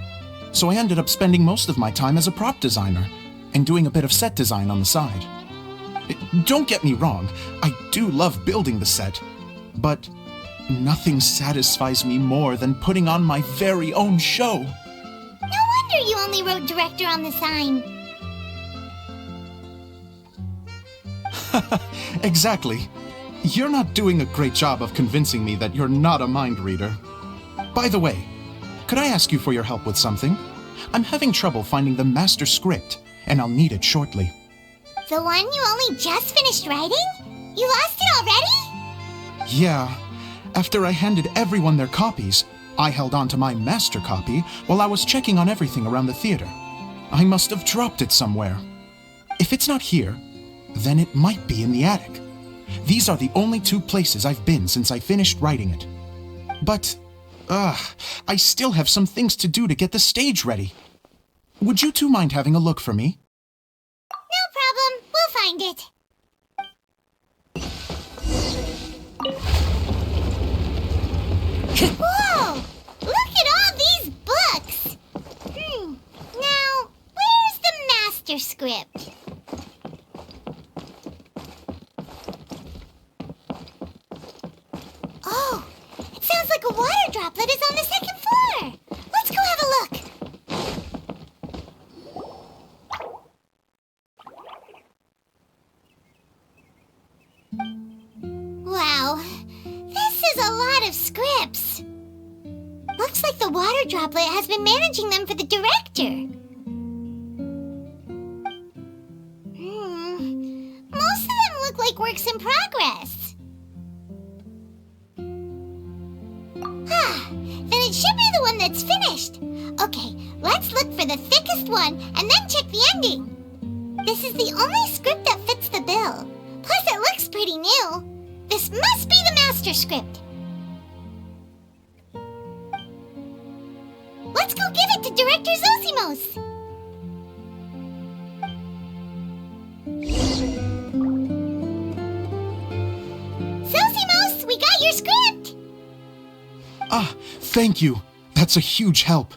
so I ended up spending most of my time as a prop designer and doing a bit of set design on the side. Don't get me wrong, I do love building the set, but nothing satisfies me more than putting on my very own show. No wonder you only wrote director on the sign. Exactly. You're not doing a great job of convincing me that you're not a mind reader. By the way, could I ask you for your help with something? I'm having trouble finding the master script, and I'll need it shortly. The one you only just finished writing? You lost it already? Yeah. After I handed everyone their copies, I held on to my master copy while I was checking on everything around the theater. I must have dropped it somewhere. If it's not here, then it might be in the attic. These are the only two places I've been since I finished writing it. But, I still have some things to do to get the stage ready. Would you two mind having a look for me? No problem. We'll find it. Whoa! Look at all these books! Now, where's the master script? Oh, it sounds like a water droplet is on the second floor. Let's go have a look. lot of scripts. Looks like the water droplet has been managing them for the director. Most of them look like works in progress. Then it should be the one that's finished. Okay, let's look for the thickest one and then check the ending. This is the only script that fits the bill. Plus it looks pretty new. This must be the master script. Let's go give it to Director Zosimos. Zosimos, we got your script! Ah, thank you. That's a huge help.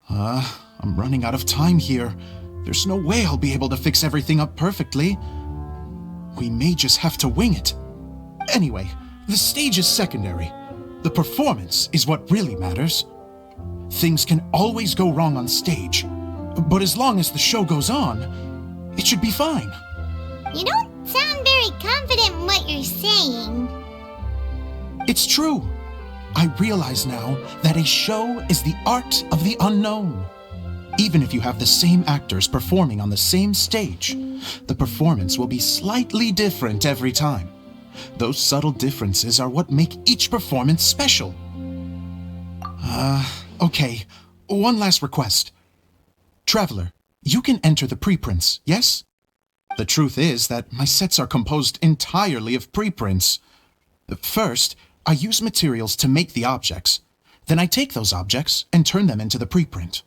I'm running out of time here. There's no way I'll be able to fix everything up perfectly. We may just have to wing it. Anyway, the stage is secondary. The performance is what really matters. Things can always go wrong on stage, but as long as the show goes on, it should be fine. You don't sound very confident in what you're saying. It's true. I realize now that a show is the art of the unknown. Even if you have the same actors performing on the same stage, the performance will be slightly different every time. Those subtle differences are what make each performance special. Okay, one last request. Traveler, you can enter the preprints, yes? The truth is that my sets are composed entirely of preprints. First, I use materials to make the objects. Then I take those objects and turn them into the preprint.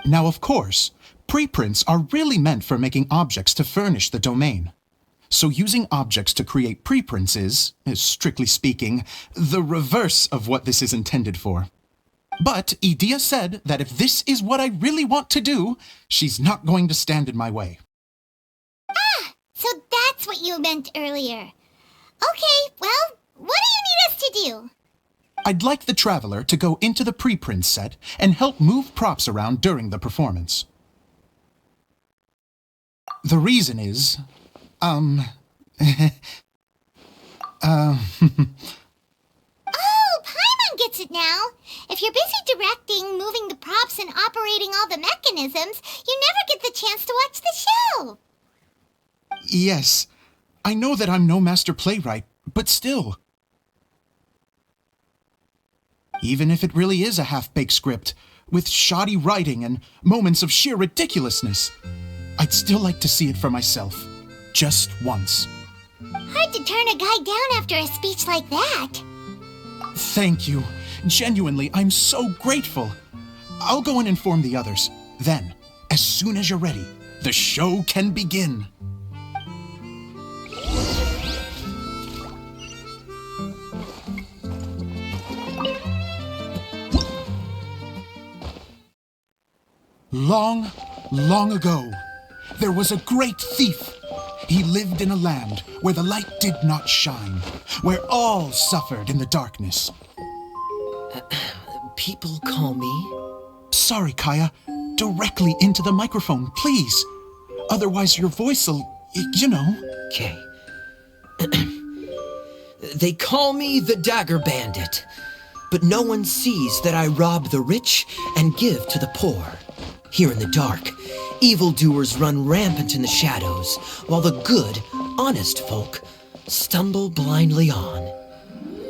Now, of course, preprints are really meant for making objects to furnish the domain. So using objects to create preprints is, strictly speaking, the reverse of what this is intended for. But Edea said that if this is what I really want to do, she's not going to stand in my way. Ah, so that's what you meant earlier. Okay, well, what do you need us to do? I'd like the Traveler to go into the preprint set and help move props around during the performance. The reason is, Oh, Paimon gets it now. If you're busy directing, moving the props, and operating all the mechanisms, you never get the chance to watch the show. Yes, I know that I'm no master playwright, but still. Even if it really is a half-baked script, with shoddy writing and moments of sheer ridiculousness, I'd still like to see it for myself, just once. Hard to turn a guy down after a speech like that. Thank you. Genuinely, I'm so grateful. I'll go and inform the others. Then, as soon as you're ready, the show can begin. Long, long ago, there was a great thief. He lived in a land where the light did not shine, where all suffered in the darkness. People call me... Sorry, Kaya. Directly into the microphone, please. Otherwise your voice'll, you know. Okay. They call me the Dagger Bandit, but no one sees that I rob the rich and give to the poor. Here in the dark, evildoers run rampant in the shadows, while the good, honest folk stumble blindly on,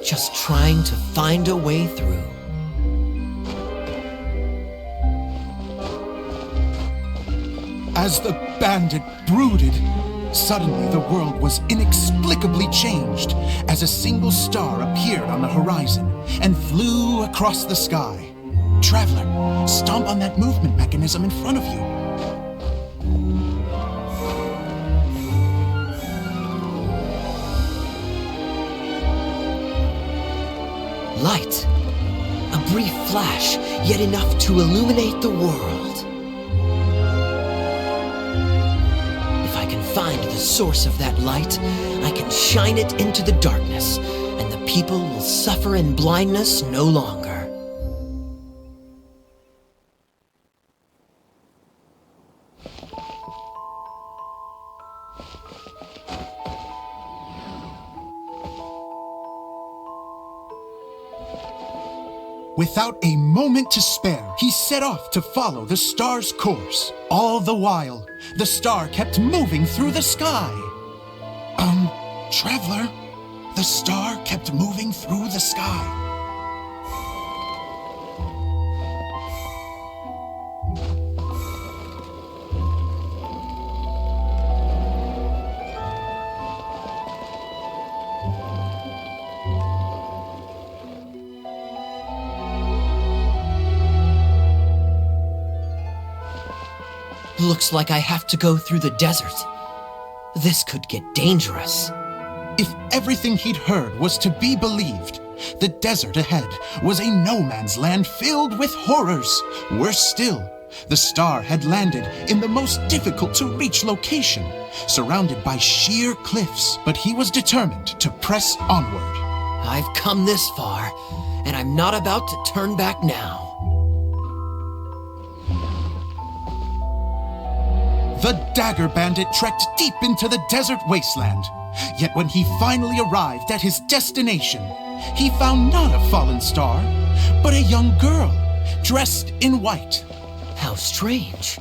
just trying to find a way through. As the bandit brooded, suddenly the world was inexplicably changed as a single star appeared on the horizon and flew across the sky. Traveler, stomp on that movement mechanism in front of you. Light. A brief flash, yet enough to illuminate the world. If I can find the source of that light, I can shine it into the darkness, and the people will suffer in blindness no longer. Without a moment to spare, he set off to follow the star's course. All the while, the star kept moving through the sky. Traveler, the star kept moving through the sky. Looks like I have to go through the desert. This could get dangerous. If everything he'd heard was to be believed, the desert ahead was a no-man's land filled with horrors. Worse still, the star had landed in the most difficult-to-reach location, surrounded by sheer cliffs, but he was determined to press onward. I've come this far, and I'm not about to turn back now. The Dagger Bandit trekked deep into the desert wasteland. Yet when he finally arrived at his destination, he found not a fallen star, but a young girl, dressed in white. How strange.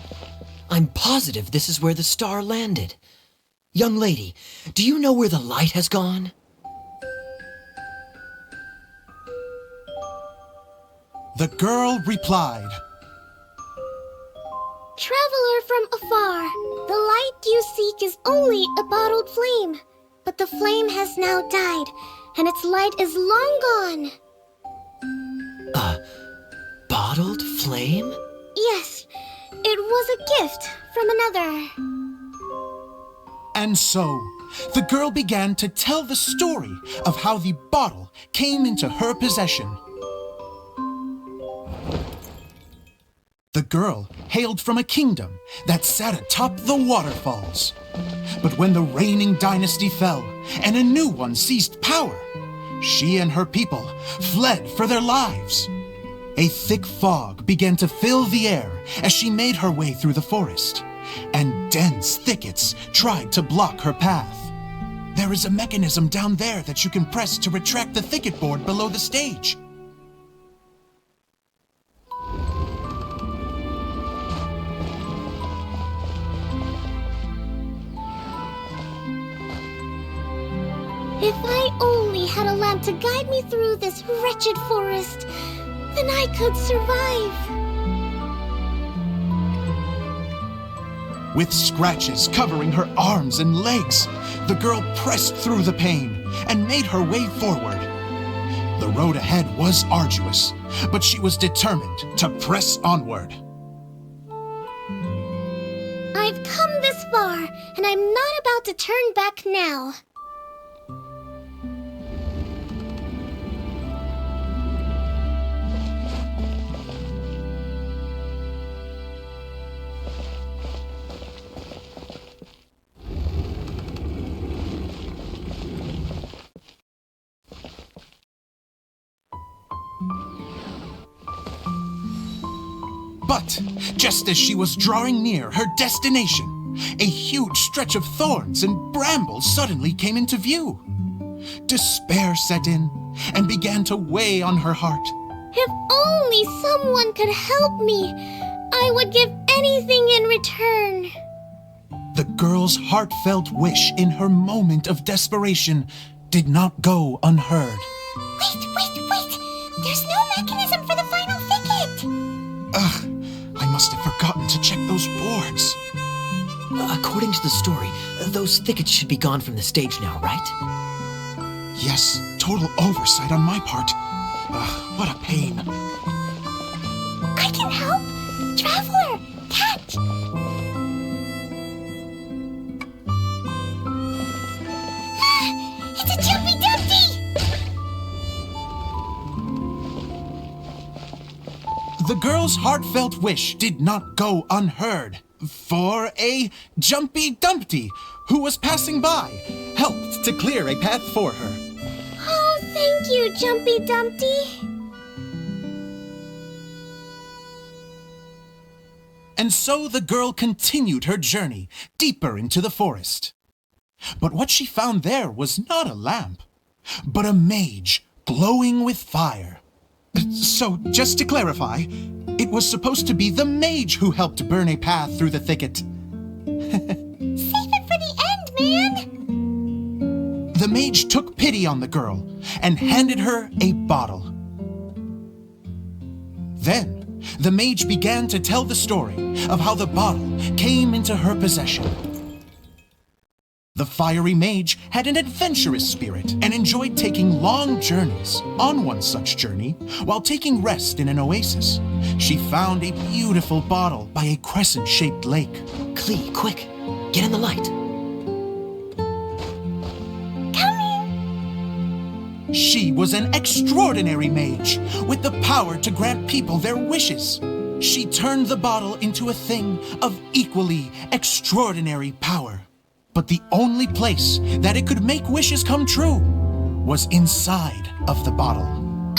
I'm positive this is where the star landed. Young lady, do you know where the light has gone? The girl replied, Traveler from afar, the light you seek is only a bottled flame. But the flame has now died, and its light is long gone. A bottled flame? Yes, it was a gift from another. And so, the girl began to tell the story of how the bottle came into her possession. The girl hailed from a kingdom that sat atop the waterfalls. But when the reigning dynasty fell and a new one seized power, she and her people fled for their lives. A thick fog began to fill the air as she made her way through the forest, and dense thickets tried to block her path. There is a mechanism down there that you can press to retract the thicket board below the stage. If I only had a lamp to guide me through this wretched forest, then I could survive. With scratches covering her arms and legs, the girl pressed through the pain and made her way forward. The road ahead was arduous, but she was determined to press onward. I've come this far, and I'm not about to turn back now. But just as she was drawing near her destination, a huge stretch of thorns and brambles suddenly came into view. Despair set in and began to weigh on her heart. If only someone could help me, I would give anything in return. The girl's heartfelt wish in her moment of desperation did not go unheard. Wait! There's no mechanism for the final thicket! Ugh, I must have forgotten to check those boards. According to the story, those thickets should be gone from the stage now, right? Yes, total oversight on my part. What a pain. I can help! Traveler, catch! It's a Jumpy Dumpty! The girl's heartfelt wish did not go unheard, for a Jumpy Dumpty, who was passing by, helped to clear a path for her. Oh, thank you, Jumpy Dumpty. And so the girl continued her journey deeper into the forest. But what she found there was not a lamp, but a mage glowing with fire. So, just to clarify, it was supposed to be the mage who helped burn a path through the thicket. Save it for the end, man! The mage took pity on the girl and handed her a bottle. Then, the mage began to tell the story of how the bottle came into her possession. The fiery mage had an adventurous spirit and enjoyed taking long journeys. On one such journey, while taking rest in an oasis, she found a beautiful bottle by a crescent-shaped lake. Klee, quick, get in the light. She was an extraordinary mage with the power to grant people their wishes. She turned the bottle into a thing of equally extraordinary power. But the only place that it could make wishes come true was inside of the bottle.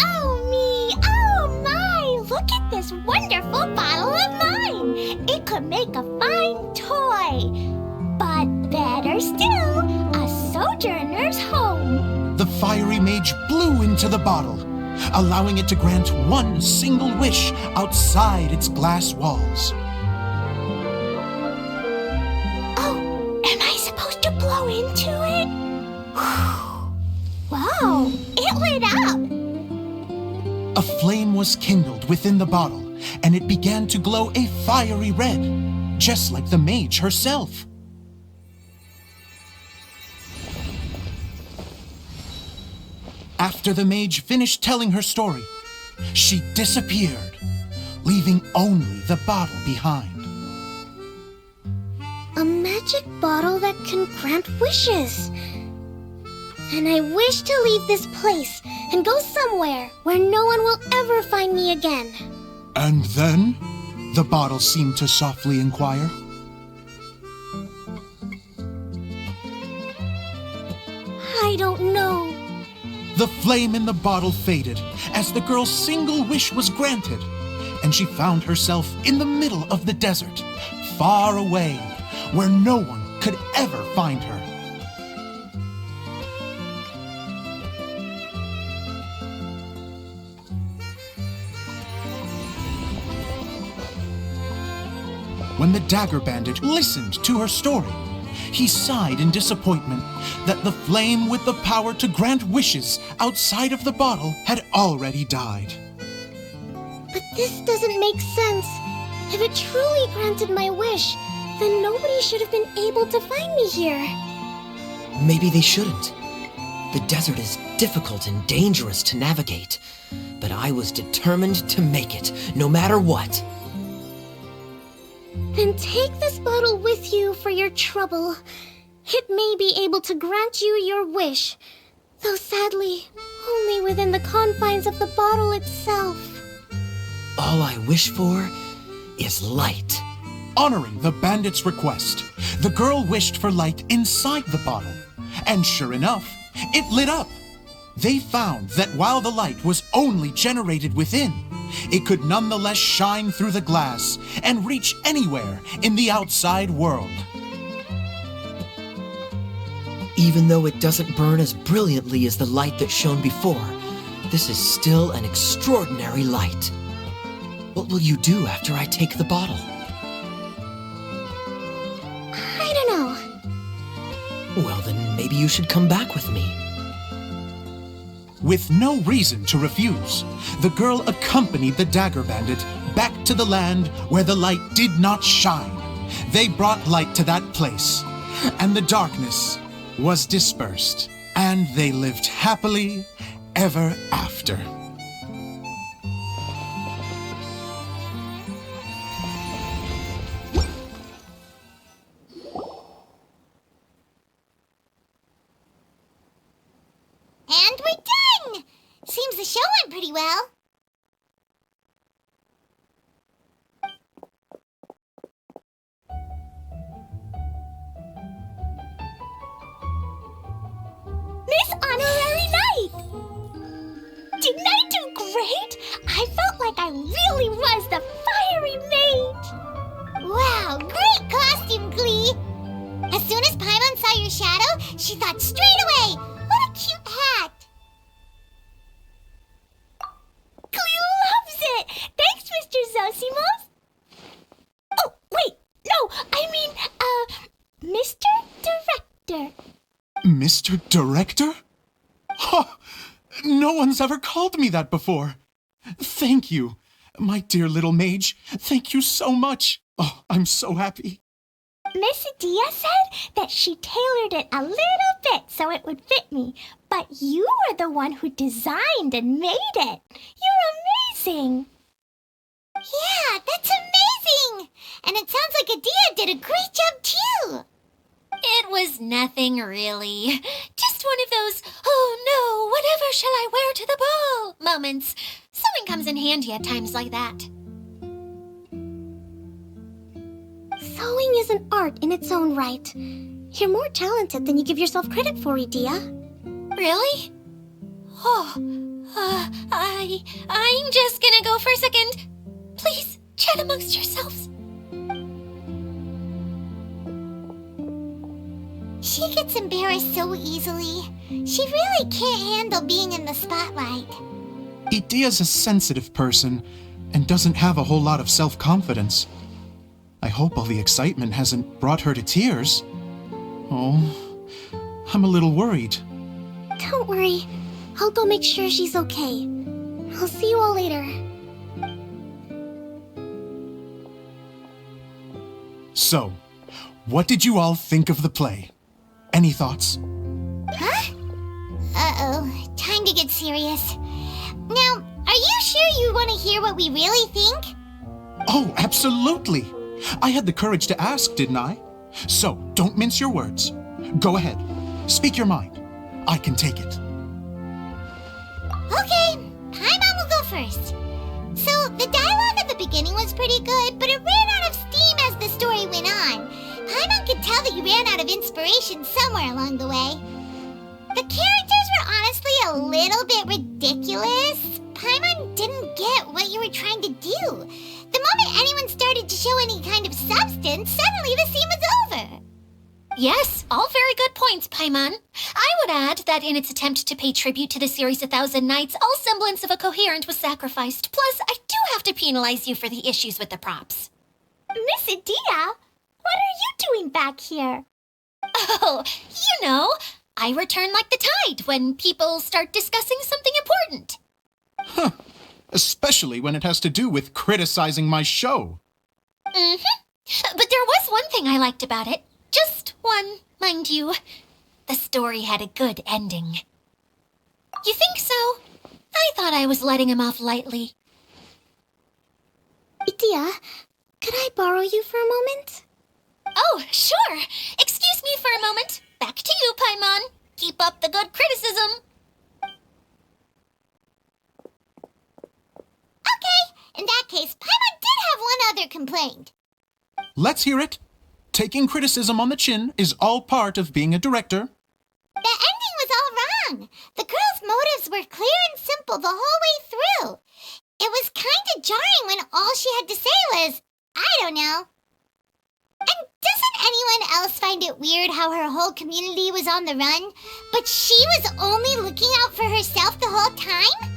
Oh me, oh my! Look at this wonderful bottle of mine! It could make a fine toy. But better still, a sojourner's home. The fiery mage blew into the bottle, allowing it to grant one single wish outside its glass walls. Am I supposed to blow into it? Wow, it lit up! A flame was kindled within the bottle, and it began to glow a fiery red, just like the mage herself. After the mage finished telling her story, she disappeared, leaving only the bottle behind. A magic bottle that can grant wishes. And I wish to leave this place and go somewhere where no one will ever find me again. And then, the bottle seemed to softly inquire. I don't know. The flame in the bottle faded as the girl's single wish was granted, and she found herself in the middle of the desert, far away, where no one could ever find her. When the dagger bandit listened to her story, he sighed in disappointment that the flame with the power to grant wishes outside of the bottle had already died. But this doesn't make sense. If it truly granted my wish, then nobody should have been able to find me here. Maybe they shouldn't. The desert is difficult and dangerous to navigate, but I was determined to make it, no matter what. Then take this bottle with you for your trouble. It may be able to grant you your wish, though sadly, only within the confines of the bottle itself. All I wish for is light. Honoring the bandit's request, the girl wished for light inside the bottle, and sure enough, it lit up. They found that while the light was only generated within, it could nonetheless shine through the glass and reach anywhere in the outside world. Even though it doesn't burn as brilliantly as the light that shone before, this is still an extraordinary light. What will you do after I take the bottle? I don't know. Well, then maybe you should come back with me. With no reason to refuse, the girl accompanied the dagger bandit back to the land where the light did not shine. They brought light to that place, and the darkness was dispersed, and they lived happily ever after. And we're done! Seems the show went pretty well. Miss Honorary Knight! Didn't I do great? I felt like I really was the fiery mage! Wow, great costume, Glee! As soon as Paimon saw your shadow, she thought straight away, what a cute hat! Glee, Mr. Director? Oh, no one's ever called me that before. Thank you. My dear little mage, thank you so much. Oh, I'm so happy. Miss Adia said that she tailored it a little bit so it would fit me, but you were the one who designed and made it. You're amazing. Yeah, that's amazing! And it sounds like Adia did a great job too! It was nothing really. Just one of those, oh no, whatever shall I wear to the ball moments. Sewing comes in handy at times like that. Sewing is an art in its own right. You're more talented than you give yourself credit for, Adia. Really? Oh, I'm just gonna go for a second. Please, chat amongst yourselves. She gets embarrassed so easily. She really can't handle being in the spotlight. Idia's a sensitive person and doesn't have a whole lot of self-confidence. I hope all the excitement hasn't brought her to tears. Oh, I'm a little worried. Don't worry. I'll go make sure she's okay. I'll see you all later. So, what did you all think of the play? Any thoughts? Huh? Uh-oh, time to get serious. Now, are you sure you want to hear what we really think? Oh, absolutely. I had the courage to ask, didn't I? So, don't mince your words. Go ahead. Speak your mind. I can take it. Okay, Paimon will go first. So, the dialogue at the beginning was pretty good, but it ran out of steam as the story went on. Paimon could tell that you ran out of inspiration somewhere along the way. The characters were honestly a little bit ridiculous. Paimon didn't get what you were trying to do. The moment anyone started to show any kind of substance, suddenly the scene was over. Yes, all very good points, Paimon. I would add that in its attempt to pay tribute to the series 1,000 Nights, all semblance of a coherent was sacrificed. Plus, I do have to penalize you for the issues with the props. Miss Adia, what are you doing back here? Oh, you know, I return like the tide when people start discussing something important. Huh. Especially when it has to do with criticizing my show. Mm-hmm. But there was one thing I liked about it. Just one, mind you. The story had a good ending. You think so? I thought I was letting him off lightly. Adia, could I borrow you for a moment? Oh, sure. Excuse me for a moment. Back to you, Paimon. Keep up the good criticism. Okay, in that case, Paimon did have one other complaint. Let's hear it. Taking criticism on the chin is all part of being a director. The ending was all wrong. The girl's motives were clear and simple the whole way through. It was kind of jarring when all she had to say was, I don't know. And doesn't anyone else find it weird how her whole community was on the run, but she was only looking out for herself the whole time?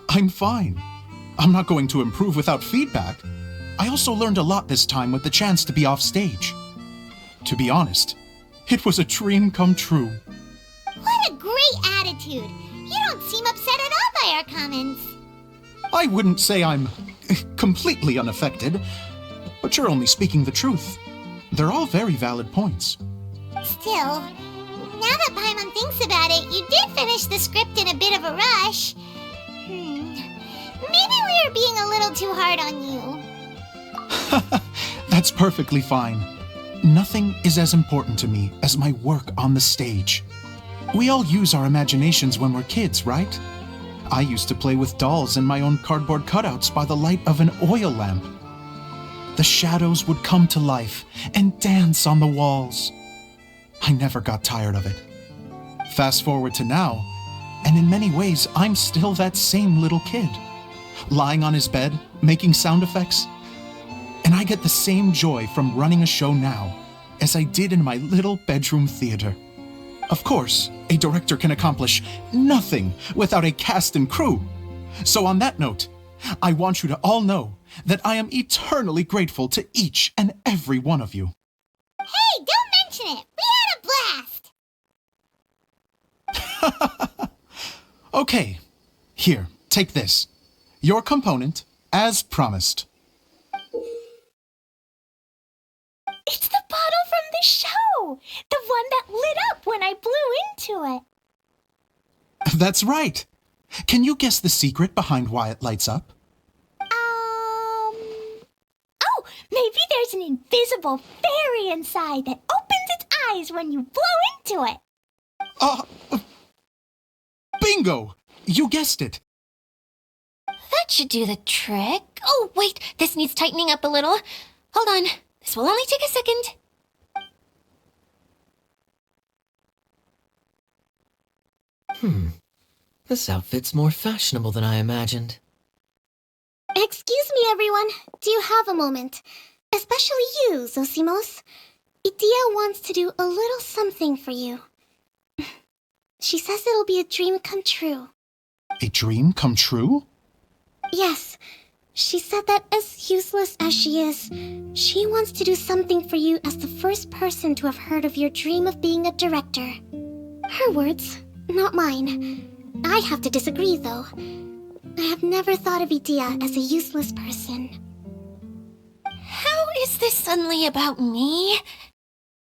I'm fine. I'm not going to improve without feedback. I also learned a lot this time with the chance to be off stage. To be honest, it was a dream come true. What a great attitude. You don't seem upset at all by our comments. I wouldn't say I'm completely unaffected, but you're only speaking the truth. They're all very valid points. Still, now that Paimon thinks about it, you did finish the script in a bit of a rush. Maybe we were being a little too hard on you. That's perfectly fine. Nothing is as important to me as my work on the stage. We all use our imaginations when we're kids, right? I used to play with dolls and my own cardboard cutouts by the light of an oil lamp. The shadows would come to life and dance on the walls. I never got tired of it. Fast forward to now, and in many ways, I'm still that same little kid, lying on his bed, making sound effects. And I get the same joy from running a show now as I did in my little bedroom theater. Of course, a director can accomplish nothing without a cast and crew. So on that note, I want you to all know that I am eternally grateful to each and every one of you. Hey, don't mention it. We had a Okay, here, take this. Your component, as promised. It's the bottle from the show! The one that lit up when I blew into it. That's right. Can you guess the secret behind why it lights up? Oh, maybe there's an invisible fairy inside that opens its eyes when you blow into it. Bingo! You guessed it. That should do the trick. Oh, wait, this needs tightening up a little. Hold on, this will only take a second. This outfit's more fashionable than I imagined. Excuse me, everyone. Do you have a moment? Especially you, Zosimos. Idia wants to do a little something for you. She says it'll be a dream come true. A dream come true? Yes. She said that as useless as she is, she wants to do something for you as the first person to have heard of your dream of being a director. Her words, not mine. I have to disagree, though. I have never thought of Idia as a useless person. How is this suddenly about me?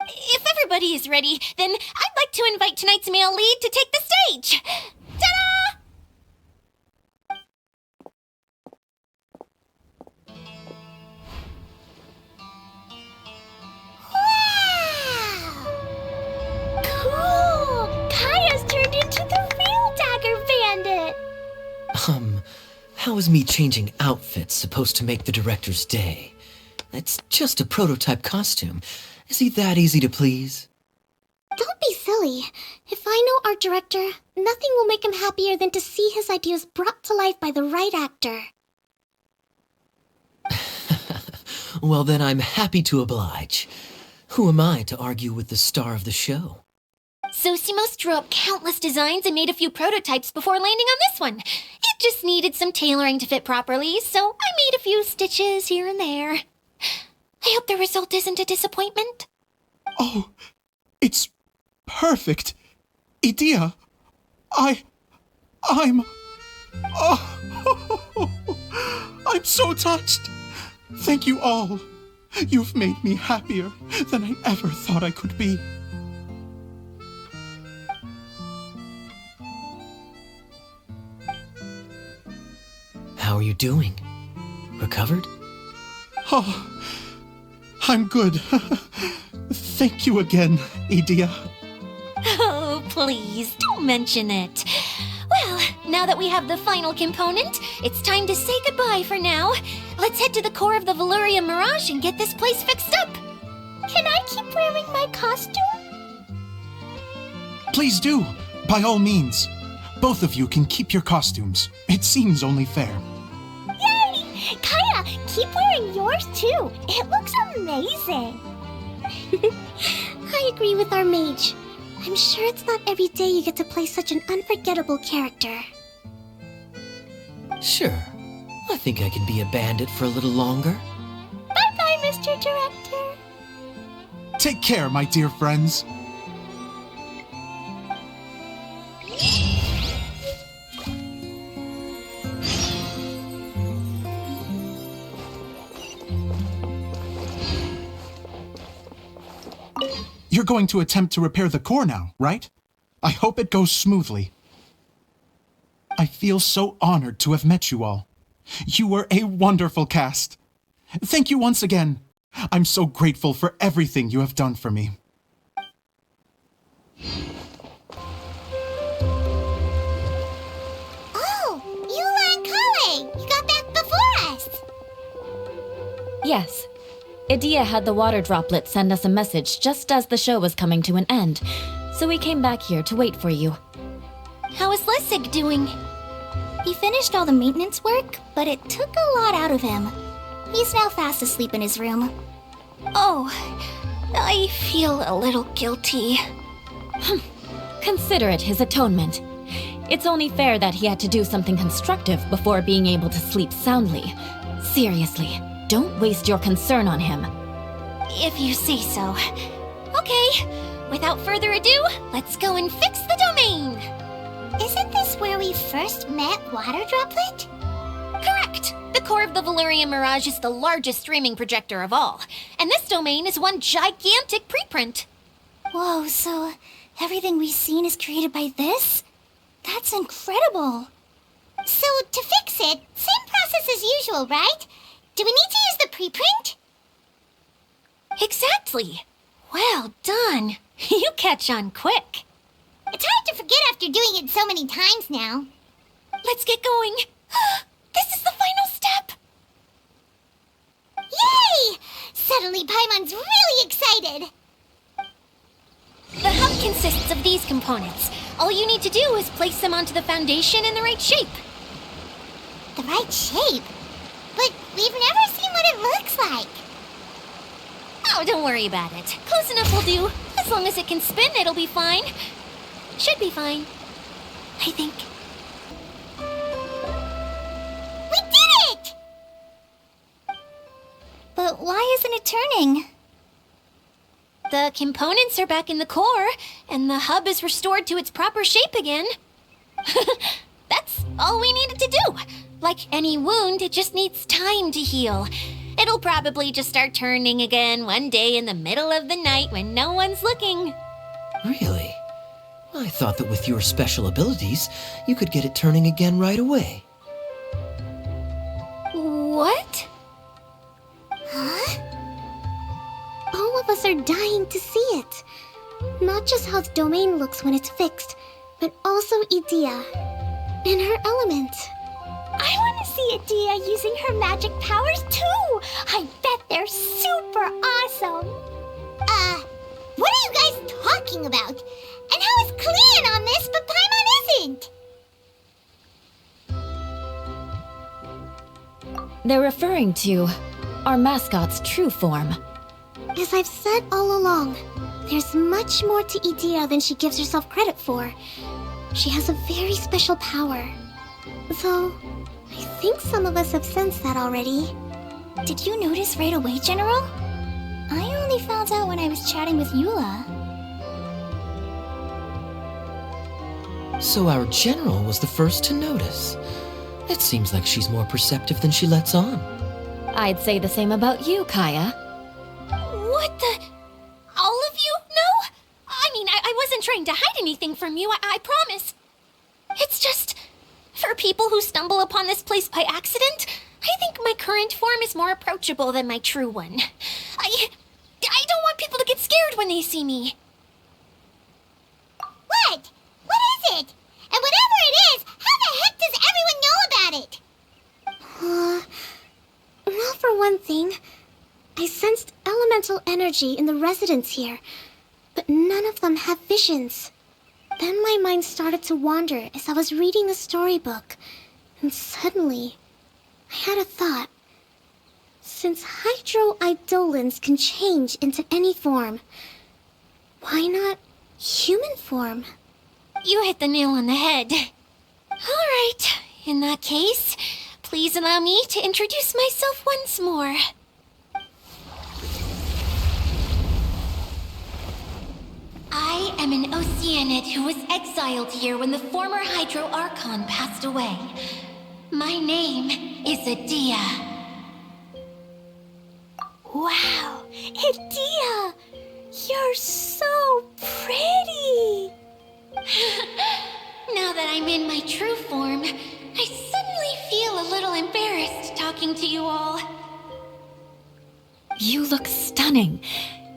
If everybody is ready, then I'd like to invite tonight's male lead to take the stage. Ta-da! Cool! Kaya's turned into the real Dagger Bandit! How is me changing outfits supposed to make the director's day? It's just a prototype costume. Is he that easy to please? Don't be silly. If I know our director, nothing will make him happier than to see his ideas brought to life by the right actor. Well, then I'm happy to oblige. Who am I to argue with the star of the show? Zosimos drew up countless designs and made a few prototypes before landing on this one. It just needed some tailoring to fit properly, so I made a few stitches here and there. I hope the result isn't a disappointment. Oh, it's perfect. Idia, I'm so touched. Thank you all. You've made me happier than I ever thought I could be. How are you doing? Recovered? Oh, I'm good. Thank you again, Idia. Oh, please, don't mention it. Well, now that we have the final component, it's time to say goodbye for now. Let's head to the core of the Valuria Mirage and get this place fixed up. Can I keep wearing my costume? Please do, by all means. Both of you can keep your costumes. It seems only fair. Yay! Kaya, keep wearing yours too. It looks amazing. I agree with our mage. I'm sure it's not every day you get to play such an unforgettable character. Sure. I think I can be a bandit for a little longer. Bye-bye, Mr. Director. Take care, my dear friends. You're going to attempt to repair the core now, right? I hope it goes smoothly. I feel so honored to have met you all. You were a wonderful cast. Thank you once again. I'm so grateful for everything you have done for me. Oh, Eula and Kale! You got back before us! Yes. Idia had the water droplet send us a message just as the show was coming to an end, so we came back here to wait for you. How is Lessig doing? He finished all the maintenance work, but it took a lot out of him. He's now fast asleep in his room. Oh, I feel a little guilty. Consider it his atonement. It's only fair that he had to do something constructive before being able to sleep soundly. Seriously, don't waste your concern on him. If you say so. Okay, without further ado, let's go and fix the domain. Isn't this where we first met Water Droplet? Correct! The core of the Valyrian Mirage is the largest streaming projector of all, and this domain is one gigantic preprint. Whoa, so everything we've seen is created by this? That's incredible. So, to fix it, same process as usual, right? Do we need to use the preprint? Exactly! Well done! You catch on quick. It's hard to forget after doing it so many times now. Let's get going. This is the final step! Yay! Suddenly Paimon's really excited. The hub consists of these components. All you need to do is place them onto the foundation in the right shape. The right shape? But we've never seen what it looks like. Oh, don't worry about it. Close enough will do. As long as it can spin, it'll be fine. Should be fine. I think. We did it! But why isn't it turning? The components are back in the core, and the hub is restored to its proper shape again. That's all we needed to do. Like any wound, it just needs time to heal. It'll probably just start turning again one day in the middle of the night when no one's looking. Really? I thought that with your special abilities, you could get it turning again right away. What? Huh? All of us are dying to see it. Not just how the domain looks when it's fixed, but also Idea in her element. I want to see Adia using her magic powers too! I bet they're super awesome! What are you guys talking about? And how is Klean on this, but Paimon isn't? They're referring to our mascot's true form. As I've said all along, there's much more to Idea than she gives herself credit for. She has a very special power. Though, I think some of us have sensed that already. Did you notice right away, General? I only found out when I was chatting with Eula. So our general was the first to notice. It seems like she's more perceptive than she lets on. I'd say the same about you, Kaya. What the? All of you? No? I mean, I wasn't trying to hide anything from you, I promise. It's just, for people who stumble upon this place by accident, I think my current form is more approachable than my true one. I don't want people to get scared when they see me. What? What is it? And whatever it is, how the heck does everyone know about it? Well, for one thing, I sensed elemental energy in the residents here, but none of them have visions. Then my mind started to wander as I was reading the storybook, and suddenly, I had a thought. Since hydro-eidolons can change into any form, why not human form? You hit the nail on the head. All right, in that case, please allow me to introduce myself once more. I am an Oceanid who was exiled here when the former Hydro Archon passed away. My name is Adia. Wow, Adia! You're so pretty! Now that I'm in my true form, I suddenly feel a little embarrassed talking to you all. You look stunning.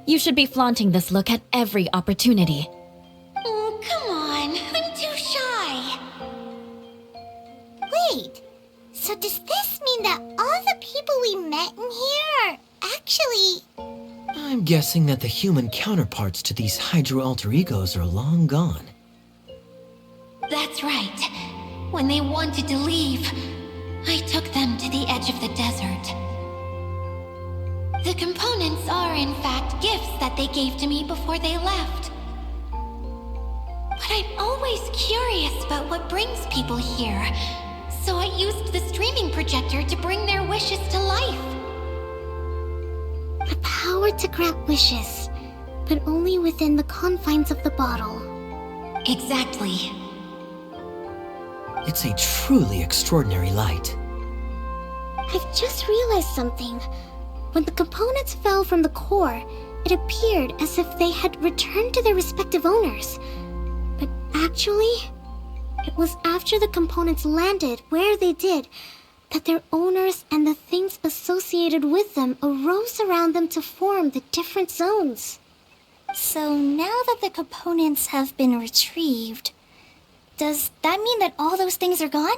You should be flaunting this look at every opportunity. Oh, come on. I'm too shy. Wait, so does this mean that all the people we met in here are actually... I'm guessing that the human counterparts to these hydro alter egos are long gone. That's right. When they wanted to leave, I took them to the edge of the desert. The components are, in fact, gifts that they gave to me before they left. But I'm always curious about what brings people here, so I used the streaming projector to bring their wishes to life. The power to grant wishes, but only within the confines of the bottle. Exactly. It's a truly extraordinary light. I've just realized something. When the components fell from the core, it appeared as if they had returned to their respective owners. But actually, it was after the components landed where they did that their owners and the things associated with them arose around them to form the different zones. So now that the components have been retrieved, does that mean that all those things are gone?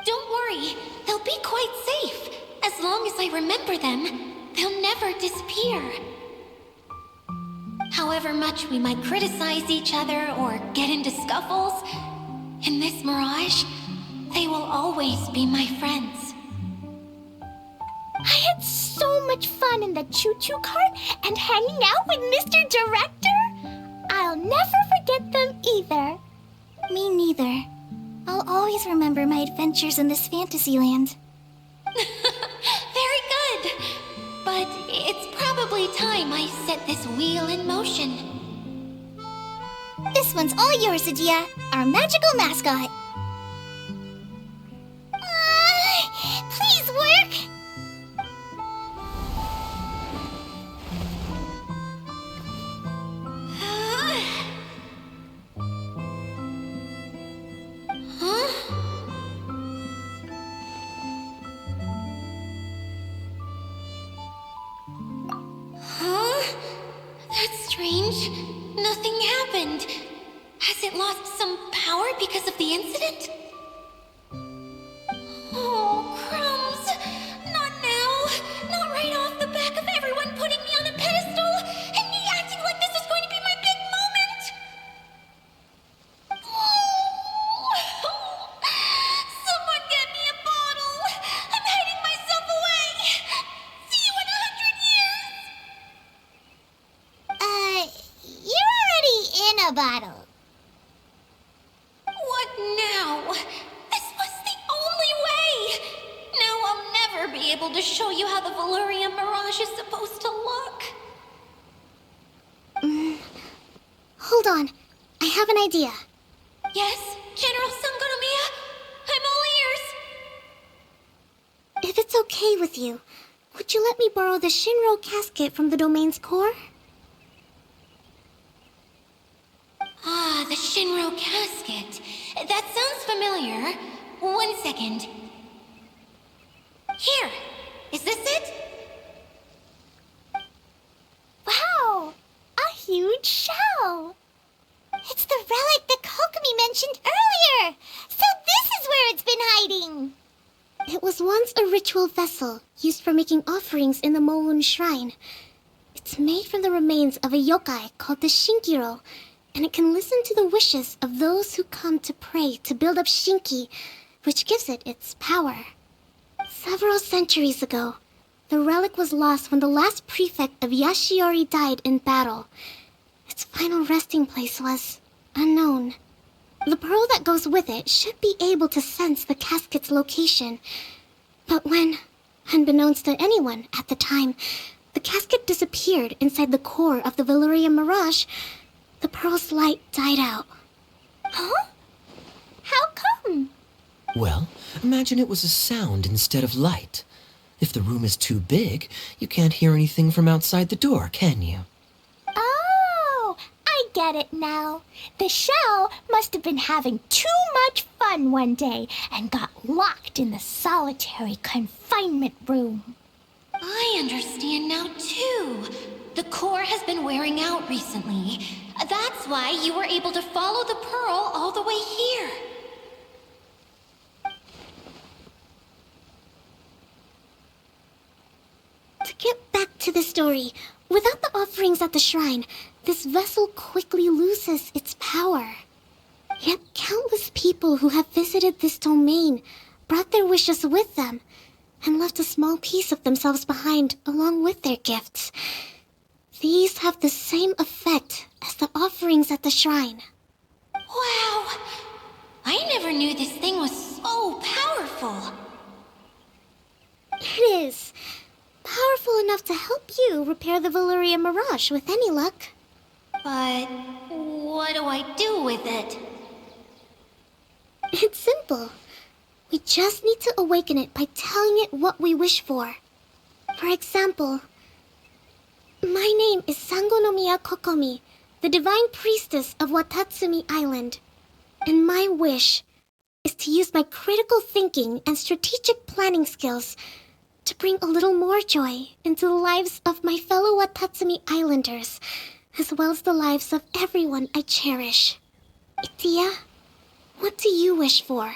Don't worry, they'll be quite safe. As long as I remember them, they'll never disappear. However much we might criticize each other or get into scuffles, in this mirage, they will always be my friends. I had so much fun in the choo-choo cart and hanging out with Mr. Director. I'll never forget them either. Me neither. I'll always remember my adventures in this fantasy land. Very good. But it's probably time I set this wheel in motion. This one's all yours, Adia, our magical mascot. Please work! That's strange. Nothing happened. Has it lost some power because of the incident? Oh, crumbs. Not now. Not right off the back of everyone putting me on a pedestal and me acting like this is going to be my big moment. Someone get me a bottle. I'm hiding myself away. See you in 100 years. You're already in a bottle. What now? This was the only way! Now I'll never be able to show you how the Valurian Mirage is supposed to look. Hold on. I have an idea. Yes, General Sangonomiya? I'm all ears. If it's okay with you, would you let me borrow the Shinro casket from the domain's core? Ah, the Shinro casket. That sounds familiar. 1 second. Here. Is this it? Wow! A huge shell! It's the relic that Kokomi mentioned earlier! So this is where it's been hiding! It was once a ritual vessel used for making offerings in the Moun Shrine. It's made from the remains of a yokai called the Shinkiro, and it can listen to the wishes of those who come to pray to build up Shinki, which gives it its power. Several centuries ago, the relic was lost when the last prefect of Yashiori died in battle. Its final resting place was unknown. The pearl that goes with it should be able to sense the casket's location. But when, unbeknownst to anyone at the time, the casket disappeared inside the core of the Valurian Mirage, the pearl's light died out. Huh? How come? Well, imagine it was a sound instead of light. If the room is too big, you can't hear anything from outside the door, can you? Oh, I get it now. The shell must have been having too much fun one day and got locked in the solitary confinement room. I understand now, too. The core has been wearing out recently. That's why you were able to follow the pearl all the way here. To get back to the story, without the offerings at the shrine, this vessel quickly loses its power. Yet countless people who have visited this domain brought their wishes with them and left a small piece of themselves behind along with their gifts. These have the same effect as the offerings at the shrine. Wow! I never knew this thing was so powerful. It is. Powerful enough to help you repair the Valurian Mirage with any luck. But what do I do with it? It's simple. We just need to awaken it by telling it what we wish for. For example, my name is Sangonomiya Kokomi, the divine priestess of Watatsumi Island. And my wish is to use my critical thinking and strategic planning skills to bring a little more joy into the lives of my fellow Watatsumi Islanders, as well as the lives of everyone I cherish. Itia, what do you wish for?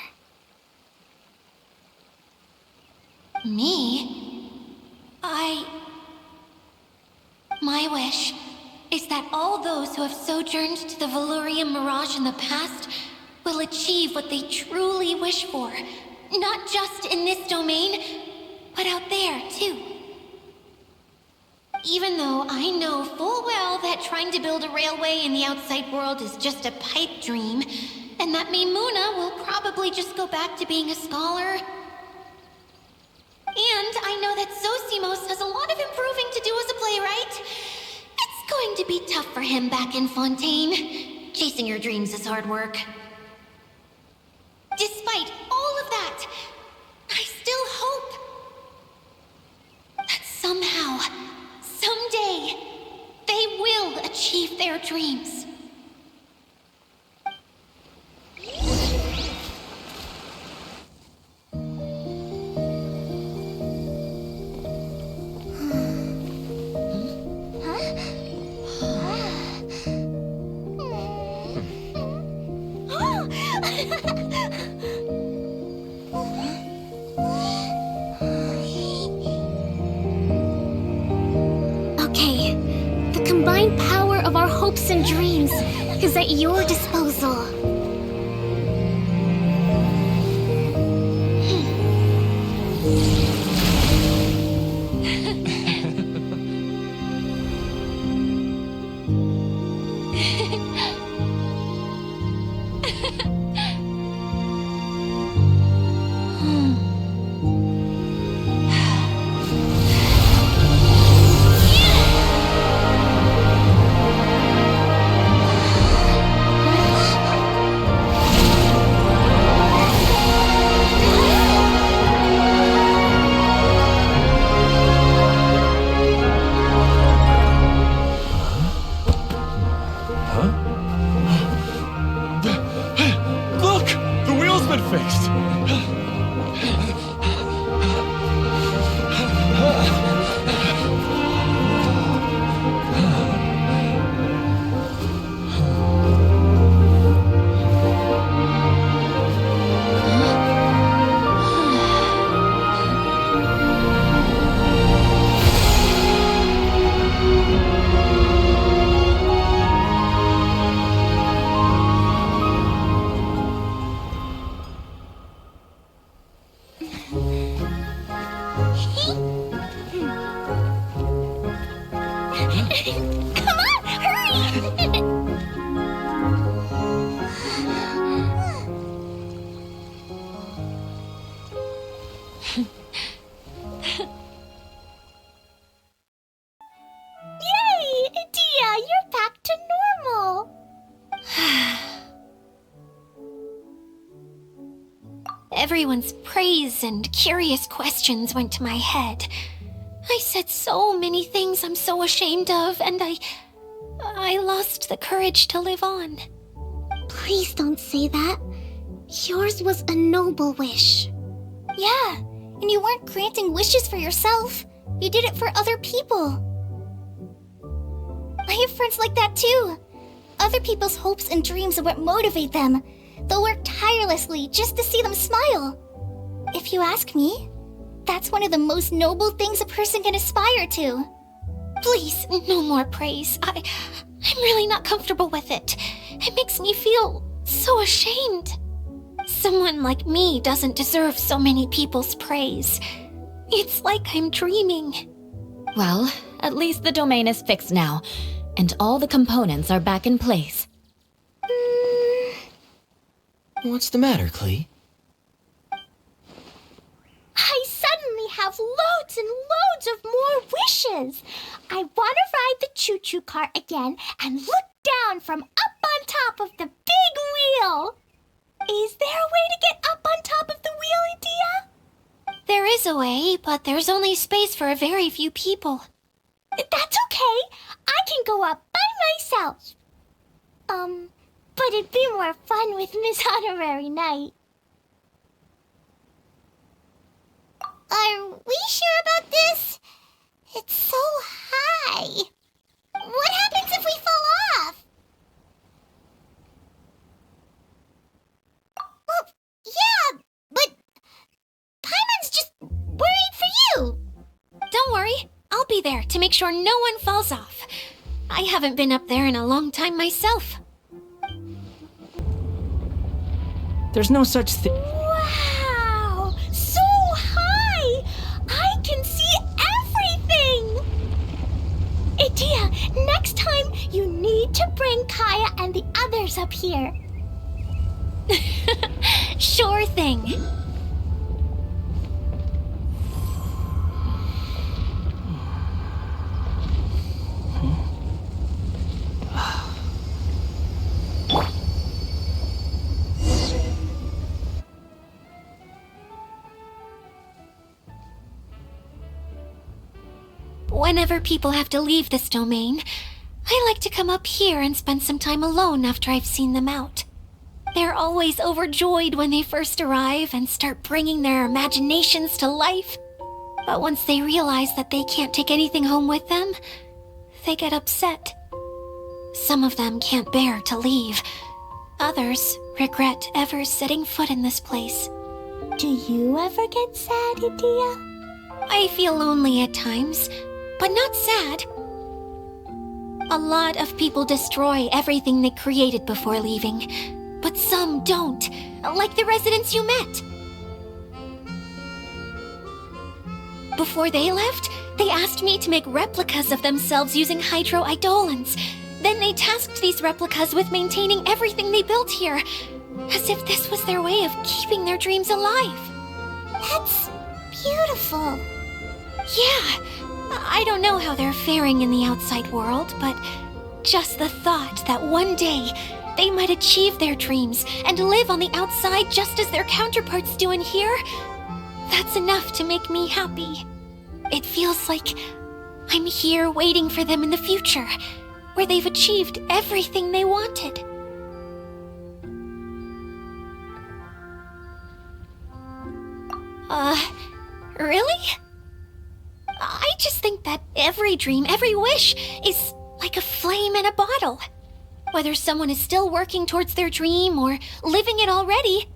Me? My wish is that all those who have sojourned to the Valurian Mirage in the past will achieve what they truly wish for. Not just in this domain, but out there, too. Even though I know full well that trying to build a railway in the outside world is just a pipe dream, and that Mimuna will probably just go back to being a scholar. And I know that Zosimos has a lot of improving to do as a playwright. It's going to be tough for him back in Fontaine. Chasing your dreams is hard work. Despite all of that, I still hope that somehow, someday, they will achieve their dreams. Okay, the combined power of our hopes and dreams is at your disposal. Look! The wheel's been fixed! Come on, hurry! Yay! Dia, you're back to normal! Everyone's praise and curious questions went to my head. I said so many things I'm so ashamed of, and I lost the courage to live on. Please don't say that. Yours was a noble wish. Yeah, and you weren't granting wishes for yourself. You did it for other people. I have friends like that too. Other people's hopes and dreams are what motivate them. They'll work tirelessly just to see them smile. If you ask me, that's one of the most noble things a person can aspire to. Please, no more praise. I'm really not comfortable with it. It makes me feel so ashamed. Someone like me doesn't deserve so many people's praise. It's like I'm dreaming. Well, at least the domain is fixed now, and all the components are back in place. What's the matter, Klee? I suddenly have loads and loads of more wishes. I want to ride the choo-choo cart again and look down from up on top of the big wheel. Is there a way there is a way, but there's only space for a very few people. That's okay. I can go up by myself. But it'd be more fun with Miss Honorary Knight. Are we sure about this? It's so high. What happens if we fall off? Well, yeah, but Paimon's just worried for you. Don't worry, I'll be there to make sure no one falls off. I haven't been up there in a long time myself. There's no such thing. Wow! So high! I can see everything! Idia, next time you need to bring Kaya and the others up here. Sure thing. Whenever people have to leave this domain, I like to come up here and spend some time alone after I've seen them out. They're always overjoyed when they first arrive and start bringing their imaginations to life. But once they realize that they can't take anything home with them, they get upset. Some of them can't bear to leave. Others regret ever setting foot in this place. Do you ever get sad, Idia? I feel lonely at times, but not sad. A lot of people destroy everything they created before leaving, but some don't, like the residents you met. Before they left, they asked me to make replicas of themselves using hydro-eidolons. Then they tasked these replicas with maintaining everything they built here, as if this was their way of keeping their dreams alive. That's beautiful. Yeah, I don't know how they're faring in the outside world, but just the thought that one day they might achieve their dreams and live on the outside just as their counterparts do in here, that's enough to make me happy. It feels like I'm here waiting for them in the future, where they've achieved everything they wanted. Really? I just think that every dream, every wish, is like a flame in a bottle. Whether someone is still working towards their dream or living it already,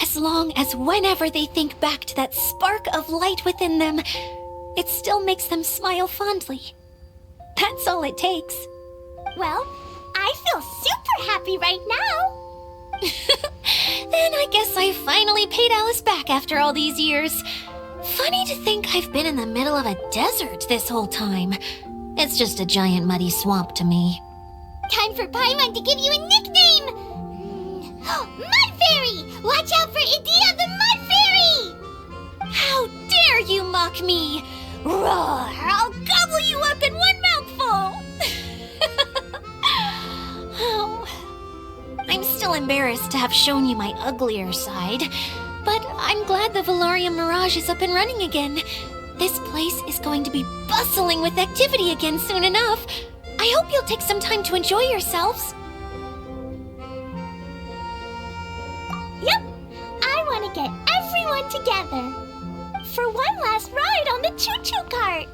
as long as whenever they think back to that spark of light within them, it still makes them smile fondly. That's all it takes. Well, I feel super happy right now. Then I guess I finally paid Alice back after all these years. Funny to think I've been in the middle of a desert this whole time. It's just a giant muddy swamp to me. Time for Paimon to give you a nickname! Mud Fairy! Watch out for Idia the Mud Fairy! How dare you mock me! Roar! I'll gobble you up in one mouthful! Oh, I'm still embarrassed to have shown you my uglier side, but I'm glad the Valorium Mirage is up and running again. This place is going to be bustling with activity again soon enough. I hope you'll take some time to enjoy yourselves. Yep, I want to get everyone together for one last ride on the choo-choo cart.